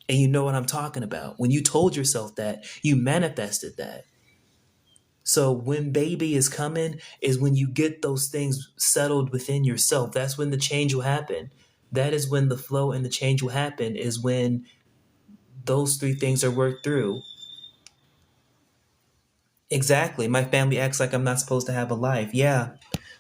And you know what I'm talking about. When you told yourself that, you manifested that. So when baby is coming is when you get those things settled within yourself. That's when the change will happen. That is when the flow and the change will happen, is when those three things are worked through. Exactly. My family acts like I'm not supposed to have a life. Yeah.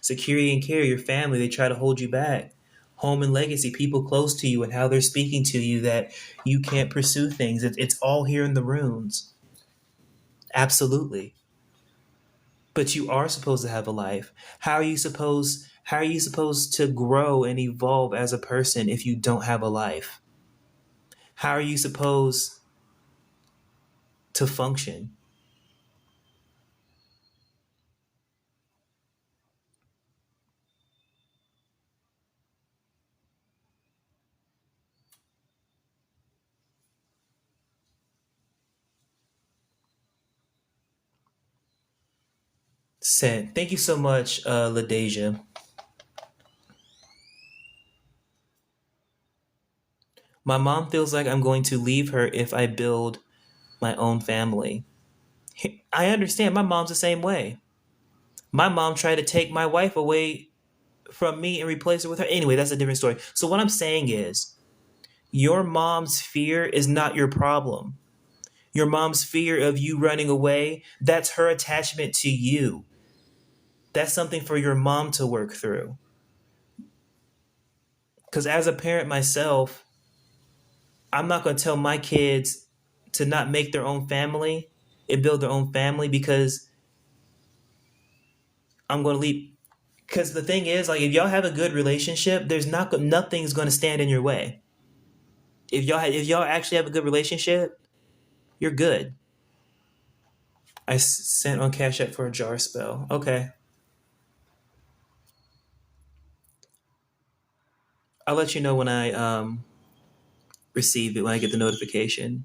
Security and care, your family, they try to hold you back. Home and legacy, people close to you and how they're speaking to you, that you can't pursue things. It's all here in the runes. Absolutely. But you are supposed to have a life. How are you supposed to grow and evolve as a person if you don't have a life? How are you supposed to function? Sent. Thank you so much, LaDeja. My mom feels like I'm going to leave her if I build my own family. I understand. My mom's the same way. My mom tried to take my wife away from me and replace her with her. Anyway, that's a different story. So, what I'm saying is, your mom's fear is not your problem. Your mom's fear of you running away, that's her attachment to you. That's something for your mom to work through. Because as a parent myself, I'm not going to tell my kids to not make their own family and build their own family because I'm going to leave. Because the thing is, like, if y'all have a good relationship, there's not nothing's going to stand in your way. If y'all actually have a good relationship, you're good. I sent on Cash App for a jar spell. Okay, I'll let you know when I receive it when I get the notification.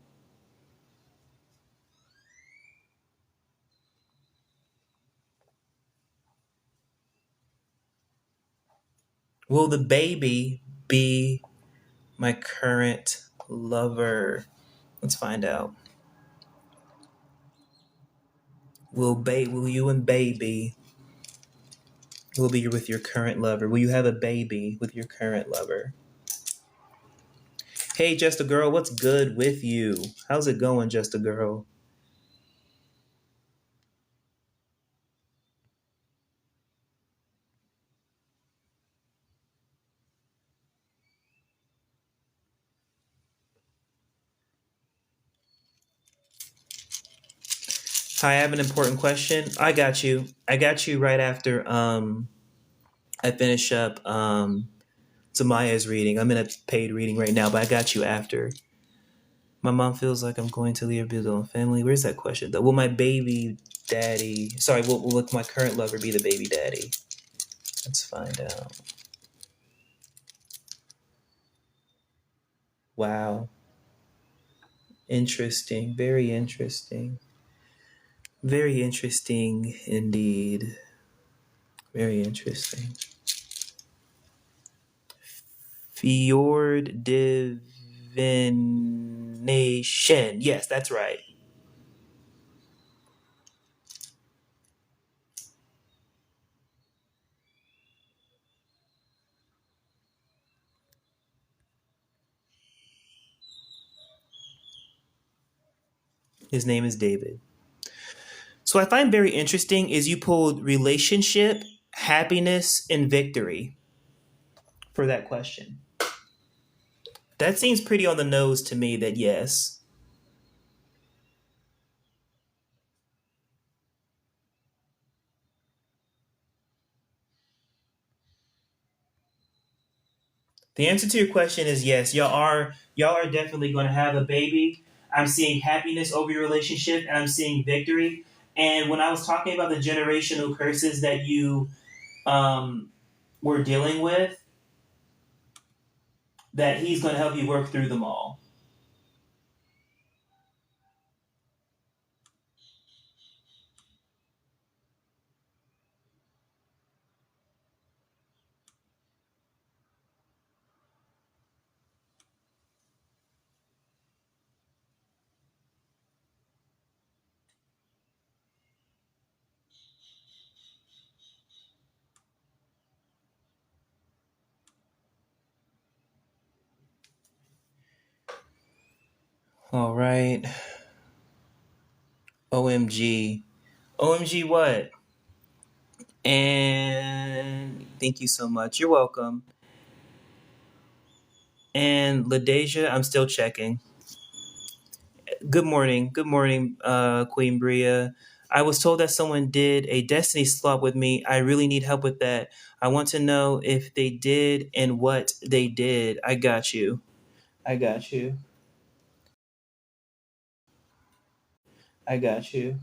Will the baby be my current lover? Let's find out. Will you and baby will be with your current lover? Will you have a baby with your current lover? Hey, Just a Girl, what's good with you? How's it going, Just a Girl? Hi, I have an important question. I got you. I got you right after I finish up Tamaya's reading. I'm in a paid reading right now, but I got you after. My mom feels like I'm going to leave her build on family. Where's that question though? Will my baby daddy sorry, will my current lover be the baby daddy? Let's find out. Wow. Interesting. Very interesting. Very interesting indeed. Very interesting. Fjord divination. Yes, that's right. His name is David. So I find very interesting is you pulled relationship, happiness, and victory for that question. That seems pretty on the nose to me that yes. The answer to your question is yes. Y'all are definitely going to have a baby. I'm seeing happiness over your relationship and I'm seeing victory. And when I was talking about the generational curses that you um, were dealing with, that he's going to help you work through them all. All right. OMG. OMG what? And thank you so much. You're welcome. And LaDeja, I'm still checking. Good morning. Good morning, Queen Bria. I was told that someone did a Destiny swap with me. I really need help with that. I want to know if they did and what they did. I got you. I got you. I got you.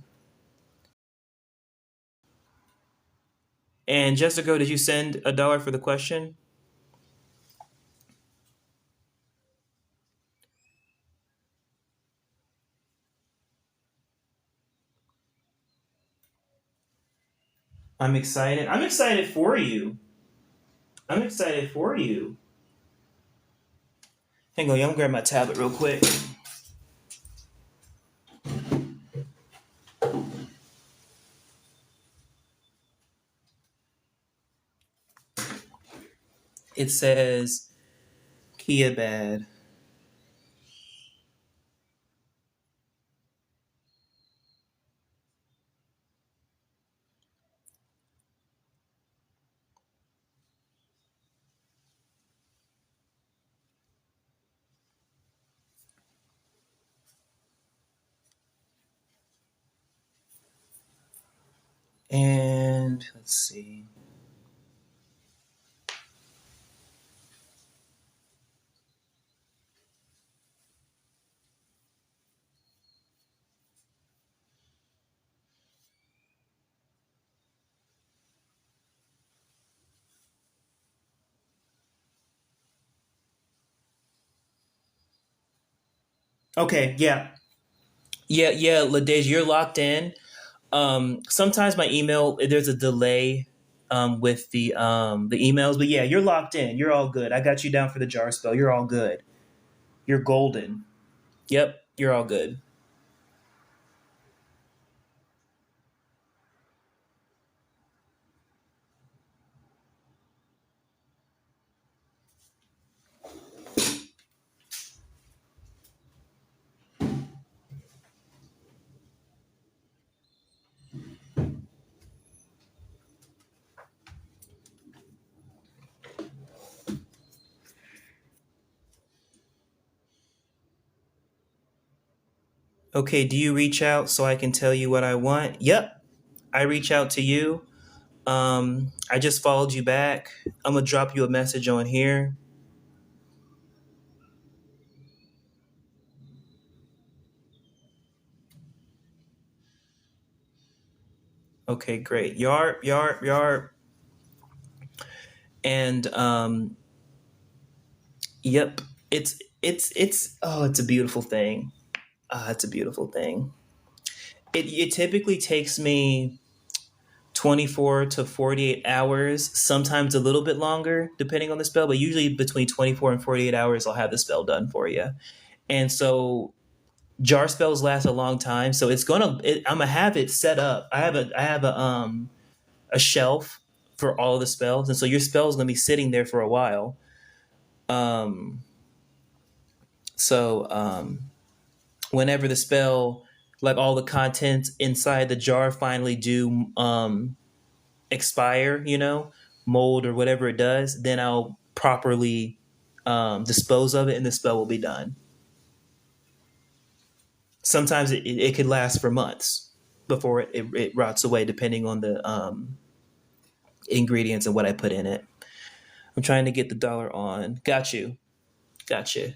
And Jessica, did you send $1 for the question? I'm excited. I'm excited for you. I'm excited for you. Hang on, I'm gonna grab my tablet real quick. It says Kia bad. And let's see. Okay, yeah. Yeah, Ladej, you're locked in. Sometimes my email there's a delay with the emails, but yeah, you're locked in. You're all good. I got you down for the jar spell. You're all good. You're golden. Yep, you're all good. Okay, do you reach out so I can tell you what I want? Yep, I reach out to you. I just followed you back. I'm gonna drop you a message on here. Okay, great. Yarp, yarp, yarp. And yep, it's oh, it's a beautiful thing. It's a beautiful thing. It typically takes me 24 to 48 hours, sometimes a little bit longer, depending on the spell, but usually between 24 and 48 hours, I'll have the spell done for you. And so jar spells last a long time, so I'm gonna have it set up. I have a shelf for all the spells, and so your spell's gonna be sitting there for a while. Um, so whenever the spell, like all the contents inside the jar, finally do expire, mold or whatever it does, then I'll properly dispose of it, and the spell will be done. Sometimes it could last for months before it rots away, depending on the ingredients and what I put in it. I'm trying to get the dollar on. Got you. Gotcha.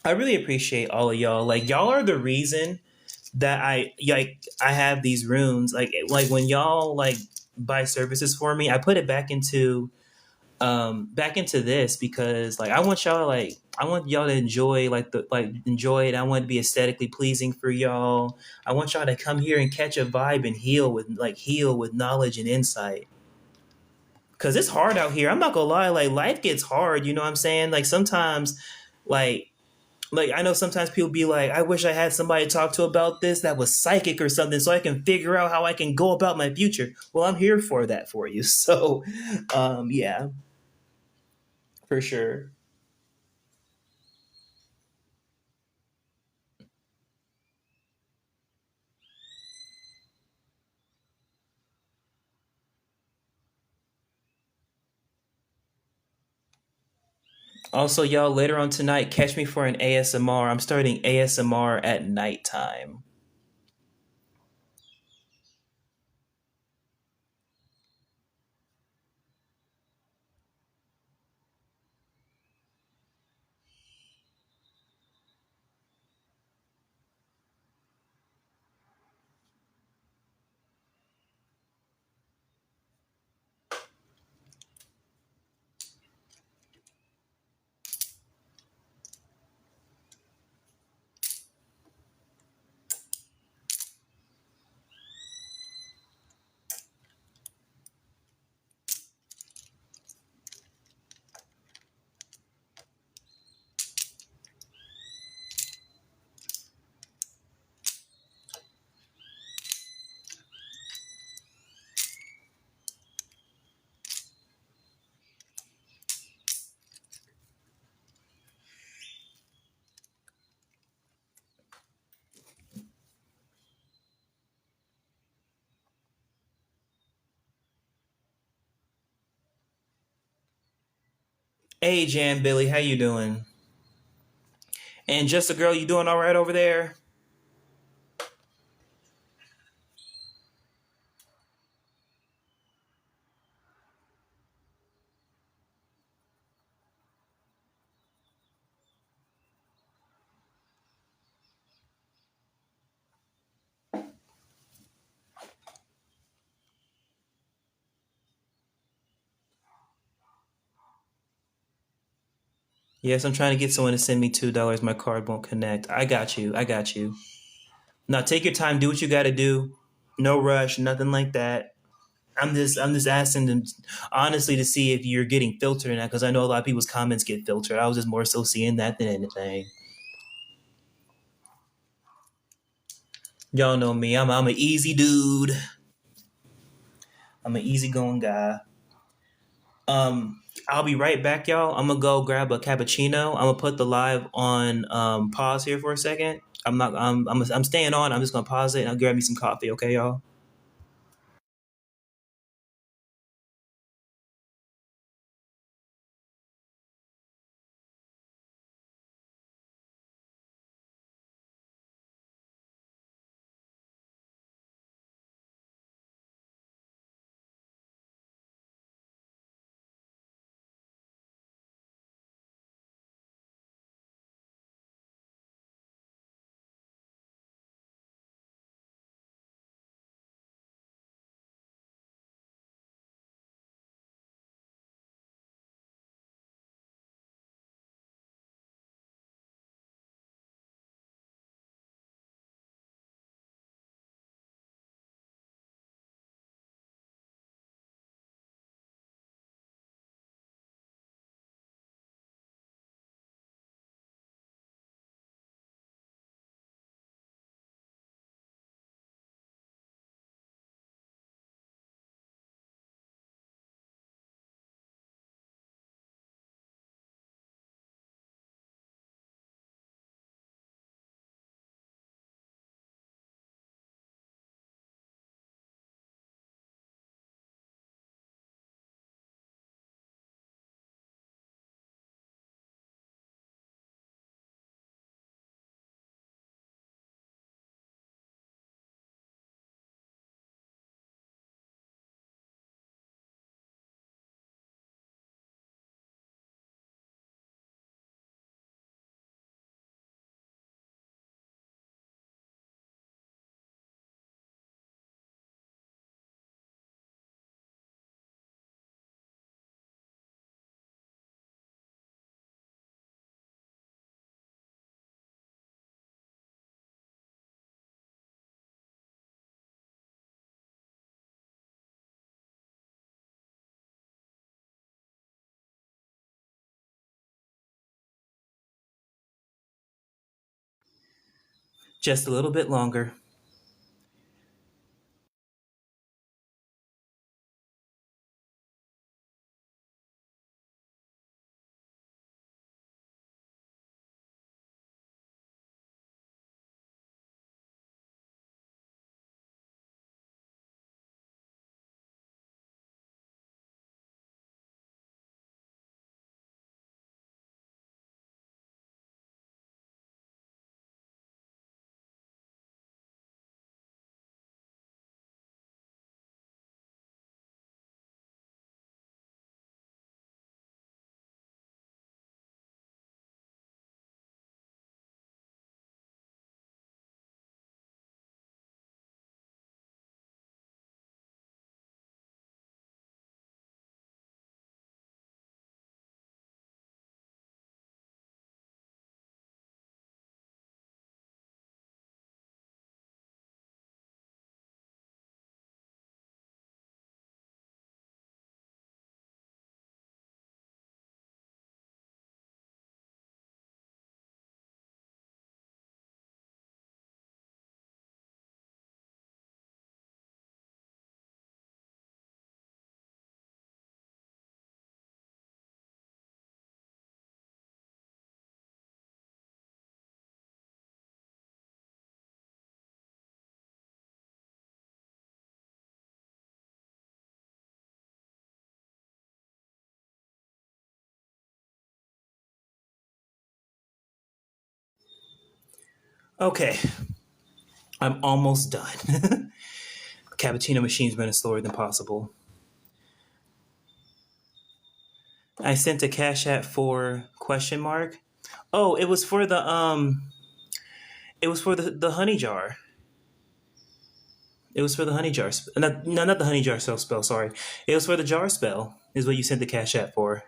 I really appreciate all of y'all. Like y'all are the reason that I have these rooms. Like when y'all like buy services for me, I put it back into this because like I want y'all to enjoy enjoy it. I want it to be aesthetically pleasing for y'all. I want y'all to come here and catch a vibe and heal with knowledge and insight. Cause it's hard out here. I'm not gonna lie, like life gets hard, you know what I'm saying? Like sometimes like I know sometimes people be like, I wish I had somebody to talk to about this that was psychic or something so I can figure out how I can go about my future. Well, I'm here for that for you. So yeah, for sure. Also, y'all, later on tonight, catch me for an ASMR. I'm starting ASMR at nighttime. Hey, Jan Billy, how you doing? And just a girl, you doing all right over there? Yes, I'm trying to get someone to send me $2. My card won't connect. I got you. I got you. Now take your time. Do what you got to do. No rush. Nothing like that. I'm just asking them honestly to see if you're getting filtered or not because I know a lot of people's comments get filtered. I was just more so seeing that than anything. Y'all know me. I'm an easy dude. I'm an easygoing guy. I'll be right back, y'all. I'm gonna go grab a cappuccino. I'm gonna put the live on pause here for a second. I'm not. I'm staying on. I'm just gonna pause it and I'll grab me some coffee. Okay, y'all. Just a little bit longer. Okay, I'm almost done. Cappuccino machine's running slower than possible. I sent a cash app for question mark. Oh, it was for the honey jar. It was for the honey jar. Not, no, not the honey jar spell. Sorry, it was for the jar spell. Is what you sent the cash app for.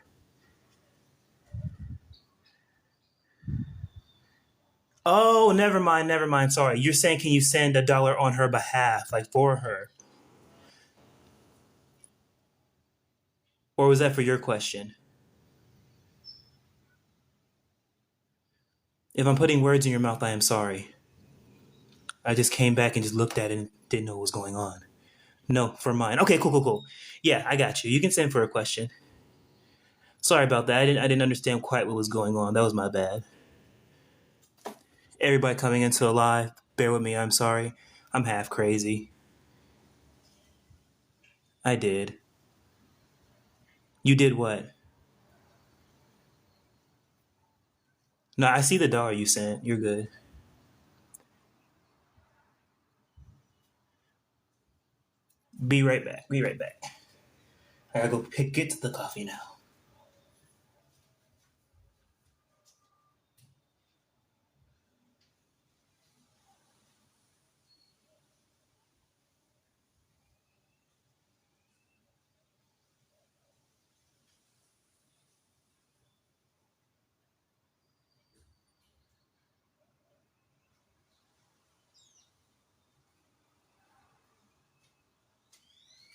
Oh, never mind, never mind. Sorry, you're saying can you send $1 on her behalf, like for her, or was that for your question? If I'm putting words in your mouth, I am sorry. I just came back and just looked at it and didn't know what was going on. No, for mine. Okay, cool, cool, cool. Yeah, I got you. You can send for a question. Sorry about that. I didn't understand quite what was going on. That was my bad. Everybody coming into a live, bear with me. I'm sorry. I'm half crazy. I did. You did what? No, I see the dollar you sent. You're good. Be right back. Be right back. I gotta go get the coffee now.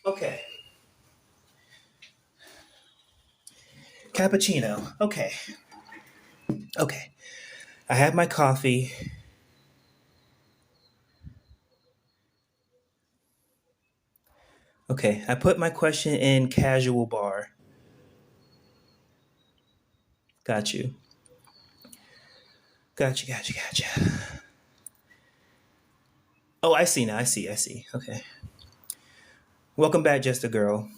Okay. Cappuccino. Okay. Okay. I have my coffee. Okay. I put my question in casual bar. Got you. Gotcha. Oh, I see now. I see. Okay. Welcome back, Just a Girl.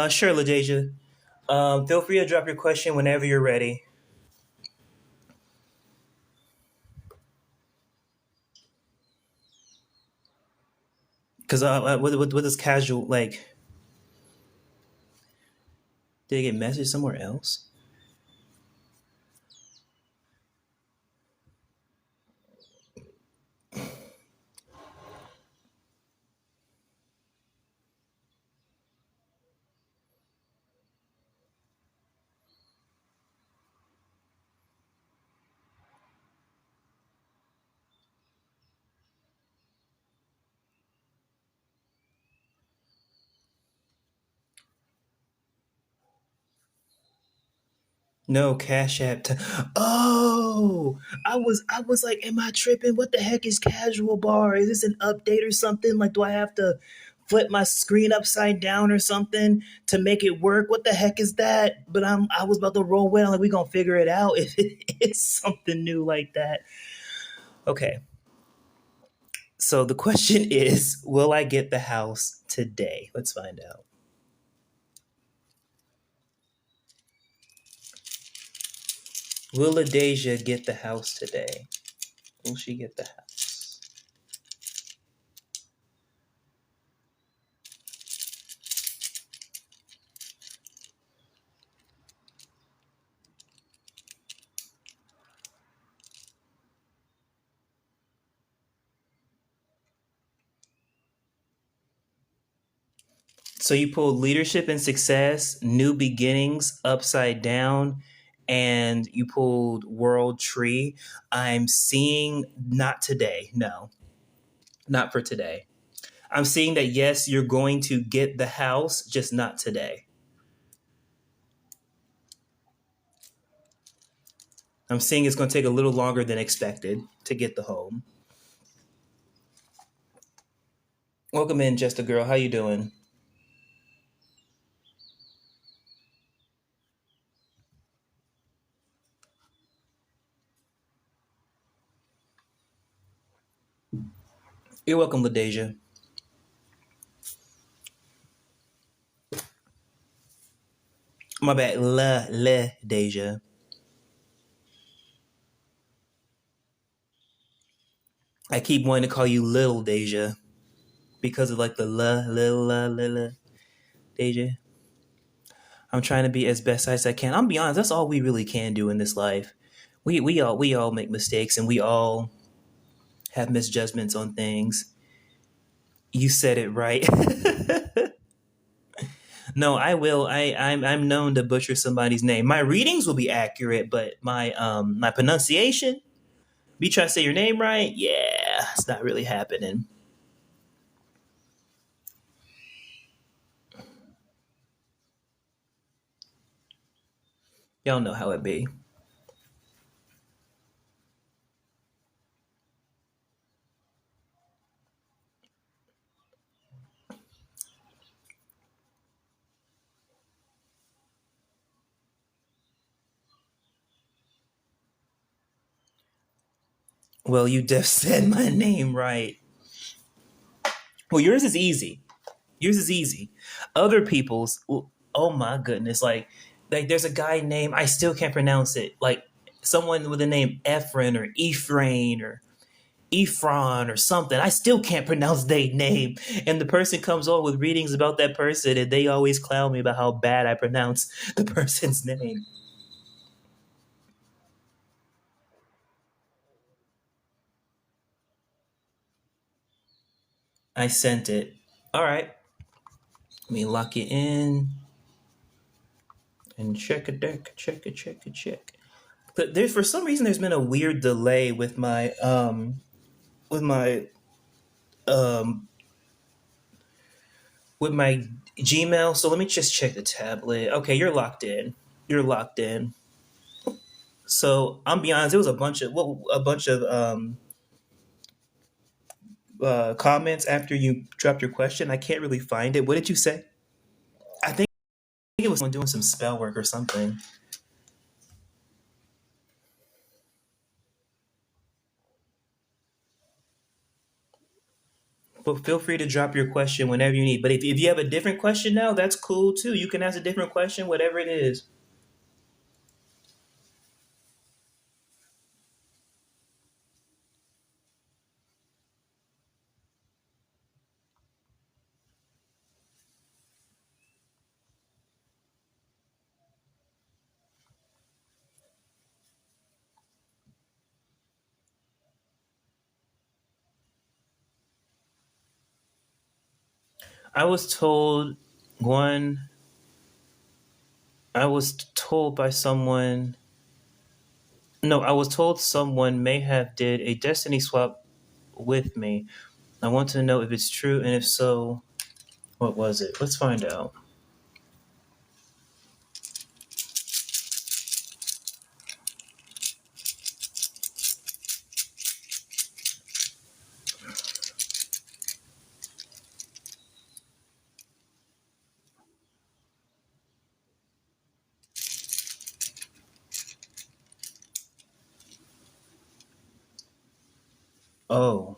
Sure, LaDeja. Feel free to drop your question whenever you're ready. Because what is casual, like, did I get messaged somewhere else? No, Cash App. Oh, I was like, am I tripping? What the heck is Casual Bar? Is this an update or something? Like, do I have to flip my screen upside down or something to make it work? What the heck is that? But I was about to roll well, like we gonna figure it out if it is something new like that. Okay, so the question is, will I get the house today? Let's find out. Will Adasia get the house today? Will she get the house? So you pulled leadership and success, new beginnings, upside down, and you pulled world tree. I'm seeing not today. No, not for today. I'm seeing that yes, you're going to get the house, just not today. I'm seeing it's going to take a little longer than expected to get the home. Welcome in, Just a Girl. How you doing? You're welcome, LaDeja. My bad, LaDeja. I keep wanting to call you Little Deja because of like the la Deja. I'm trying to be as best as I can. I'm be honest, that's all we really can do in this life. We all make mistakes and we all have misjudgments on things. You said it right. No, I will. I'm known to butcher somebody's name. My readings will be accurate, but my pronunciation, me try to say your name right, yeah, it's not really happening. Y'all know how it be. Well, you just said my name right. Well, yours is easy. Yours is easy. Other people's, oh my goodness, like there's a guy named I still can't pronounce it. Like someone with the name Ephraim or Ephraim or Ephron or something. I still can't pronounce their name. And the person comes on with readings about that person, and they always clown me about how bad I pronounce the person's name. I sent it. All right. Let me lock it in and check a deck. Check it. Check it. Check. But there, for some reason, there's been a weird delay with my um with my Gmail. So let me just check the tablet. Okay, you're locked in. You're locked in. So I'm be honest, it was a bunch of comments after you dropped your question. I can't really find it. What did you say? I think it was someone doing some spell work or something. But feel free to drop your question whenever you need. But if you have a different question now, that's cool too. You can ask a different question, whatever it is. I was told one. I was told by someone. No, I was told someone may have did a destiny swap with me. I want to know if it's true, and if so, what was it? Let's find out. Oh,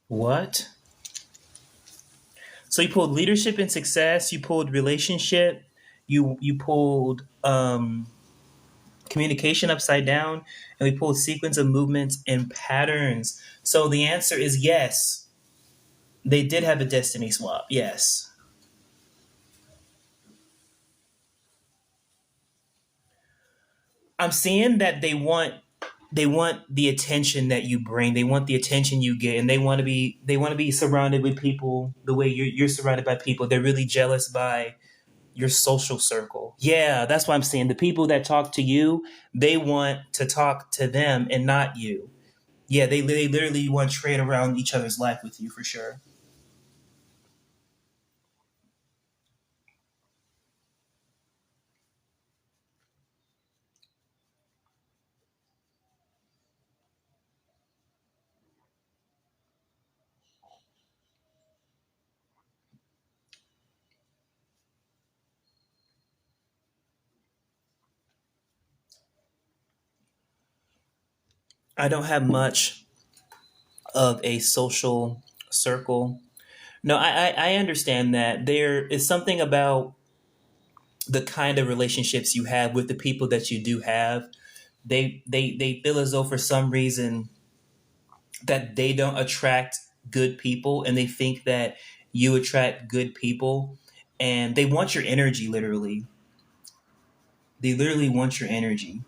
what? So you pulled leadership and success. You pulled relationship. You pulled communication upside down, and we pulled sequence of movements and patterns. So the answer is yes. They did have a destiny swap. Yes. I'm seeing that they want the attention that you bring. They want the attention you get, and they want to be surrounded with people the way you're surrounded by people. They're really jealous by your social circle. Yeah, that's what I'm saying. The people that talk to you, they want to talk to them and not you. Yeah, they literally want to trade around each other's life with you for sure. I don't have much of a social circle. No, I understand that there is something about the kind of relationships you have with the people that you do have. They feel as though for some reason that they don't attract good people, and they think that you attract good people, and they want your energy. Literally want your energy.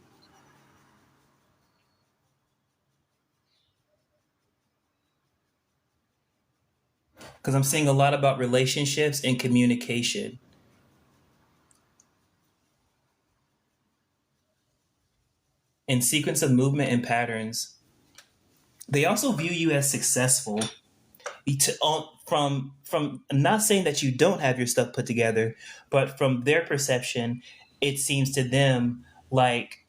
Because I'm seeing a lot about relationships and communication and sequence of movement and patterns. They also view you as successful. From I'm not saying that you don't have your stuff put together, but from their perception, it seems to them like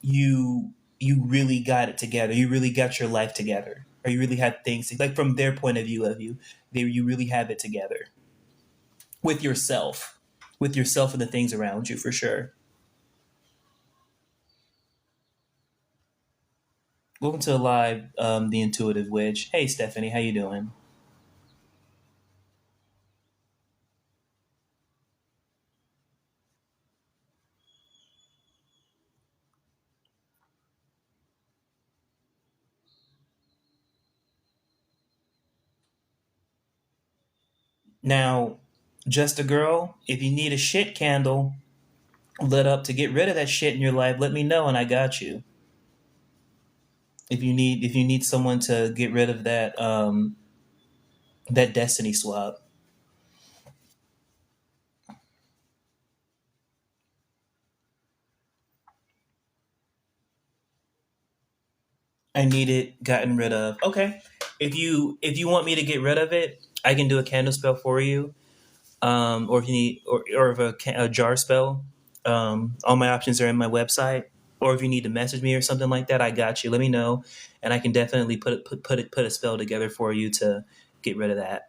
you you really got it together. You really got your life together, or you really have things like from their point of view of you. You really have it together with yourself, and the things around you for sure. Welcome to live, the intuitive witch. Hey Stephanie, how you doing? Now, just a girl. If you need a shit candle lit up to get rid of that shit in your life, let me know and I got you. If you need someone to get rid of that destiny swap, I need it gotten rid of. Okay. If you want me to get rid of it, I can do a candle spell for you. Or if you need or if a jar spell, all my options are in my website. Or if you need to message me or something like that, I got you. Let me know, and I can definitely put a spell together for you to get rid of that.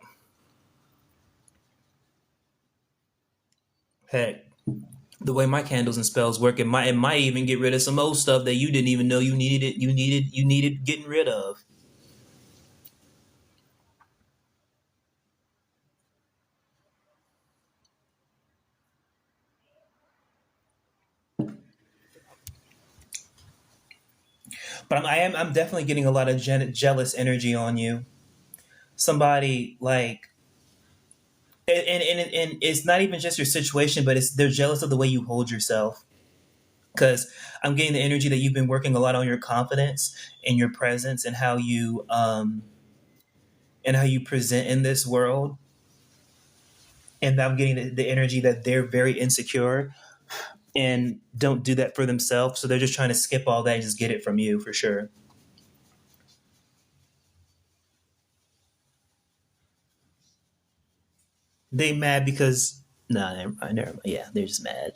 Heck, the way my candles and spells work, it might even get rid of some old stuff that you didn't even know you needed getting rid of. But I'm definitely getting a lot of jealous energy on you. Somebody like, and it's not even just your situation, but it's they're jealous of the way you hold yourself. Because I'm getting the energy that you've been working a lot on your confidence and your presence and how you present in this world. And I'm getting the energy that they're very insecure and don't do that for themselves. So they're just trying to skip all that and just get it from you for sure. They mad because no, never mind. Yeah, they're just mad.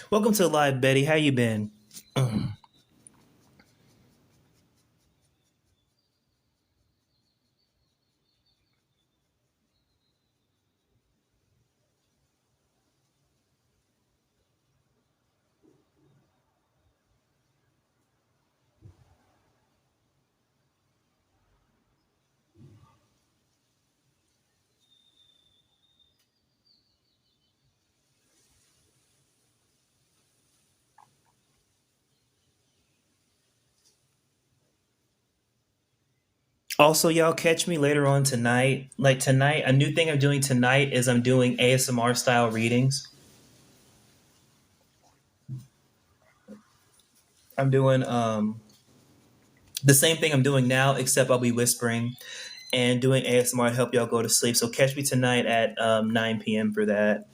Welcome to live, Betty. How you been? Also, y'all catch me later on tonight. Like tonight, a new thing I'm doing tonight is I'm doing ASMR style readings. I'm doing the same thing I'm doing now, except I'll be whispering. and doing ASMR to help y'all go to sleep. So catch me tonight at 9 p.m. for that.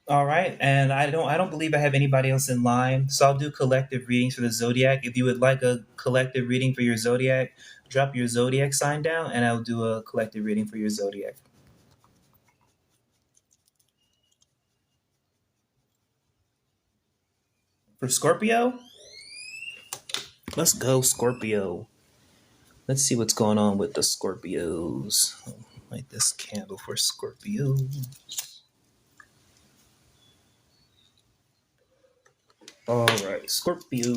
All right, and I don't believe I have anybody else in line, so I'll do collective readings for the zodiac. If you would like a collective reading for your zodiac, drop your zodiac sign down, and I'll do a collective reading for your zodiac. For Scorpio, let's go Scorpio. Let's see what's going on with the Scorpios. Light this candle for Scorpio. All right, Scorpio.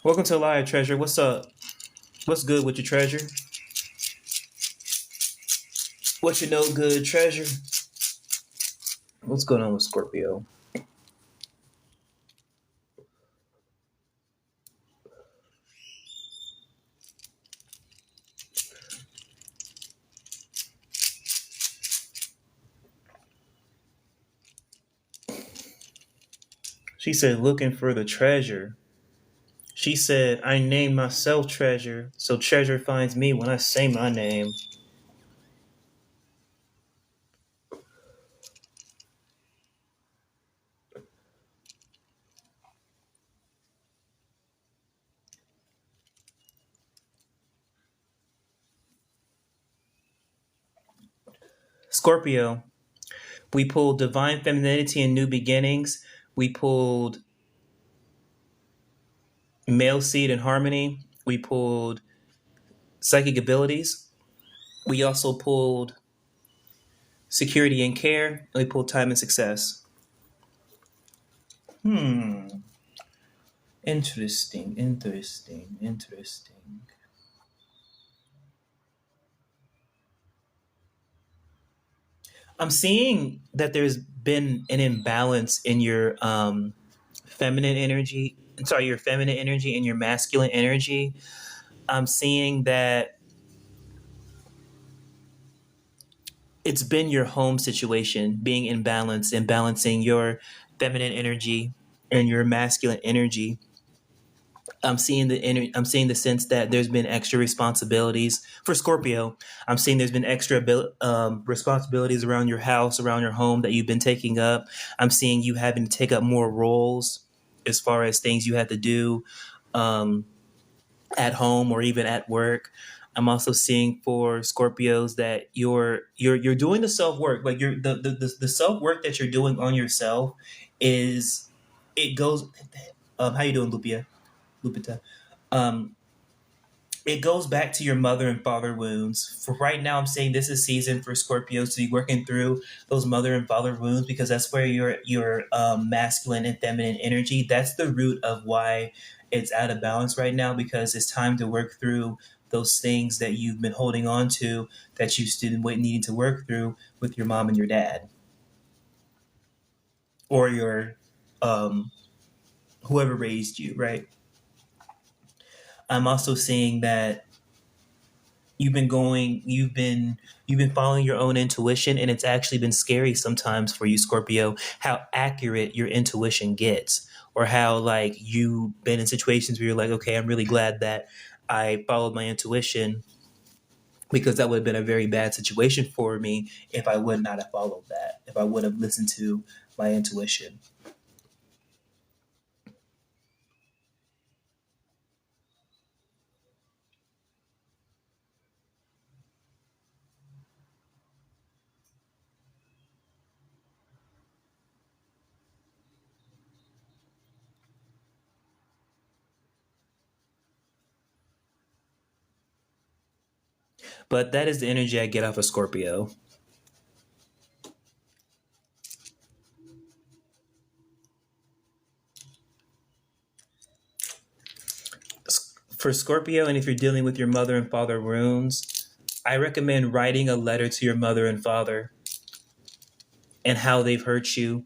Welcome to Live Treasure. What's up? What's good with your treasure? What you know good treasure? What's going on with Scorpio? She said, looking for the treasure. She said, I name myself treasure, so treasure finds me when I say my name. Scorpio, we pulled divine femininity and new beginnings. We pulled male seed and harmony. We pulled psychic abilities. We also pulled security and care. And we pulled time and success. Hmm. Interesting, interesting, interesting. I'm seeing that there's been an imbalance in your feminine energy. Sorry, your feminine energy and your masculine energy. I'm seeing that it's been your home situation being in balance and balancing your feminine energy and your masculine energy. I'm seeing the sense that there's been extra responsibilities for Scorpio. I'm seeing there's been extra responsibilities around your house, around your home that you've been taking up. I'm seeing you having to take up more roles as far as things you had to do um, at home or even at work. I'm also seeing for Scorpios that you're doing the self work, like the self work that you're doing on yourself is it goes. How you doing, Lupita? Um, it goes back to your mother and father wounds. For right now, I'm saying this is season for Scorpios to be working through those mother and father wounds because that's where your masculine and feminine energy. That's the root of why it's out of balance right now because it's time to work through those things that you've been holding on to that you've still been needing to work through with your mom and your dad or your um, whoever raised you. Right. I'm also seeing that you've been following your own intuition and it's actually been scary sometimes for you, Scorpio, how accurate your intuition gets or how like you've been in situations where you're like, okay, I'm really glad that I followed my intuition because that would have been a very bad situation for me if I would not have followed that, if I would have listened to my intuition. But that is the energy I get off of Scorpio. For Scorpio, and if you're dealing with your mother and father wounds, I recommend writing a letter to your mother and father and how they've hurt you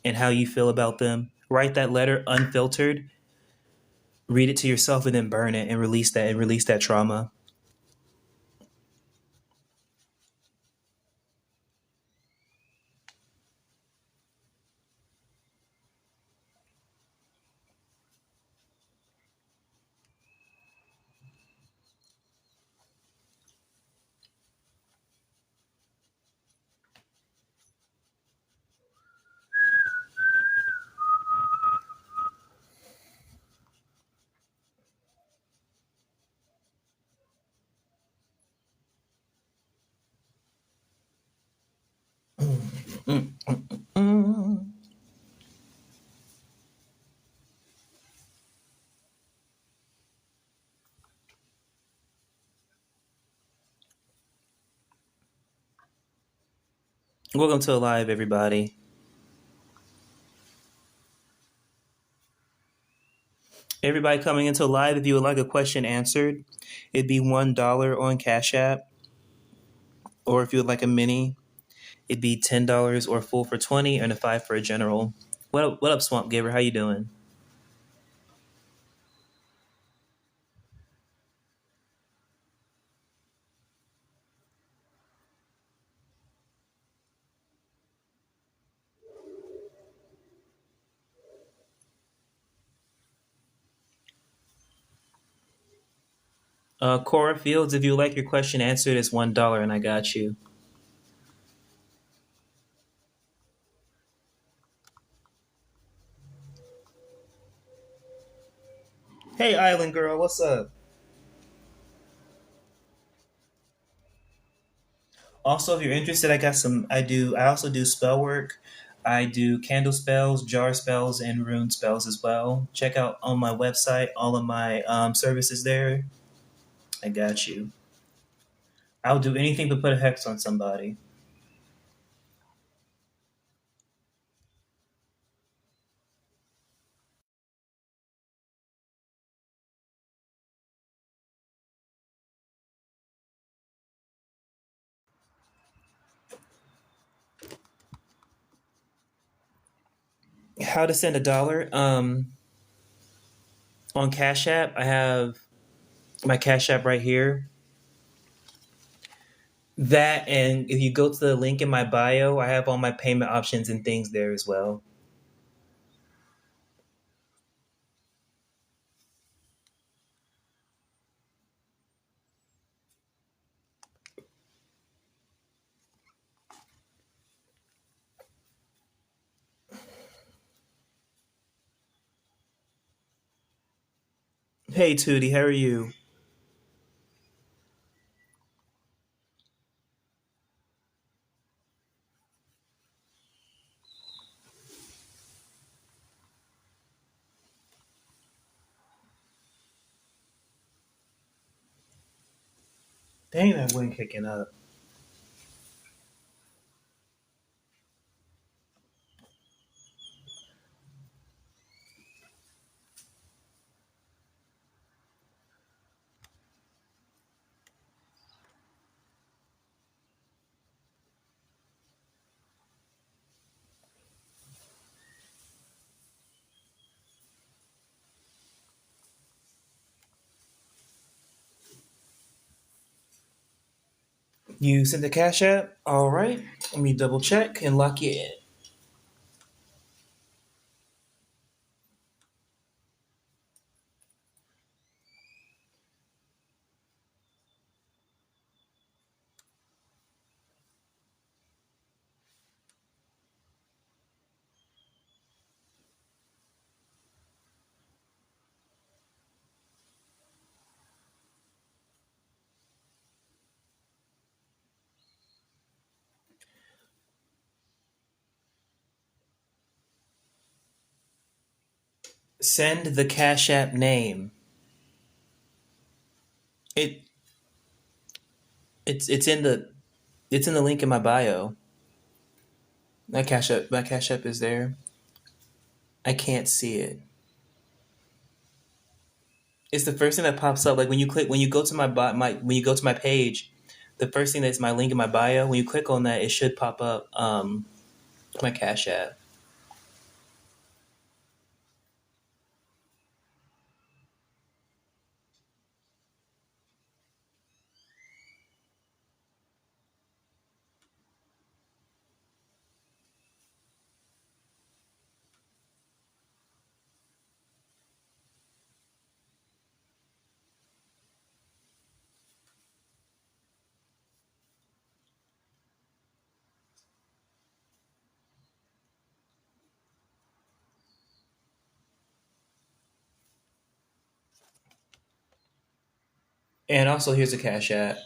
and how you feel about them. Write that letter unfiltered, read it to yourself, and then burn it and release that trauma. Mm. Welcome to Alive, everybody. Everybody coming into Live, if you would like a question answered, it'd be $1 on Cash App. Or if you would like a mini, it'd be $10 or full for 20 and a 5 for a general. What up, Swamp Giver? How you doing? Cora Fields, if you would like your question answered, it's $1 and I got you. Hey, Island Girl, what's up? Also, if you're interested, I got some. I also do spell work. I do candle spells, jar spells, and rune spells as well. Check out on my website all of my services there. I got you. I'll do anything to put a hex on somebody. How to send $1? On Cash App, I have my Cash App right here. That, and if you go to the link in my bio, I have all my payment options and things there as well. Hey, Tootie, how are you? Dang, that wind kicking up. You sent the Cash App? All right. Let me double check and lock you in. Send the Cash App name. It It's in the link in my bio. My cash app is there. I can't see it. It's the first thing that pops up. Like when you go to when you go to my page, the first thing that's my link in my bio. When you click on that, it should pop up my Cash App. And also, here's a Cash App.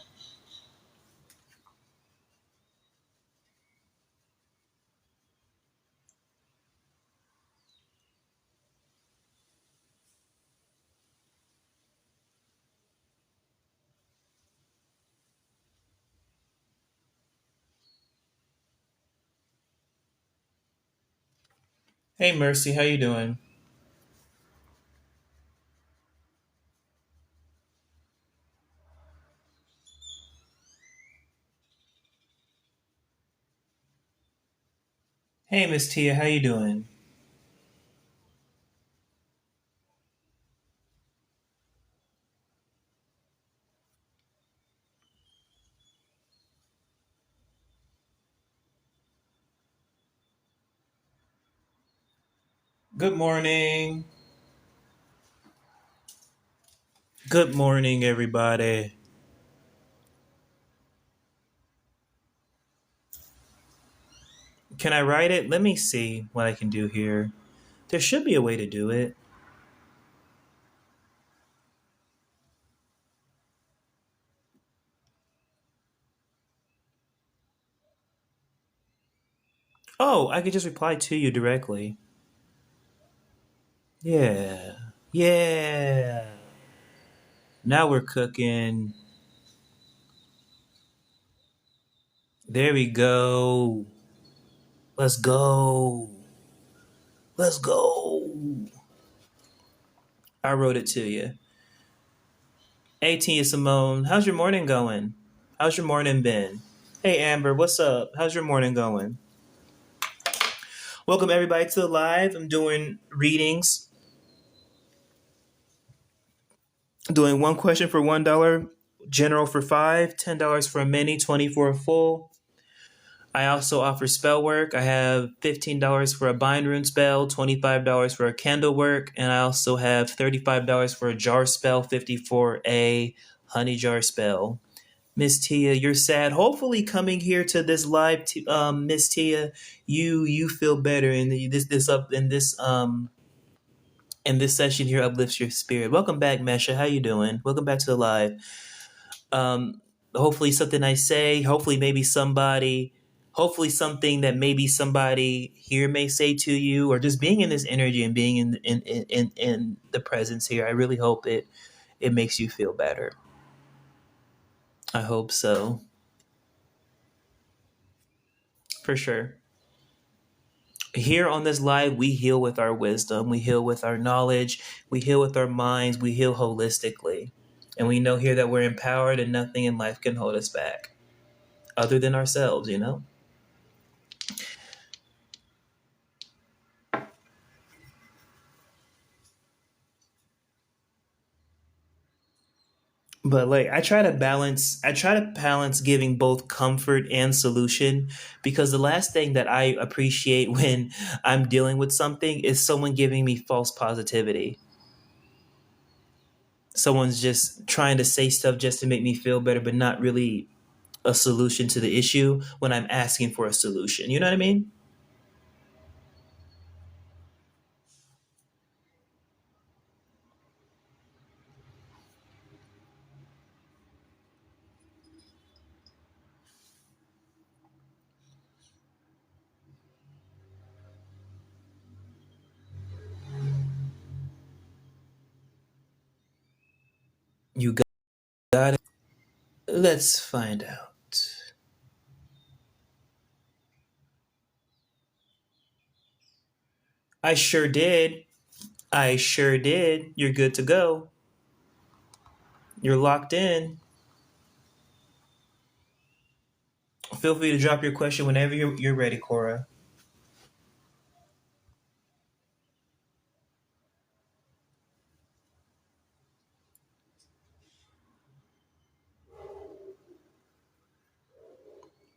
Hey, Mercy, how you doing? Hey, Miss Tia, how you doing? Good morning. Good morning, everybody. Can I write it? Let me see what I can do here. There should be a way to do it. Oh, I could just reply to you directly. Yeah. Yeah. Now we're cooking. There we go. Let's go. Let's go. I wrote it to you. 18 Simone, how's your morning going? How's your morning been? Hey Amber, what's up? How's your morning going? Welcome everybody to the live. I'm doing readings. Doing one question for $1, general for $5, $10 for a mini, 20 for a full. I also offer spell work. I have $15 for a bind rune spell, $25 for a candle work, and I also have $35 for a jar spell, 50 for a honey jar spell. Miss Tia, you're sad. Hopefully, coming here to this live, Miss Tia, you feel better, and this session here uplifts your spirit. Welcome back, Mesha. How you doing? Welcome back to the live. Hopefully something I say, hopefully something that maybe somebody here may say to you, or just being in this energy and being in the presence here. I really hope it makes you feel better. I hope so. For sure. Here on this live, we heal with our wisdom, we heal with our knowledge, we heal with our minds, we heal holistically. And we know here that we're empowered and nothing in life can hold us back other than ourselves, you know? But like I try to balance giving both comfort and solution, because the last thing that I appreciate when I'm dealing with something is someone giving me false positivity. Someone's just trying to say stuff just to make me feel better, but not really a solution to the issue when I'm asking for a solution. You know what I mean? You got it. Let's find out. I sure did. I sure did. You're good to go. You're locked in. Feel free to drop your question whenever you're ready, Cora.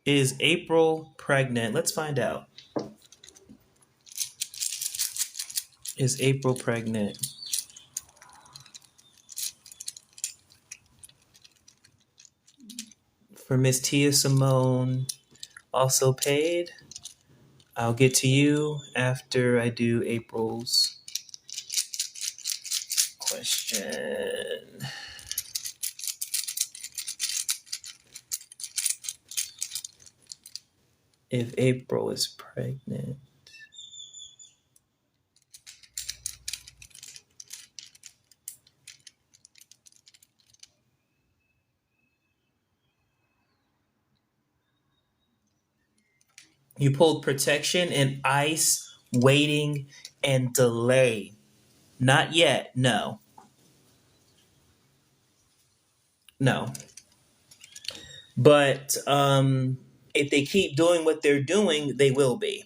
Is April pregnant? Let's find out. Is April pregnant? For Miss Tia Simone, also paid. I'll get to you after I do April's question. If April is pregnant. You pulled protection and ice, waiting, and delay. Not yet, no. No. But if they keep doing what they're doing, they will be.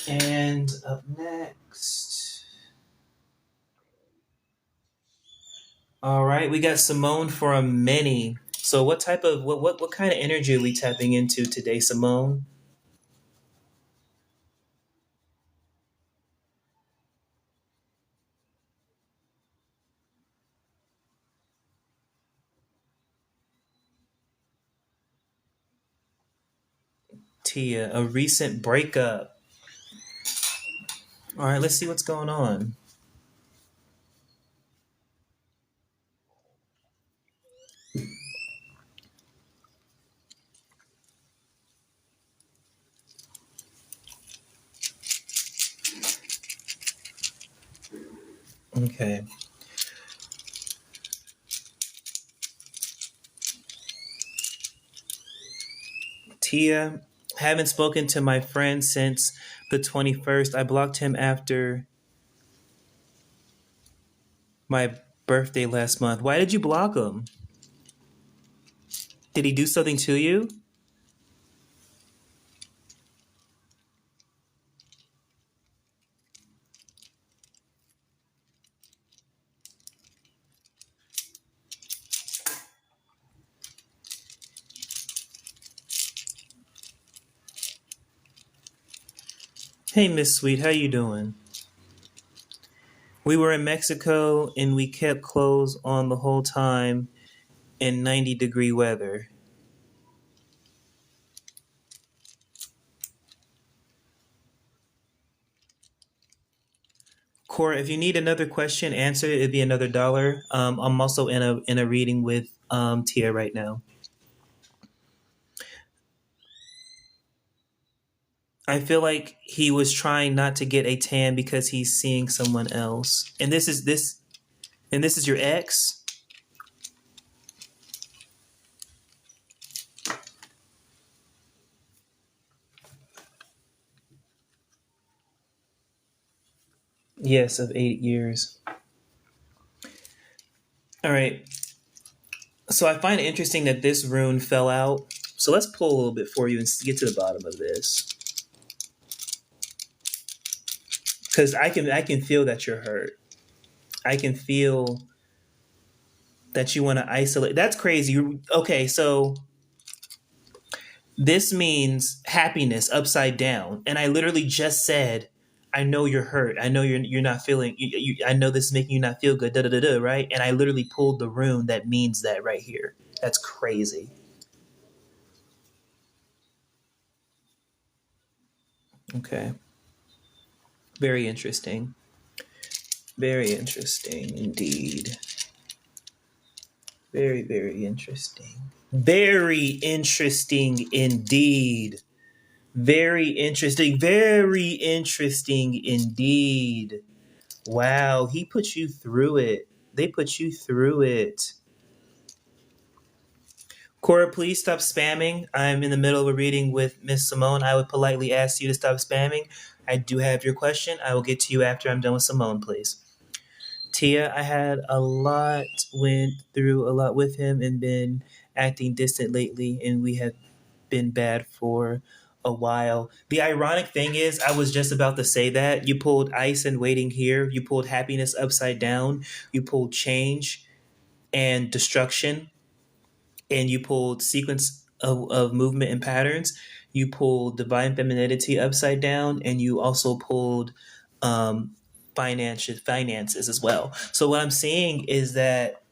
And up next. All right, we got Simone for a mini. So what type of what kind of energy are we tapping into today, Simone? Tia, a recent breakup. All right, let's see what's going on. Okay. Tia, haven't spoken to my friend since the 21st. I blocked him after my birthday last month. Why did you block him? Did he do something to you? Hey, Miss Sweet, how you doing? We were in Mexico and we kept clothes on the whole time in 90-degree weather. Cora, if you need another question answered, it'd be another dollar. I'm also in a reading with Tia right now. I feel like he was trying not to get a tan because he's seeing someone else. And this is your ex? Yes, of 8 years. All right. So I find it interesting that this rune fell out. So let's pull a little bit for you and get to the bottom of this. Because I can feel that you're hurt. I can feel that you want to isolate. That's crazy. Okay, so this means happiness upside down. And I literally just said, I know you're hurt. I know you're not feeling. I know this is making you not feel good. Da da da da. Right? And I literally pulled the rune that means that right here. That's crazy. Okay. Very interesting. Very interesting indeed. Very, very interesting. Very interesting indeed. Very interesting. Very interesting indeed. Wow, he put you through it. They put you through it. Cora, please stop spamming. I'm in the middle of a reading with Miss Simone. I would politely ask you to stop spamming. I do have your question. I will get to you after I'm done with Simone, please. Tia, I had went through a lot with him and been acting distant lately, and we have been bad for a while. The ironic thing is, I was just about to say that. You pulled ice and waiting here, you pulled happiness upside down, you pulled change and destruction, and you pulled sequence of movement and patterns. You pulled divine femininity upside down, and you also pulled um, finances as well. So what I'm seeing is that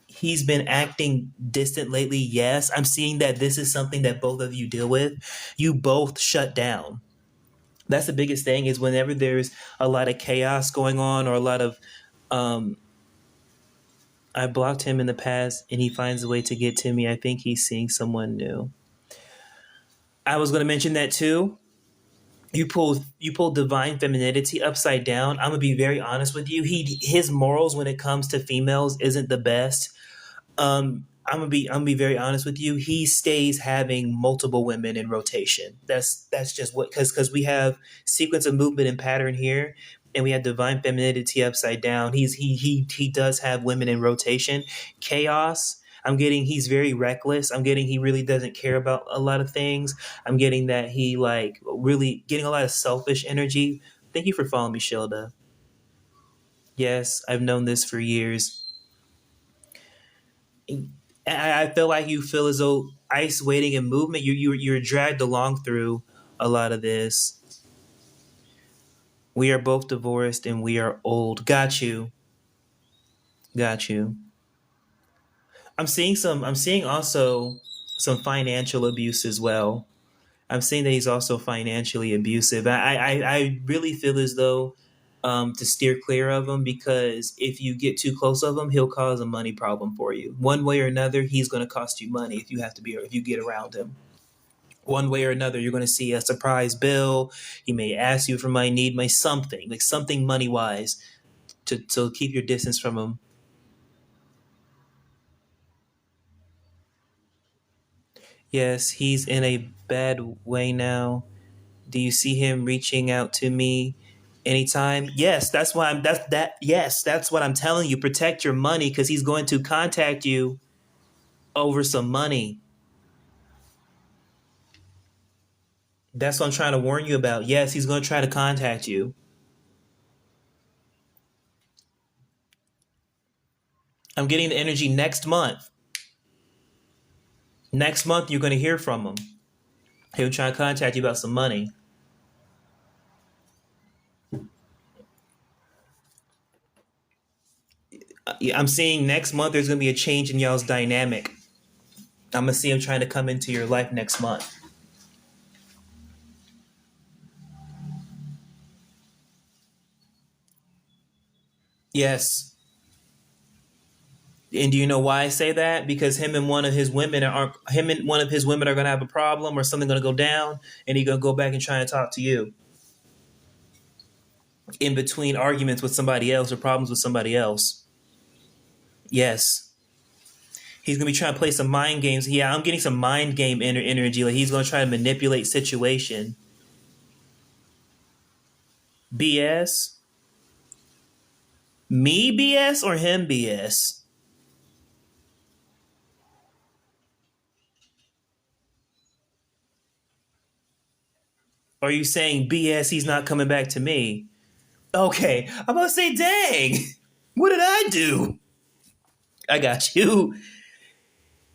he's been acting distant lately. Yes, I'm seeing that this is something that both of you deal with. You both shut down. That's the biggest thing is whenever there's a lot of chaos going on or a lot of um, I blocked him in the past and he finds a way to get to me. I think he's seeing someone new. I was going to mention that too. You pulled divine femininity upside down. I'm gonna be very honest with you. His morals when it comes to females isn't the best. I'm gonna be very honest with you. He stays having multiple women in rotation. That's just what because we have sequence of movement and pattern here, and we have divine femininity upside down. He does have women in rotation. Chaos. I'm getting he's very reckless. I'm getting he really doesn't care about a lot of things. I'm getting that he like really getting a lot of selfish energy. Thank you for following me, Shilda. Yes, I've known this for years. I feel like you feel as though ice waiting and movement. You're dragged along through a lot of this. We are both divorced and we are old. Got you. Got you. I'm seeing some. I'm seeing also some financial abuse as well. I'm seeing that he's also financially abusive. I really feel as though to steer clear of him because if you get too close of him, he'll cause a money problem for you. One way or another, he's going to cost you money if you have to be if you get around him. One way or another, you're going to see a surprise bill. He may ask you for money, need my something, like something money wise to keep your distance from him. Yes, he's in a bad way now. Do you see him reaching out to me anytime? Yes, that's why I'm that's that yes, that's what I'm telling you. Protect your money because he's going to contact you over some money. That's what I'm trying to warn you about. Yes, he's going to try to contact you. I'm getting the energy next month. Next month, you're going to hear from him. He'll try to contact you about some money. I'm seeing next month there's going to be a change in y'all's dynamic. I'm going to see him trying to come into your life next month. Yes. And do you know why I say that? Because him and one of his women are going to have a problem or something going to go down, and he's going to go back and try and talk to you in between arguments with somebody else or problems with somebody else. Yes, he's going to be trying to play some mind games. Yeah, I'm getting some mind game energy. Like he's going to try to manipulate situation. BS. Me BS or him BS? Are you saying BS? He's not coming back to me. Okay, I'm about to say, dang, what did I do? I got you.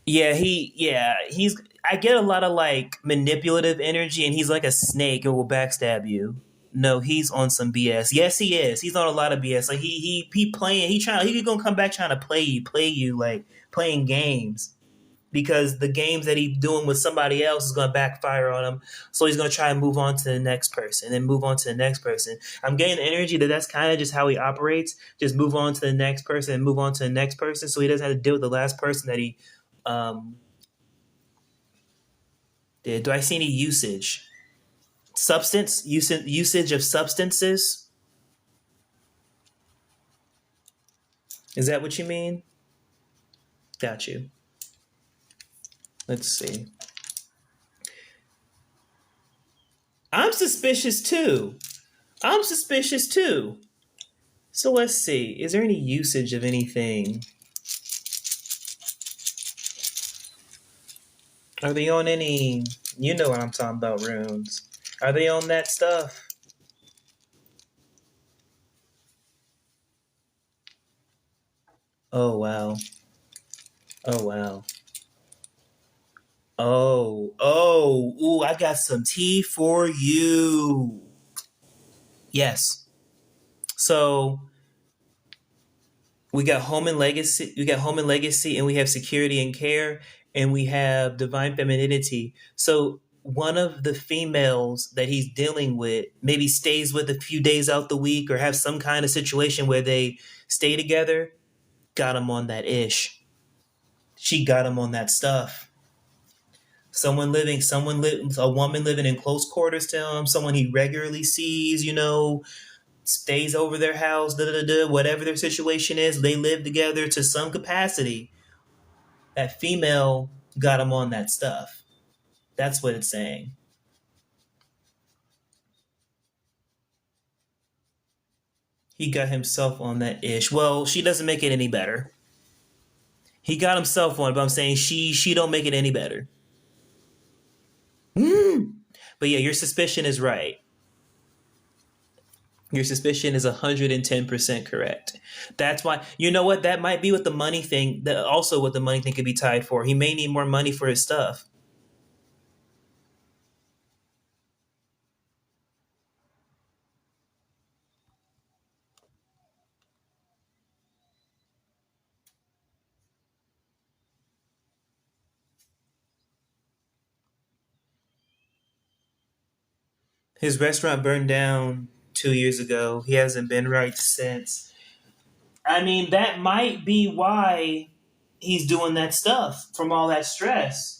He's I get a lot of like manipulative energy and he's like a snake and will backstab you. No, he's on some BS. Yes, he is. He's on a lot of BS. Like he playing. He gonna come back trying to play you like playing games. because the games that he's doing with somebody else is going to backfire on him. So he's going to try and move on to the next person and then move on to the next person. I'm getting the energy that that's kind of just how he operates. Just move on to the next person and move on to the next person. So he doesn't have to deal with the last person that he um, did. Do I see any usage? Usage of substances? Is that what you mean? Got you. Let's see. I'm suspicious too. I'm suspicious too. So let's see. Is there any usage of anything? Are they on any? You know what I'm talking about, runes. Are they on that stuff? Oh wow. Oh wow. Ooh, I got some tea for you. Yes. So we got home and legacy, and we have security and care, and we have divine femininity. So one of the females that he's dealing with maybe stays with a few days out the week or have some kind of situation where they stay together, got him on that ish. She got him on that stuff. A woman living in close quarters to him, someone he regularly sees, stays over their house, whatever their situation is, they live together to some capacity. That female got him on that stuff. That's what it's saying. He got himself on that ish. Well, she doesn't make it any better. He got himself on it, but I'm saying she don't make it any better. But yeah, your suspicion is right. Your suspicion is 110% correct. That's why, you know what? That might be what the money thing, that also what the money thing could be tied for. He may need more money for his stuff. His restaurant burned down 2 years ago. He hasn't been right since. I mean, that might be why he's doing that stuff from all that stress.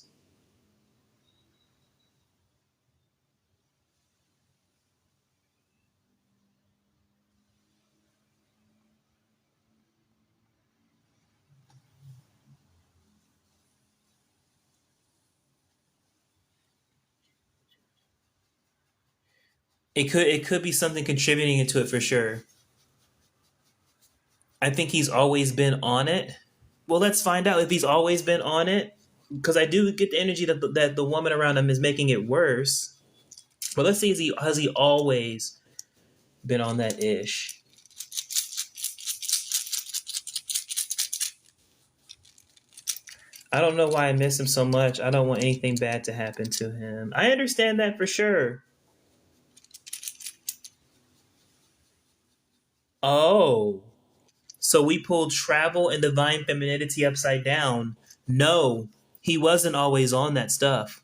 It could be something contributing into it for sure. I think he's always been on it. Well, let's find out if he's always been on it, because I do get the energy that the woman around him is making it worse. But let's see, has he always been on that ish? I don't know why I miss him so much. I don't want anything bad to happen to him. I understand that for sure. Oh, so we pulled travel and divine femininity upside down. No, he wasn't always on that stuff.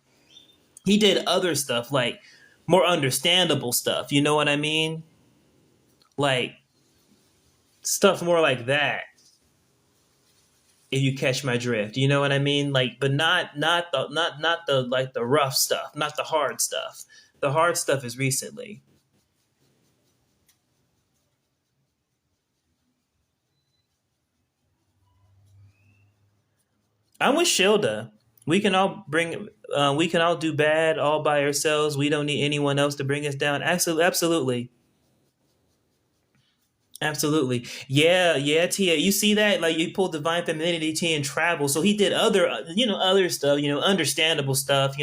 He did other stuff, like more understandable stuff. You know what I mean? Like stuff more like that. If you catch my drift, you know what I mean? Like, but not the like the rough stuff, not the hard stuff. The hard stuff is recently. I'm with Shilda. We can all do bad all by ourselves. We don't need anyone else to bring us down. Absolutely, absolutely. Absolutely. Yeah, yeah, Tia. You see that? Like you pulled divine femininity, Tia, and travel. So he did other stuff, understandable stuff,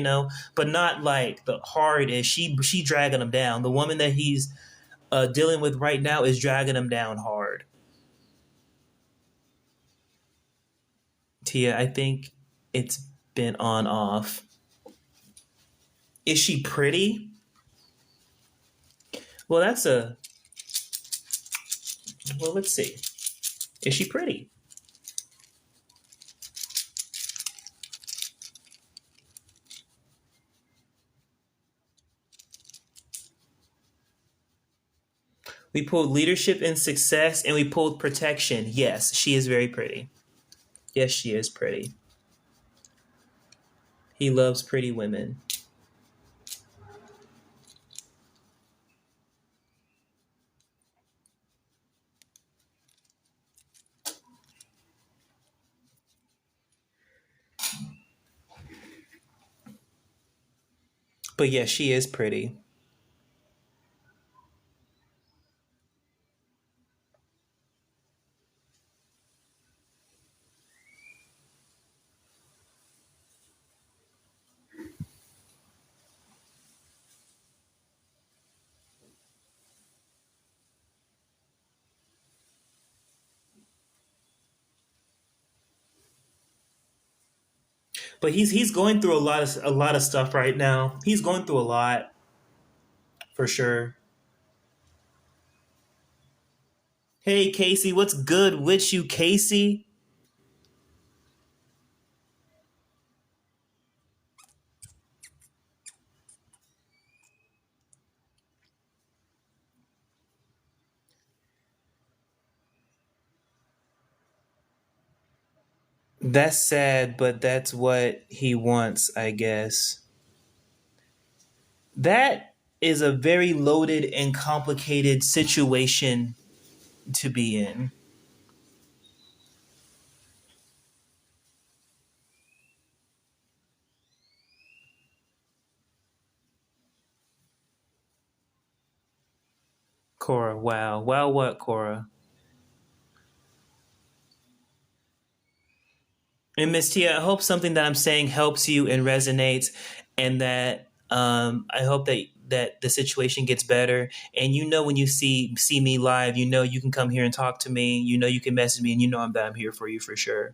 but not like the hard is she dragging him down. The woman that he's dealing with right now is dragging him down hard. Tia, I think it's been on off. Is she pretty? Well, that's a well. Let's see. Is she pretty? We pulled leadership and success, and we pulled protection. Yes, she is very pretty. Yes, she is pretty. He loves pretty women. But yes, she is pretty. But he's going through a lot of stuff right now. He's going through a lot for sure. Hey Casey, what's good with you, Casey? That's sad, but that's what he wants, I guess. That is a very loaded and complicated situation to be in. Cora, wow. Wow, what, Cora? And Miss Tia, I hope something that I'm saying helps you and resonates, and that I hope that the situation gets better. And when you see me live, you can come here and talk to me. You can message me, and I'm here for you for sure.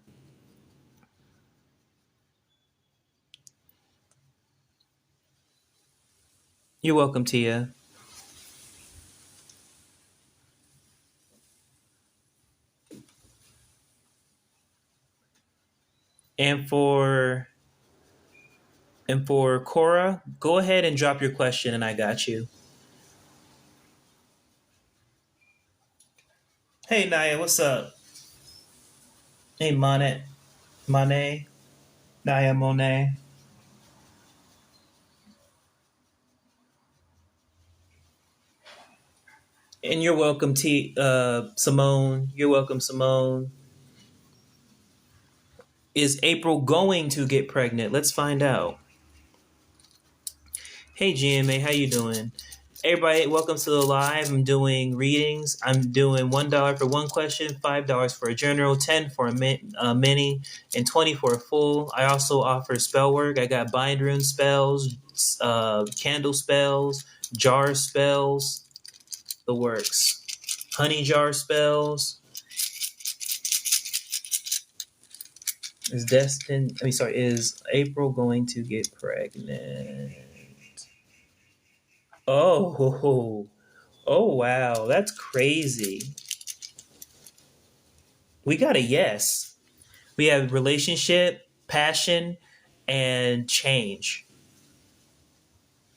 You're welcome, Tia. And for Cora, go ahead and drop your question, and I got you. Hey Naya, what's up? Hey Monet, Monet, Naya Monet, and you're welcome, Simone. You're welcome, Simone. Is April going to get pregnant? Let's find out. Hey GMA, how you doing? Everybody, welcome to the live. I'm doing readings. I'm doing $1 for one question, $5 for a general, 10 for a mini, and 20 for a full. I also offer spell work. I got bind rune spells, candle spells, jar spells, the works. Honey jar spells. Is April going to get pregnant? Oh, oh wow, that's crazy. We got a yes. We have relationship, passion, and change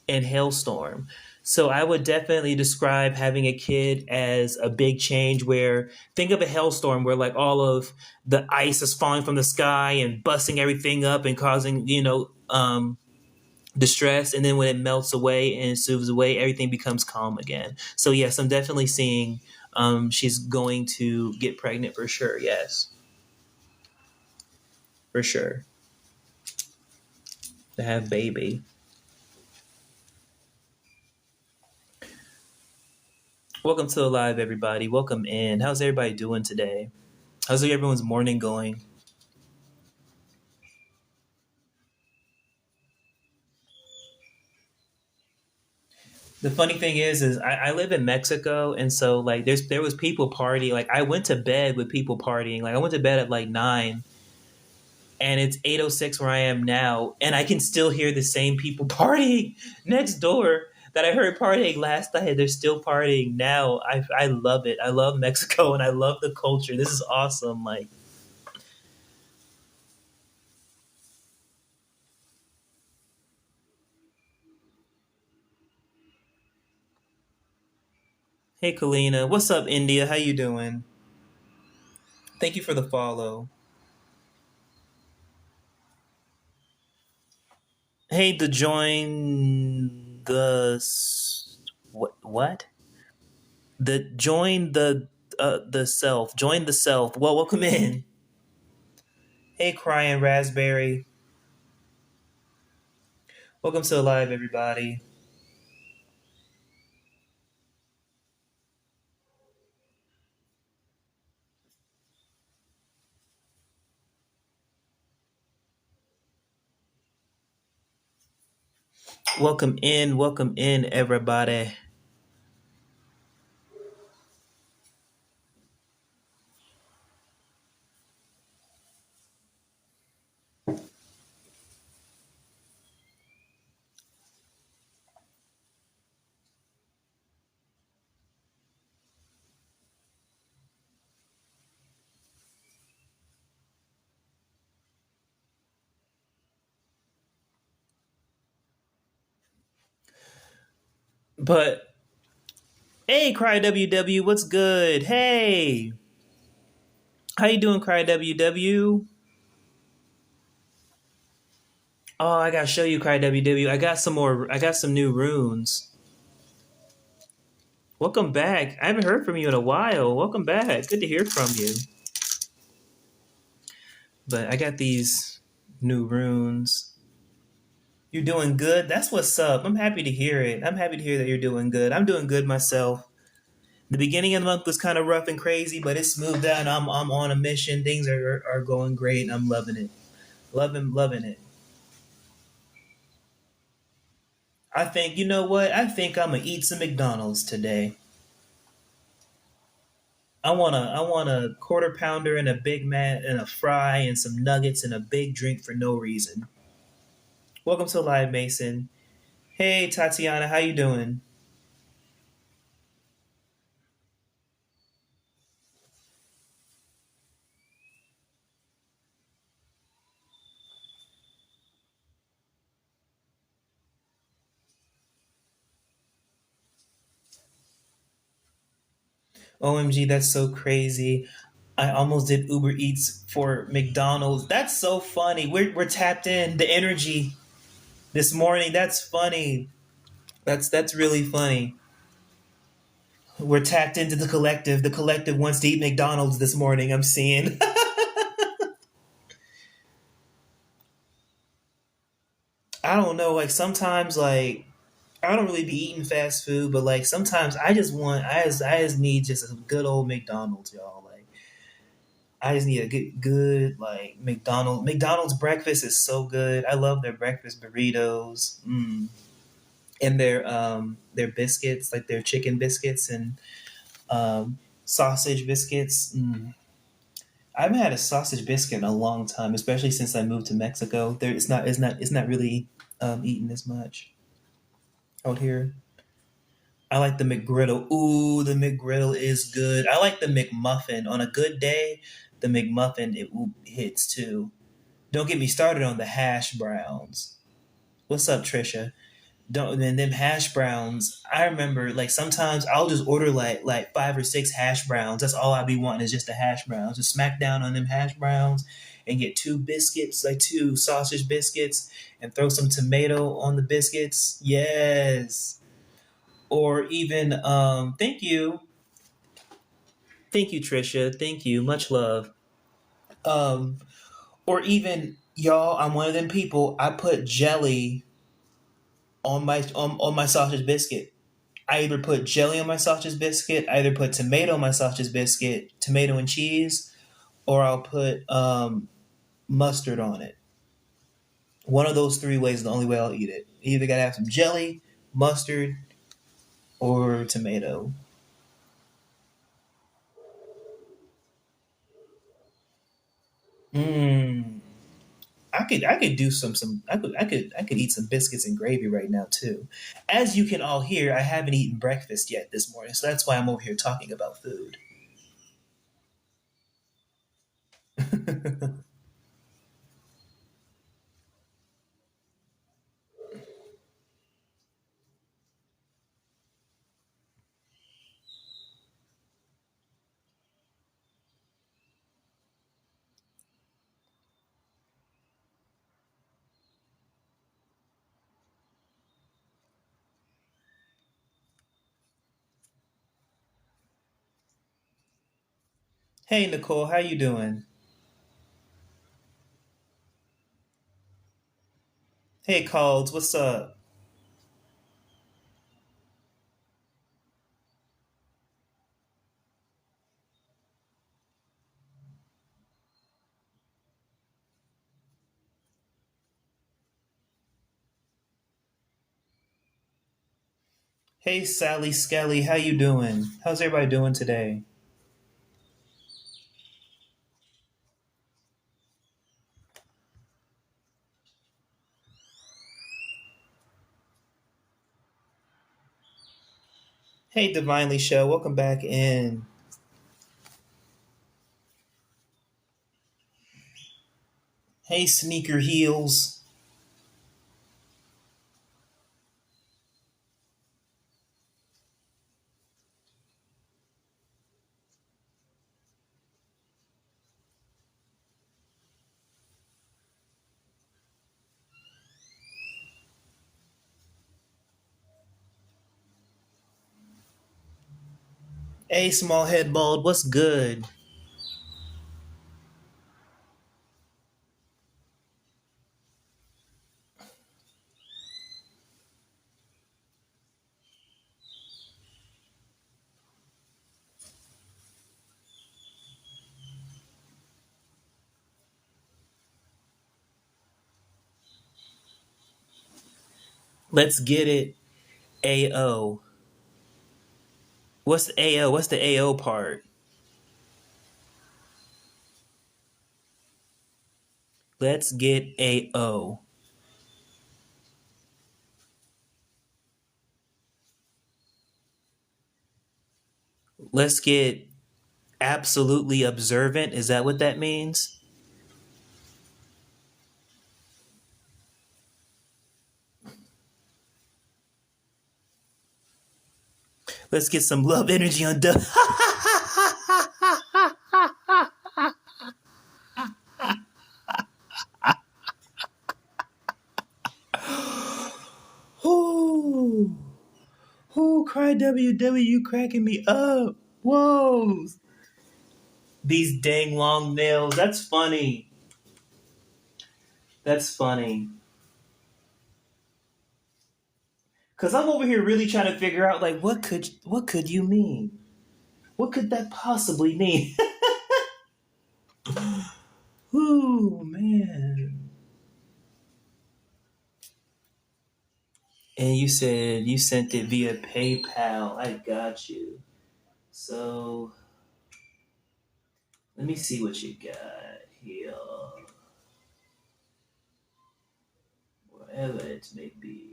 and hailstorm. So I would definitely describe having a kid as a big change where think of a hailstorm where like all of the ice is falling from the sky and busting everything up and causing, distress, and then when it melts away and soothes away, everything becomes calm again. So yes, I'm definitely seeing she's going to get pregnant for sure. Yes, for sure, to have baby. Welcome to the live, everybody. Welcome in. How's everybody doing today? How's everyone's morning going? The funny thing is I live in Mexico, and so like there was people partying. Like I went to bed with people partying. Like I went to bed at like 9, and it's 8:06 where I am now, and I can still hear the same people partying next door that I heard partying last night. They're still partying now. I love it. I love Mexico, and I love the culture. This is awesome. Like, Hey, Kalina. What's up, India? How you doing? Thank you for the follow. Hey, to join what? The join the self. Join the self. Well, welcome in. Hey, crying raspberry. Welcome to live, everybody. Welcome in, everybody. But hey, Cry WW, what's good? Hey, how you doing, Cry WW? Oh, I gotta show you, Cry WW. I got some more. I got some new runes. Welcome back. I haven't heard from you in a while. Welcome back. Good to hear from you. But I got these new runes. You're doing good. That's what's up. I'm happy to hear it. I'm happy to hear that you're doing good. I'm doing good myself. The beginning of the month was kind of rough and crazy, but it's smoothed out. I'm on a mission. Things are going great. I'm loving it. Loving it. I think you know what? I think I'm gonna eat some McDonald's today. I want a quarter pounder and a Big Mac and a fry and some nuggets and a big drink for no reason. Welcome to Live Mason. Hey Tatiana, how you doing? OMG, that's so crazy. I almost did Uber Eats for McDonald's. That's so funny. We're tapped in the energy this morning. That's funny. That's really funny. We're tapped into the collective. The collective wants to eat McDonald's this morning. I'm seeing. I don't know. Like sometimes, like I don't really be eating fast food, but like sometimes I just need just a good old McDonald's, y'all. Like I just need a good like McDonald's breakfast is so good. I love their breakfast burritos. And their biscuits, like their chicken biscuits and sausage biscuits. I haven't had a sausage biscuit in a long time, especially since I moved to Mexico. There, it's not really eaten as much out here. I like the McGriddle. Ooh, the McGriddle is good. I like the McMuffin. On a good day, the McMuffin hits too. Don't get me started on the hash browns. What's up, Trisha? Don't and them hash browns. I remember like sometimes I'll just order like 5 or 6 hash browns. That's all I be wanting is just the hash browns. Just smack down on them hash browns and get 2 biscuits, like 2 sausage biscuits, and throw some tomato on the biscuits. Yes. Or even thank you, Trisha. Thank you. Much love. Um, or even y'all, I'm one of them people. I put jelly on my sausage biscuit. I either put jelly on my sausage biscuit, I either put tomato on my sausage biscuit, tomato and cheese, or I'll put mustard on it. One of those 3 ways is the only way I'll eat it. Either gotta have some jelly, mustard, or tomato. Mmm. I could do some I could eat some biscuits and gravy right now too. As you can all hear, I haven't eaten breakfast yet this morning, so that's why I'm over here talking about food. Hey Nicole, how you doing? Hey Calds, what's up? Hey Sally Skelly, how you doing? How's everybody doing today? Hey Divinely Show, welcome back in. Hey Sneaker Heels. Hey Small Head Bald, what's good? Let's get it. AO. What's the AO? What's the AO part? Let's get AO. Let's get absolutely observant. Is that what that means? Let's get some love energy on dub. Ooh, ooh, cry WW cracking me up. Whoa, these dang long nails. That's funny. That's funny. Cause I'm over here really trying to figure out like what could you mean? What could that possibly mean? Ooh, man. And you said you sent it via PayPal. I got you. So let me see what you got here. Whatever it may be.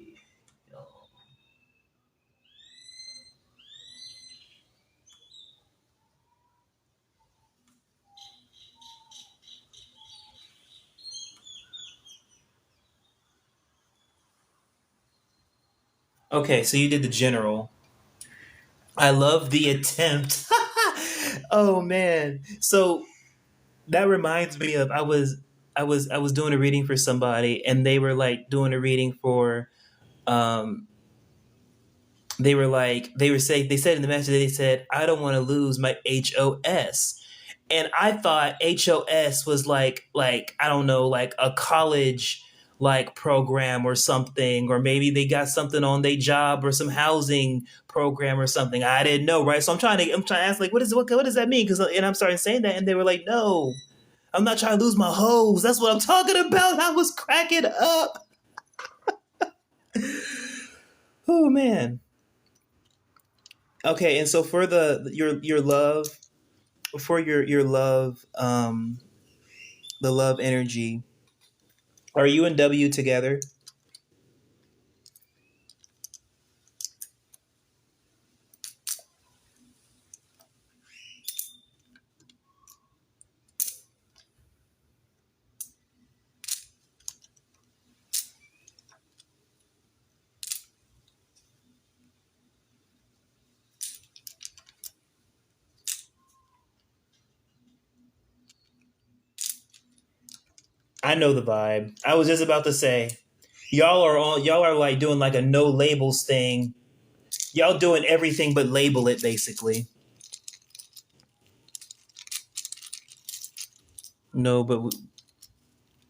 Okay, so you did the general. I love the attempt. Oh man. So that reminds me of I was doing a reading for somebody and they were like doing a reading for um they were like they were saying they said in the message they said I don't want to lose my HOS. And I thought HOS was like I don't know, like a college like program or something, or maybe they got something on their job or some housing program or something. I didn't know, right? So I'm trying to ask like what does that mean? Because and I'm starting saying that and they were like, no, I'm not trying to lose my hose. That's what I'm talking about. I was cracking up. Oh man. Okay, and so for your love, for your love, the love energy, are you and W together? I know the vibe. I was just about to say, y'all are like doing like a no labels thing. Y'all doing everything but label it basically. No, but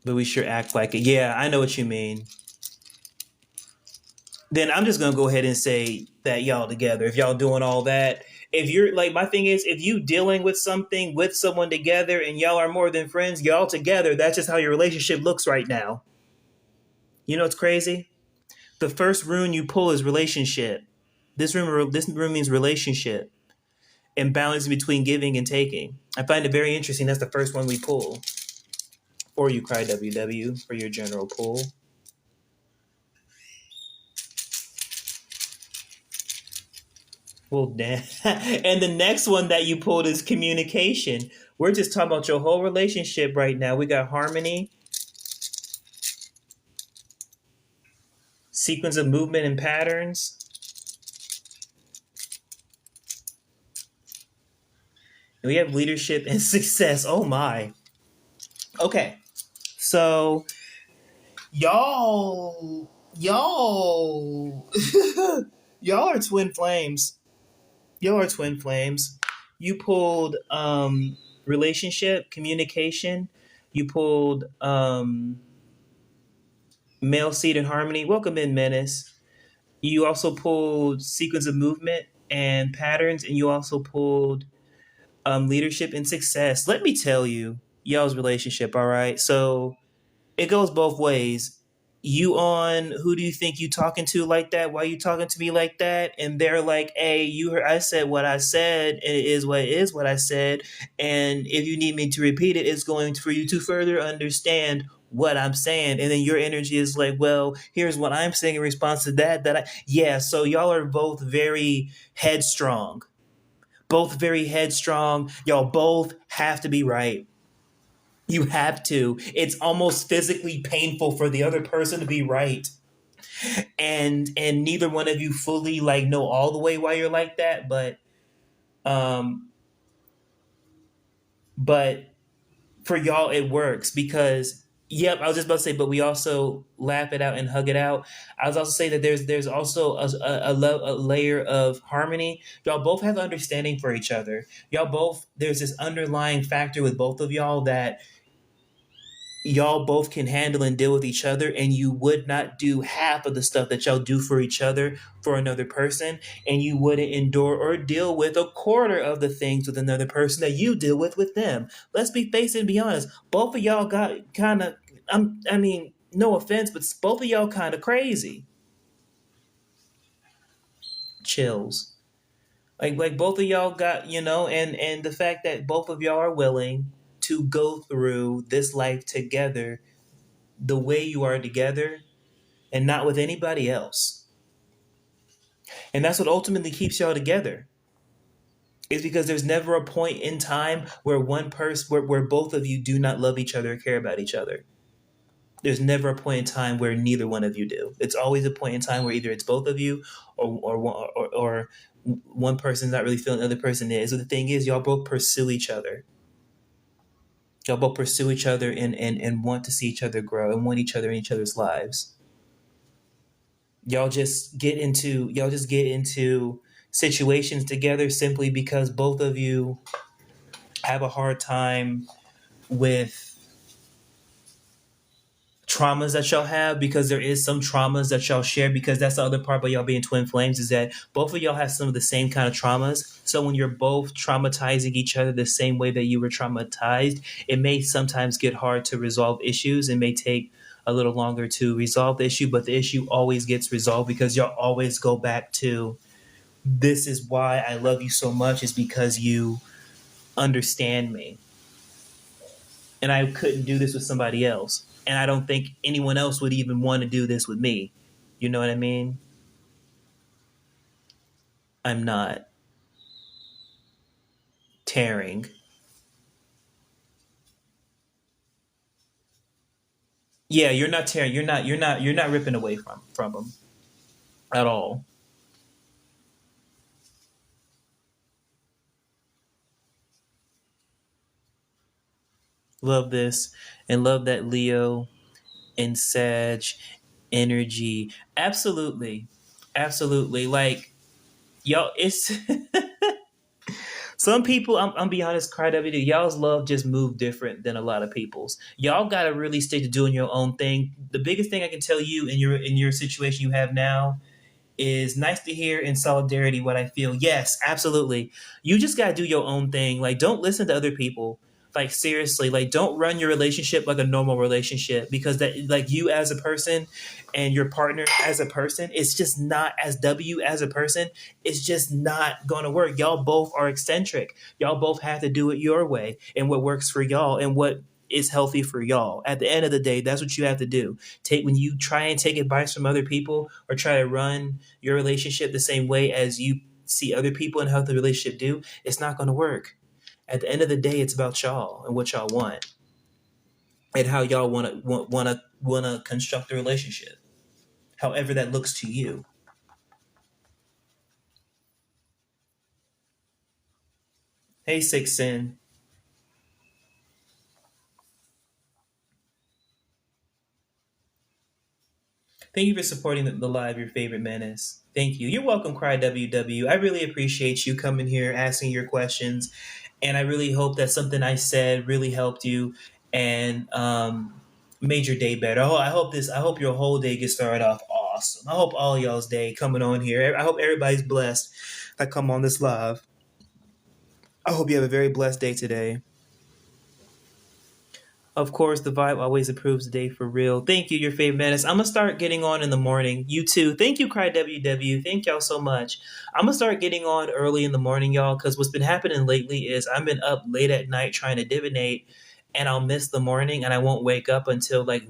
we sure act like it. Yeah, I know what you mean. Then I'm just gonna go ahead and say that y'all together. If y'all doing all that, if you're like, my thing is, if you dealing with something with someone together and y'all are more than friends, y'all together. That's just how your relationship looks right now. You know what's crazy? The first rune you pull is relationship. This room means relationship and balance between giving and taking. I find it very interesting. That's the first one we pull for you, Cry WW, for your general pull. Well, damn. And the next one that you pulled is communication. We're just talking about your whole relationship right now. We got harmony, sequence of movement and patterns. And we have leadership and success. Oh my. Okay. So y'all y'all are twin flames. Y'all are twin flames. You pulled relationship, communication. You pulled male seed and harmony. Welcome in, Menace. You also pulled sequence of movement and patterns, and you also pulled leadership and success. Let me tell you, y'all's relationship. All right, so it goes both ways. You on who do you think you talking to like that? Why you talking to me like that? And they're like, hey, you heard I said what I said, and it is what I said. And if you need me to repeat it, it's going for you to further understand what I'm saying. And then your energy is like, well, here's what I'm saying in response to that. Yeah. So y'all are both very headstrong. Both very headstrong. Y'all both have to be right. You have to. It's almost physically painful for the other person to be right. And neither one of you fully like know all the way why you're like that, um but for y'all it works because yep, I was just about to say, but we also laugh it out and hug it out. I was also say that there's also a layer of harmony. Y'all both have understanding for each other. Y'all both, there's this underlying factor with both of y'all that y'all both can handle and deal with each other, and you would not do half of the stuff that y'all do for each other for another person, and you wouldn't endure or deal with a quarter of the things with another person that you deal with them. Let's be face and be honest, both of y'all got kind of, I mean, no offense, but both of y'all kind of crazy. Chills. Like both of y'all got, and the fact that both of y'all are willing to go through this life together the way you are together and not with anybody else. And that's what ultimately keeps y'all together. Is because there's never a point in time where one person, where both of you do not love each other or care about each other. There's never a point in time where neither one of you do. It's always a point in time where either it's both of you or one person's not really feeling the other person is. So the thing is, y'all both pursue each other. Y'all both pursue each other and want to see each other grow and want each other in each other's lives. Y'all just get into situations together simply because both of you have a hard time with traumas that y'all have, because there is some traumas that y'all share, because that's the other part about y'all being twin flames, is that both of y'all have some of the same kind of traumas. So when you're both traumatizing each other the same way that you were traumatized, it may sometimes get hard to resolve issues. It may take a little longer to resolve the issue, but the issue always gets resolved because y'all always go back to, this is why I love you so much, is because you understand me. And I couldn't do this with somebody else. And I don't think anyone else would even want to do this with me. You know what I mean? I'm not tearing. Yeah, you're not tearing. You're not ripping away from them at all. Love this and love that Leo and Sag energy. Absolutely. Absolutely. Like, y'all, it's Some people, I'm be honest, cry WD, y'all's love just move different than a lot of people's. Y'all gotta really stick to doing your own thing. The biggest thing I can tell you in your situation you have now is nice to hear in solidarity what I feel. Yes, absolutely. You just gotta do your own thing. Like, don't listen to other people. Like, seriously, like, don't run your relationship like a normal relationship, because that, like, you as a person and your partner as a person, it's just not, as W as a person, it's just not gonna work. Y'all both are eccentric. Y'all both have to do it your way and what works for y'all and what is healthy for y'all. At the end of the day, that's what you have to do. Take When you try and take advice from other people or try to run your relationship the same way as you see other people in a healthy relationship do, it's not going to work. At the end of the day, it's about y'all and what y'all want and how y'all want to construct a relationship, however that looks to you. Hey, Six Sin, thank you for supporting the live. Your favorite menace. Thank you. You're welcome, Cry WW. I really appreciate you coming here, asking your questions, and I really hope that something I said really helped you and made your day better. I hope this. I hope your whole day gets started off awesome. I hope all y'all's day coming on here. I hope everybody's blessed that come on this live. I hope you have a very blessed day today. Of course, the vibe always approves the day for real. Thank you, your favorite menace. I'm gonna start getting on in the morning. You too. Thank you, Cry WW. Thank y'all so much. I'm gonna start getting on early in the morning, y'all, because what's been happening lately is I've been up late at night trying to divinate, and I'll miss the morning, and I won't wake up until like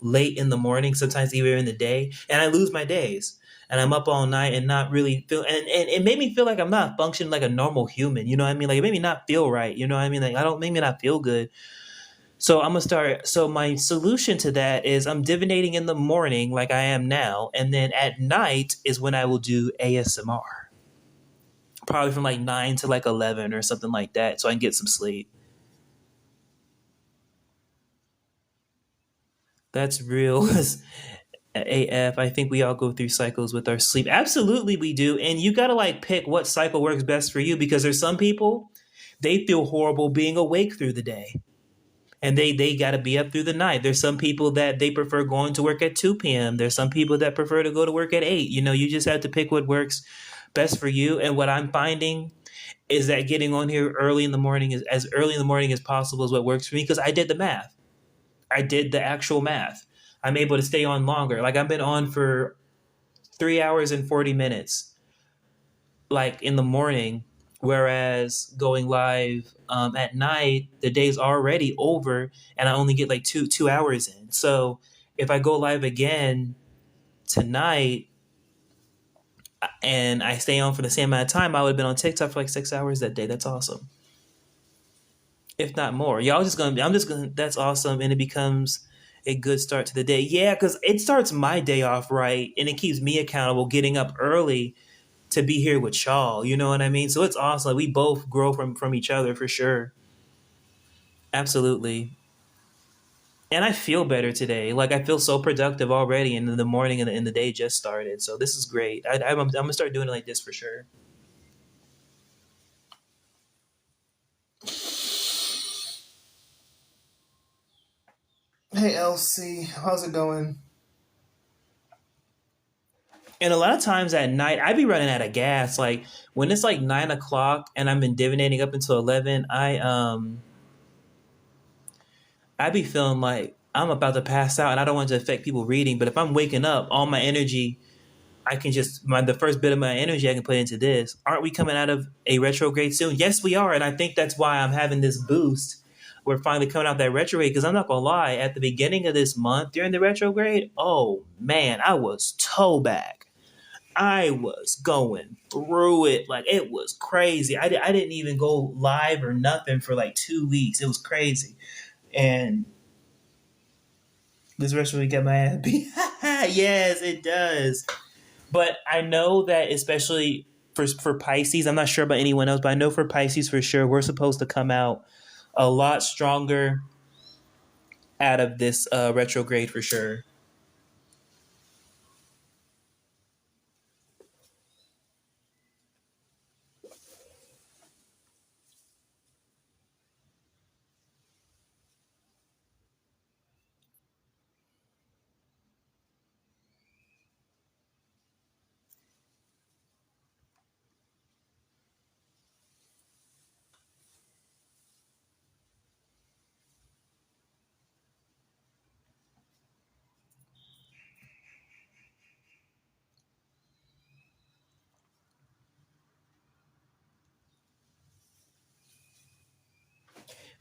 late in the morning, sometimes even in the day, and I lose my days. And I'm up all night and not really feel, and it made me feel like I'm not functioning like a normal human. You know what I mean? Like, it made me not feel right. You know what I mean? Like, I don't make me not feel good. So I'm gonna start. So my solution to that is I'm divinating in the morning like I am now, and then at night is when I will do ASMR, probably from like 9 to like 11 or something like that, so I can get some sleep. That's real. AF. I think we all go through cycles with our sleep. Absolutely, we do. And you gotta like pick what cycle works best for you, because there's some people, they feel horrible being awake through the day and they got to be up through the night. There's some people that they prefer going to work at 2 p.m. There's some people that prefer to go to work at 8. You know, you just have to pick what works best for you. And what I'm finding is that getting on here early in the morning, is as early in the morning as possible, is what works for me, because I did the math. I did the actual math. I'm able to stay on longer. Like, I've been on for 3 hours and 40 minutes, like in the morning, whereas going live at night, the day's already over and I only get like two hours in. So if I go live again tonight and I stay on for the same amount of time, I would have been on TikTok for like 6 hours that day. That's awesome, if not more. Y'all just gonna I'm just gonna That's awesome, and it becomes a good start to the day. Yeah, because it starts my day off right, and it keeps me accountable, getting up early to be here with y'all. You know what I mean? So it's awesome. Like, we both grow from each other for sure. Absolutely. And I feel better today. Like, I feel so productive already, and in the morning and the day just started. So this is great. I'm gonna start doing it like this for sure. Hey Elsie, how's it going? And a lot of times at night, I be running out of gas. Like, when it's like 9 o'clock and I've been divinating up until 11, I be feeling like I'm about to pass out, and I don't want to affect people reading. But if I'm waking up, all my energy, I can just the first bit of my energy I can put into this. Aren't we coming out of a retrograde soon? Yes, we are, and I think that's why I'm having this boost. We're finally coming out that retrograde, because I'm not gonna lie. At the beginning of this month during the retrograde, oh man, I was toe back. I was going through it like it was crazy. I didn't even go live or nothing for like 2 weeks. It was crazy, and this retrograde got my ass beat. Yes, it does. But I know that, especially for Pisces, I'm not sure about anyone else, but I know for Pisces for sure, we're supposed to come out a lot stronger out of this retrograde for sure.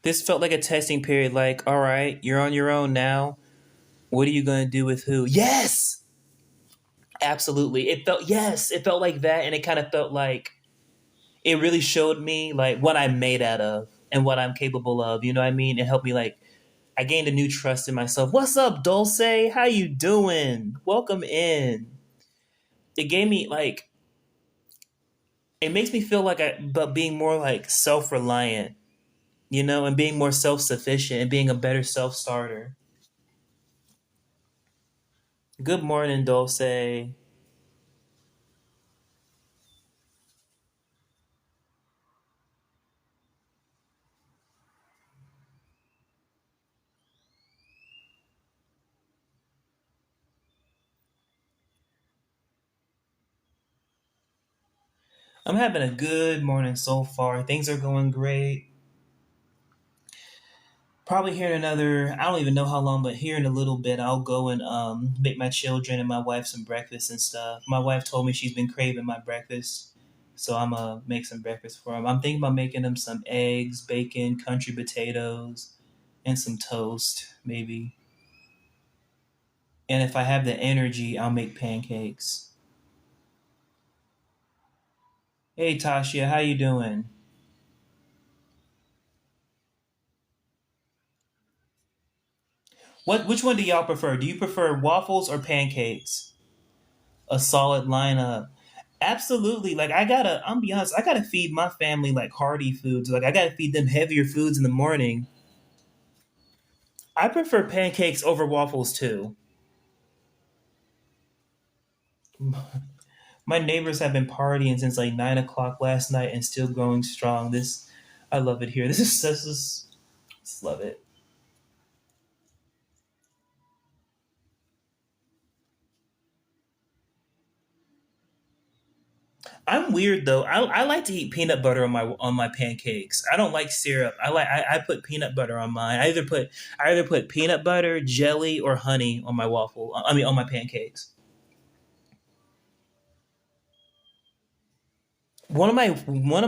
This felt like a testing period. Like, all right, you're on your own now. What are you going to do with who? Yes, absolutely. It felt like that, and it kind of felt like it really showed me like what I'm made out of and what I'm capable of. You know what I mean? It helped me like I gained a new trust in myself. What's up, Dulce? How you doing? Welcome in. It gave me like it makes me feel like but being more like self reliant, you know, and being more self sufficient and being a better self starter. Good morning, Dulce. I'm having a good morning so far. Things are going great. Probably here in another, I don't even know how long, but here in a little bit, I'll go and make my children and my wife some breakfast and stuff. My wife told me she's been craving my breakfast, so I'm gonna make some breakfast for them. I'm thinking about making them some eggs, bacon, country potatoes, and some toast, maybe. And if I have the energy, I'll make pancakes. Hey, Tasha, how you doing? Which one do y'all prefer? Do you prefer waffles or pancakes? A solid lineup. Absolutely. Like I'm be honest, I gotta feed my family like hearty foods. Like I gotta feed them heavier foods in the morning. I prefer pancakes over waffles too. My neighbors have been partying since like 9 o'clock last night and still going strong. I love it here. Just love it. I'm weird though. I like to eat peanut butter on my pancakes. I don't like syrup. I put peanut butter on mine. I either put peanut butter, jelly, or honey on my waffle. I mean on my pancakes. One of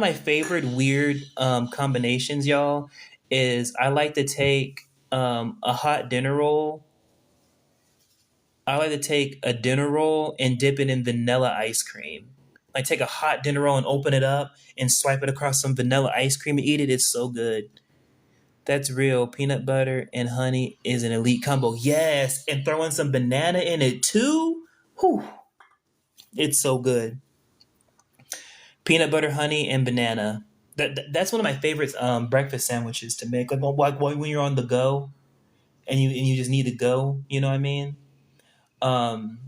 my favorite weird combinations, y'all, is I like to take a hot dinner roll. I like to take a dinner roll and dip it in vanilla ice cream. Like take a hot dinner roll and open it up and swipe it across some vanilla ice cream and eat it. It's so good. That's real. Peanut butter and honey is an elite combo. Yes, and throw in some banana in it too. Whew, it's so good. Peanut butter, honey, and banana. That's one of my favorite breakfast sandwiches to make. Like when you're on the go and you just need to go. You know what I mean? Um,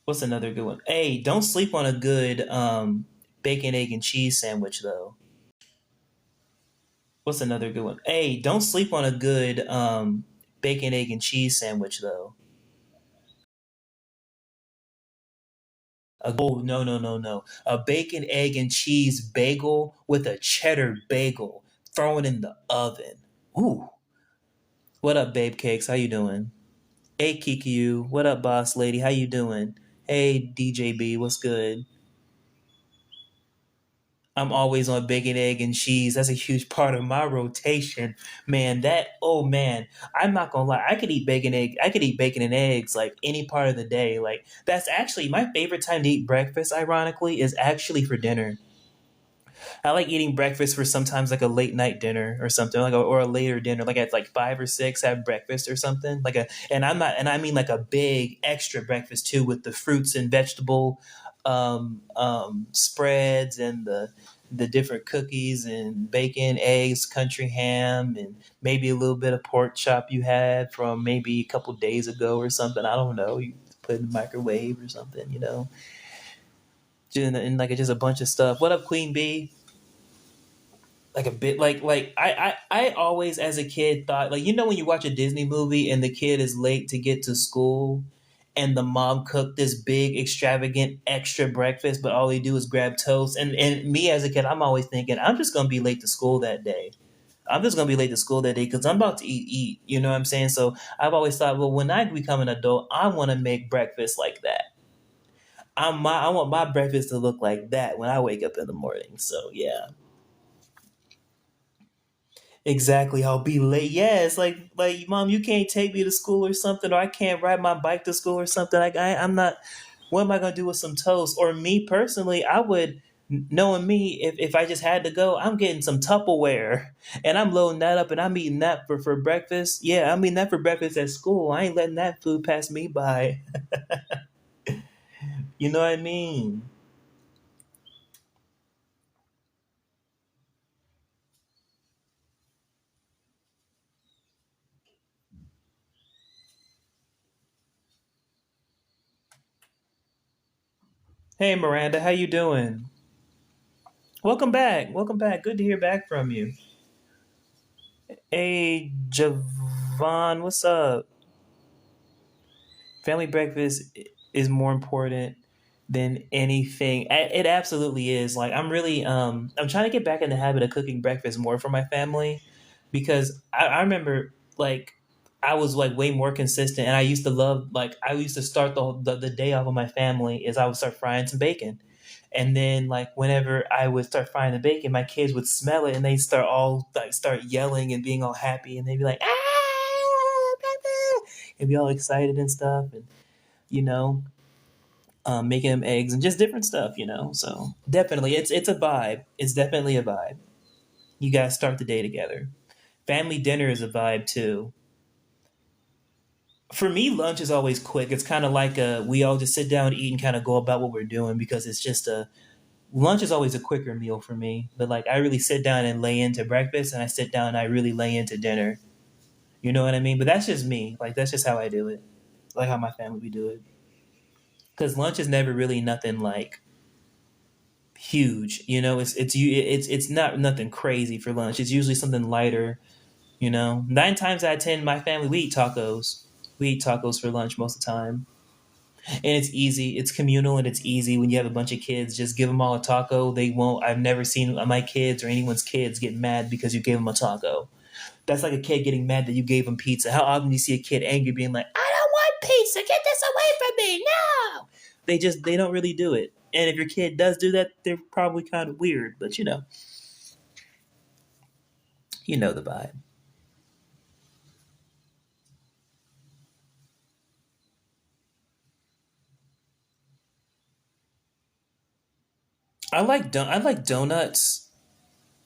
what's another good one? Hey, don't sleep on a good bacon, egg, and cheese sandwich though. What's another good one? Hey, don't sleep on a good bacon, egg, and cheese sandwich though. Oh no no no no! A bacon, egg, and cheese bagel with a cheddar bagel thrown in the oven. Ooh, what up, babe cakes? How you doing? Hey Kikiu, what up, boss lady? How you doing? Hey DJB, what's good? I'm always on bacon, egg, and cheese. That's a huge part of my rotation, man. Oh man, I'm not gonna lie. I could eat bacon and eggs like any part of the day. Like that's actually my favorite time to eat breakfast. Ironically, is actually for dinner. I like eating breakfast for sometimes like a late night dinner or something or a later dinner, like at like 5 or 6, have breakfast or something and I mean like a big extra breakfast too with the fruits and vegetable spreads and the different cookies and bacon, eggs, country ham, and maybe a little bit of pork chop you had from maybe a couple days ago or something. I don't know. You put it in the microwave or something, and like just a bunch of stuff. What up, Queen Bee? Like a bit I always as a kid thought like when you watch a Disney movie and the kid is late to get to school and the mom cooked this big extravagant extra breakfast but all they do is grab toast and me as a kid I'm always thinking I'm just gonna be late to school that day. I'm just gonna be late to school that day because I'm about to eat, you know what I'm saying? So I've always thought, well, when I become an adult, I want to make breakfast like that. I want my breakfast to look like that when I wake up in the morning. So yeah. Exactly. I'll be late. Yeah, it's like mom, you can't take me to school or something, or I can't ride my bike to school or something. Like I'm not. What am I gonna do with some toast? Or me personally, I would. Knowing me, if I just had to go, I'm getting some Tupperware and I'm loading that up and I'm eating that for breakfast. Yeah, I'm eating that for breakfast at school. I ain't letting that food pass me by. You know what I mean? Hey Miranda, how you doing? Welcome back. Welcome back. Good to hear back from you. Hey Javon, what's up? Family breakfast is more important than anything. It absolutely is. Like I'm trying to get back in the habit of cooking breakfast more for my family because I remember like I was like way more consistent and I used to love like I used to start the day off with my family is I would start frying some bacon. And then like whenever I would start frying the bacon, my kids would smell it and they start yelling and being all happy and they'd be like, ah, and be all excited and stuff. And you know, making them eggs and just different stuff, you know. So definitely, it's a vibe. It's definitely a vibe. You guys start the day together. Family dinner is a vibe too. For me, lunch is always quick. It's kind of like we all just sit down, eat, and kind of go about what we're doing because it's just a lunch is always a quicker meal for me. But like I really sit down and lay into breakfast, and I sit down and I really lay into dinner. You know what I mean? But that's just me. Like that's just how I do it. Like how my family we do it. Because lunch is never really nothing like huge. You know, it's not nothing crazy for lunch. It's usually something lighter. You know, 9 times out of 10, my family we eat tacos. We eat tacos for lunch most of the time, and it's easy. It's communal and it's easy when you have a bunch of kids. Just give them all a taco. They won't. I've never seen my kids or anyone's kids get mad because you gave them a taco. That's like a kid getting mad that you gave them pizza. How often do you see a kid angry, being like, "I don't want pizza. Get this away from me now." They don't really do it. And if your kid does do that, they're probably kind of weird. But you know the vibe. I like donuts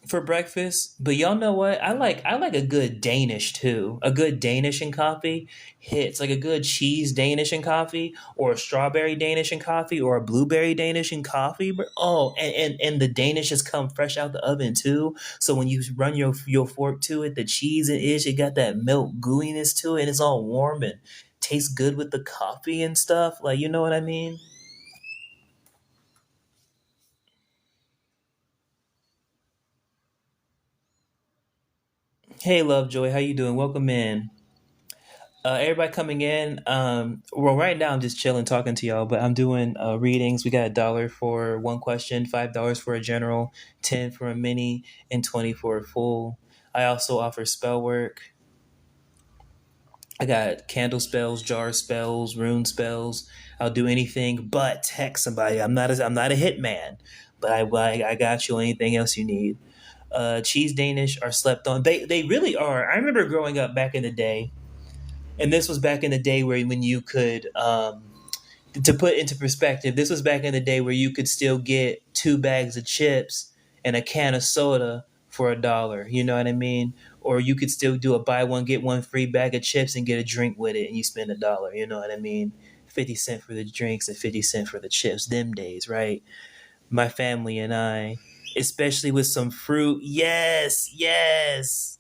for breakfast, but y'all know what? I like a good Danish too. A good Danish and coffee hits like a good cheese Danish and coffee, or a strawberry Danish and coffee, or a blueberry Danish and coffee. Oh, and the Danish has come fresh out the oven too. So when you run your fork to it, the cheese and ish, it got that milk gooiness to it, and it's all warm and tastes good with the coffee and stuff. Like you know what I mean? Hey, Lovejoy, how you doing? Welcome in. Everybody coming in. Well, right now I'm just chilling, talking to y'all, but I'm doing readings. We got $1 for one question, $5 for a general, 10 for a mini, and 20 for a full. I also offer spell work. I got candle spells, jar spells, rune spells. I'll do anything but text somebody. I'm not a hitman, but I got you on anything else you need. Cheese Danish are slept on. They really are. I remember growing up back in the day, and this was back in the day where when you could to put into perspective, this was back in the day where you could still get 2 bags of chips and a can of soda for $1. You know what I mean? Or you could still do a buy one get one free bag of chips and get a drink with it, and you spend $1. You know what I mean? 50 cent for the drinks and 50 cent for the chips. Them days, right? My family and I, especially with some fruit. Yes, yes,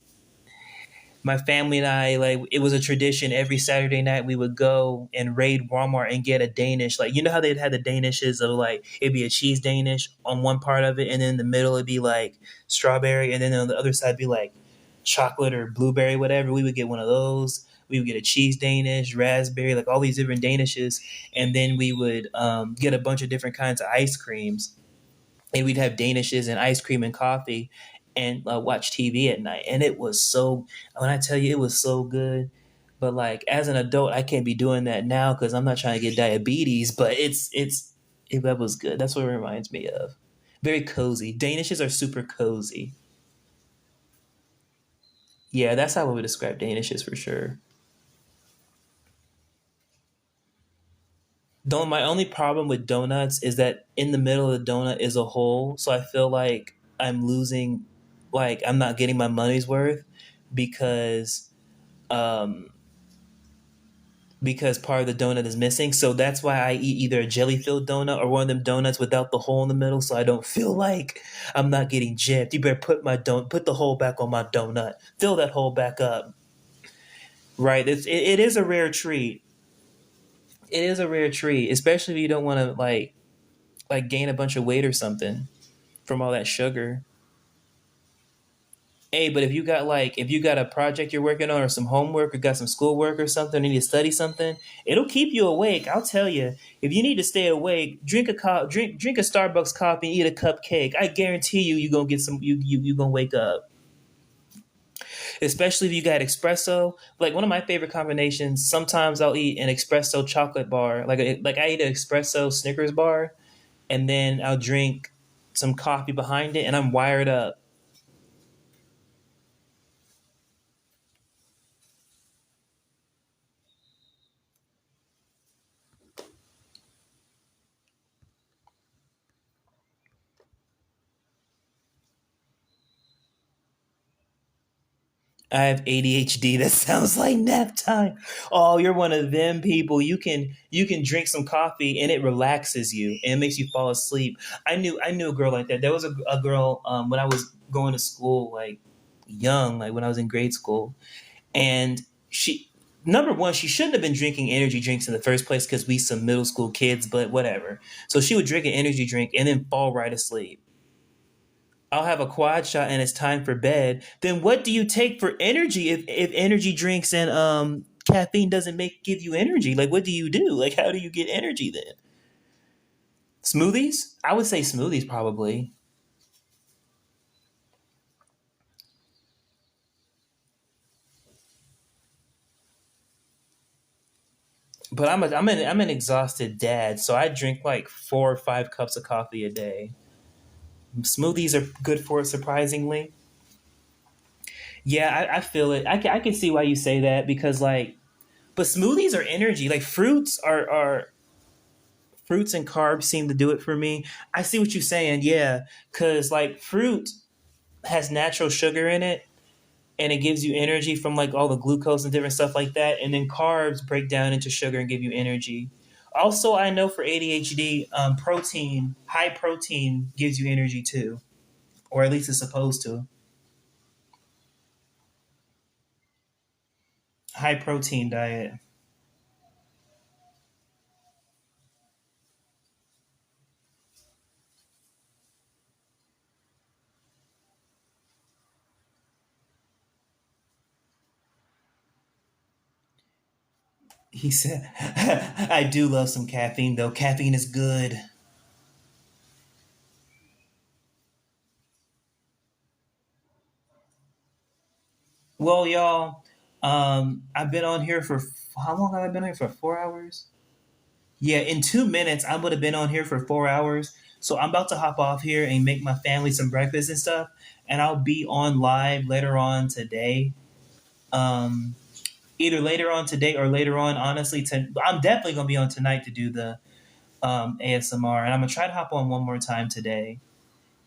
my family and I, like, it was a tradition every Saturday night we would go and raid Walmart and get a Danish. Like, you know how they'd had the Danishes of like it'd be a cheese Danish on one part of it, and then in the middle it'd be like strawberry, and then on the other side it'd be like chocolate or blueberry, whatever. We would get one of those. We would get a cheese Danish, raspberry, like all these different Danishes, and then we would get a bunch of different kinds of ice creams, and we'd have Danishes and ice cream and coffee and watch TV at night. And it was so, when I tell you, it was so good. But like as an adult, I can't be doing that now because I'm not trying to get diabetes. But that was good. That's what it reminds me of. Very cozy. Danishes are super cozy. Yeah, that's how I would describe Danishes for sure. Though my only problem with donuts is that in the middle of the donut is a hole, so I feel like I'm losing, like I'm not getting my money's worth because um, because part of the donut is missing. So that's why I eat either a jelly filled donut or one of them donuts without the hole in the middle, so I don't feel like I'm not getting gypped. You better put the hole back on my donut, fill that hole back up. Right? It is a rare treat. It is a rare treat, especially if you don't want to like gain a bunch of weight or something from all that sugar. Hey, but if you got a project you're working on or some homework or got some schoolwork or something, you need to study something, it'll keep you awake. I'll tell you. If you need to stay awake, drink a Starbucks coffee and eat a cupcake. I guarantee you gonna get some you gonna wake up. Especially if you got espresso. Like one of my favorite combinations, sometimes I'll eat an espresso chocolate bar. Like I eat an espresso Snickers bar and then I'll drink some coffee behind it and I'm wired up. I have ADHD. That sounds like nap time. Oh, you're one of them people. You can drink some coffee and it relaxes you and it makes you fall asleep. I knew a girl like that. There was a girl when I was going to school, like young, like when I was in grade school, and she number one, she shouldn't have been drinking energy drinks in the first place because we some middle school kids, but whatever. So she would drink an energy drink and then fall right asleep. I'll have a quad shot and it's time for bed, then what do you take for energy if energy drinks and caffeine doesn't make give you energy? Like what do you do? Like how do you get energy then? Smoothies? I would say smoothies probably. But I'm an exhausted dad, so I drink like 4 or 5 cups of coffee a day. Smoothies are good for it surprisingly. Yeah, I feel it. I can see why you say that because like but smoothies are energy. Like fruits and carbs seem to do it for me. I see what you're saying, yeah, because like fruit has natural sugar in it, and it gives you energy from like all the glucose and different stuff like that, and then carbs break down into sugar and give you energy. Also, I know for ADHD, high protein gives you energy too, or at least it's supposed to. High protein diet. He said, "I do love some caffeine though. Caffeine is good." Well, y'all, I've been on here for how long have I been here for? 4 hours. Yeah, in 2 minutes, I would have been on here for 4 hours. So I'm about to hop off here and make my family some breakfast and stuff, and I'll be on live later on today. Um, Either later on today or later on. Honestly, I'm definitely gonna be on tonight to do the ASMR, and I'm gonna try to hop on one more time today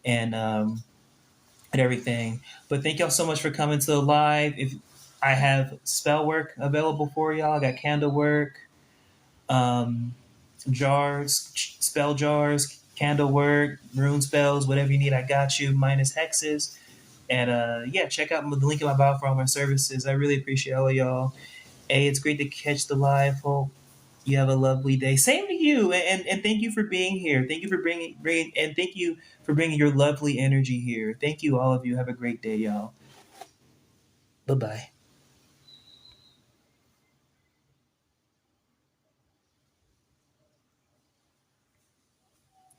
and and everything. But thank y'all so much for coming to the live. If I have spell work available for y'all, I got candle work, um, jars, spell jars, candle work, rune spells, whatever you need, I got you. Minus hexes, and yeah, check out the link in my bio for all my services. I really appreciate all of y'all. Hey, it's great to catch the live. Hope you have a lovely day. Same to you, and thank you for being here. Thank you for bringing, and thank you for bringing your lovely energy here. Thank you, all of you. Have a great day, y'all. Bye bye.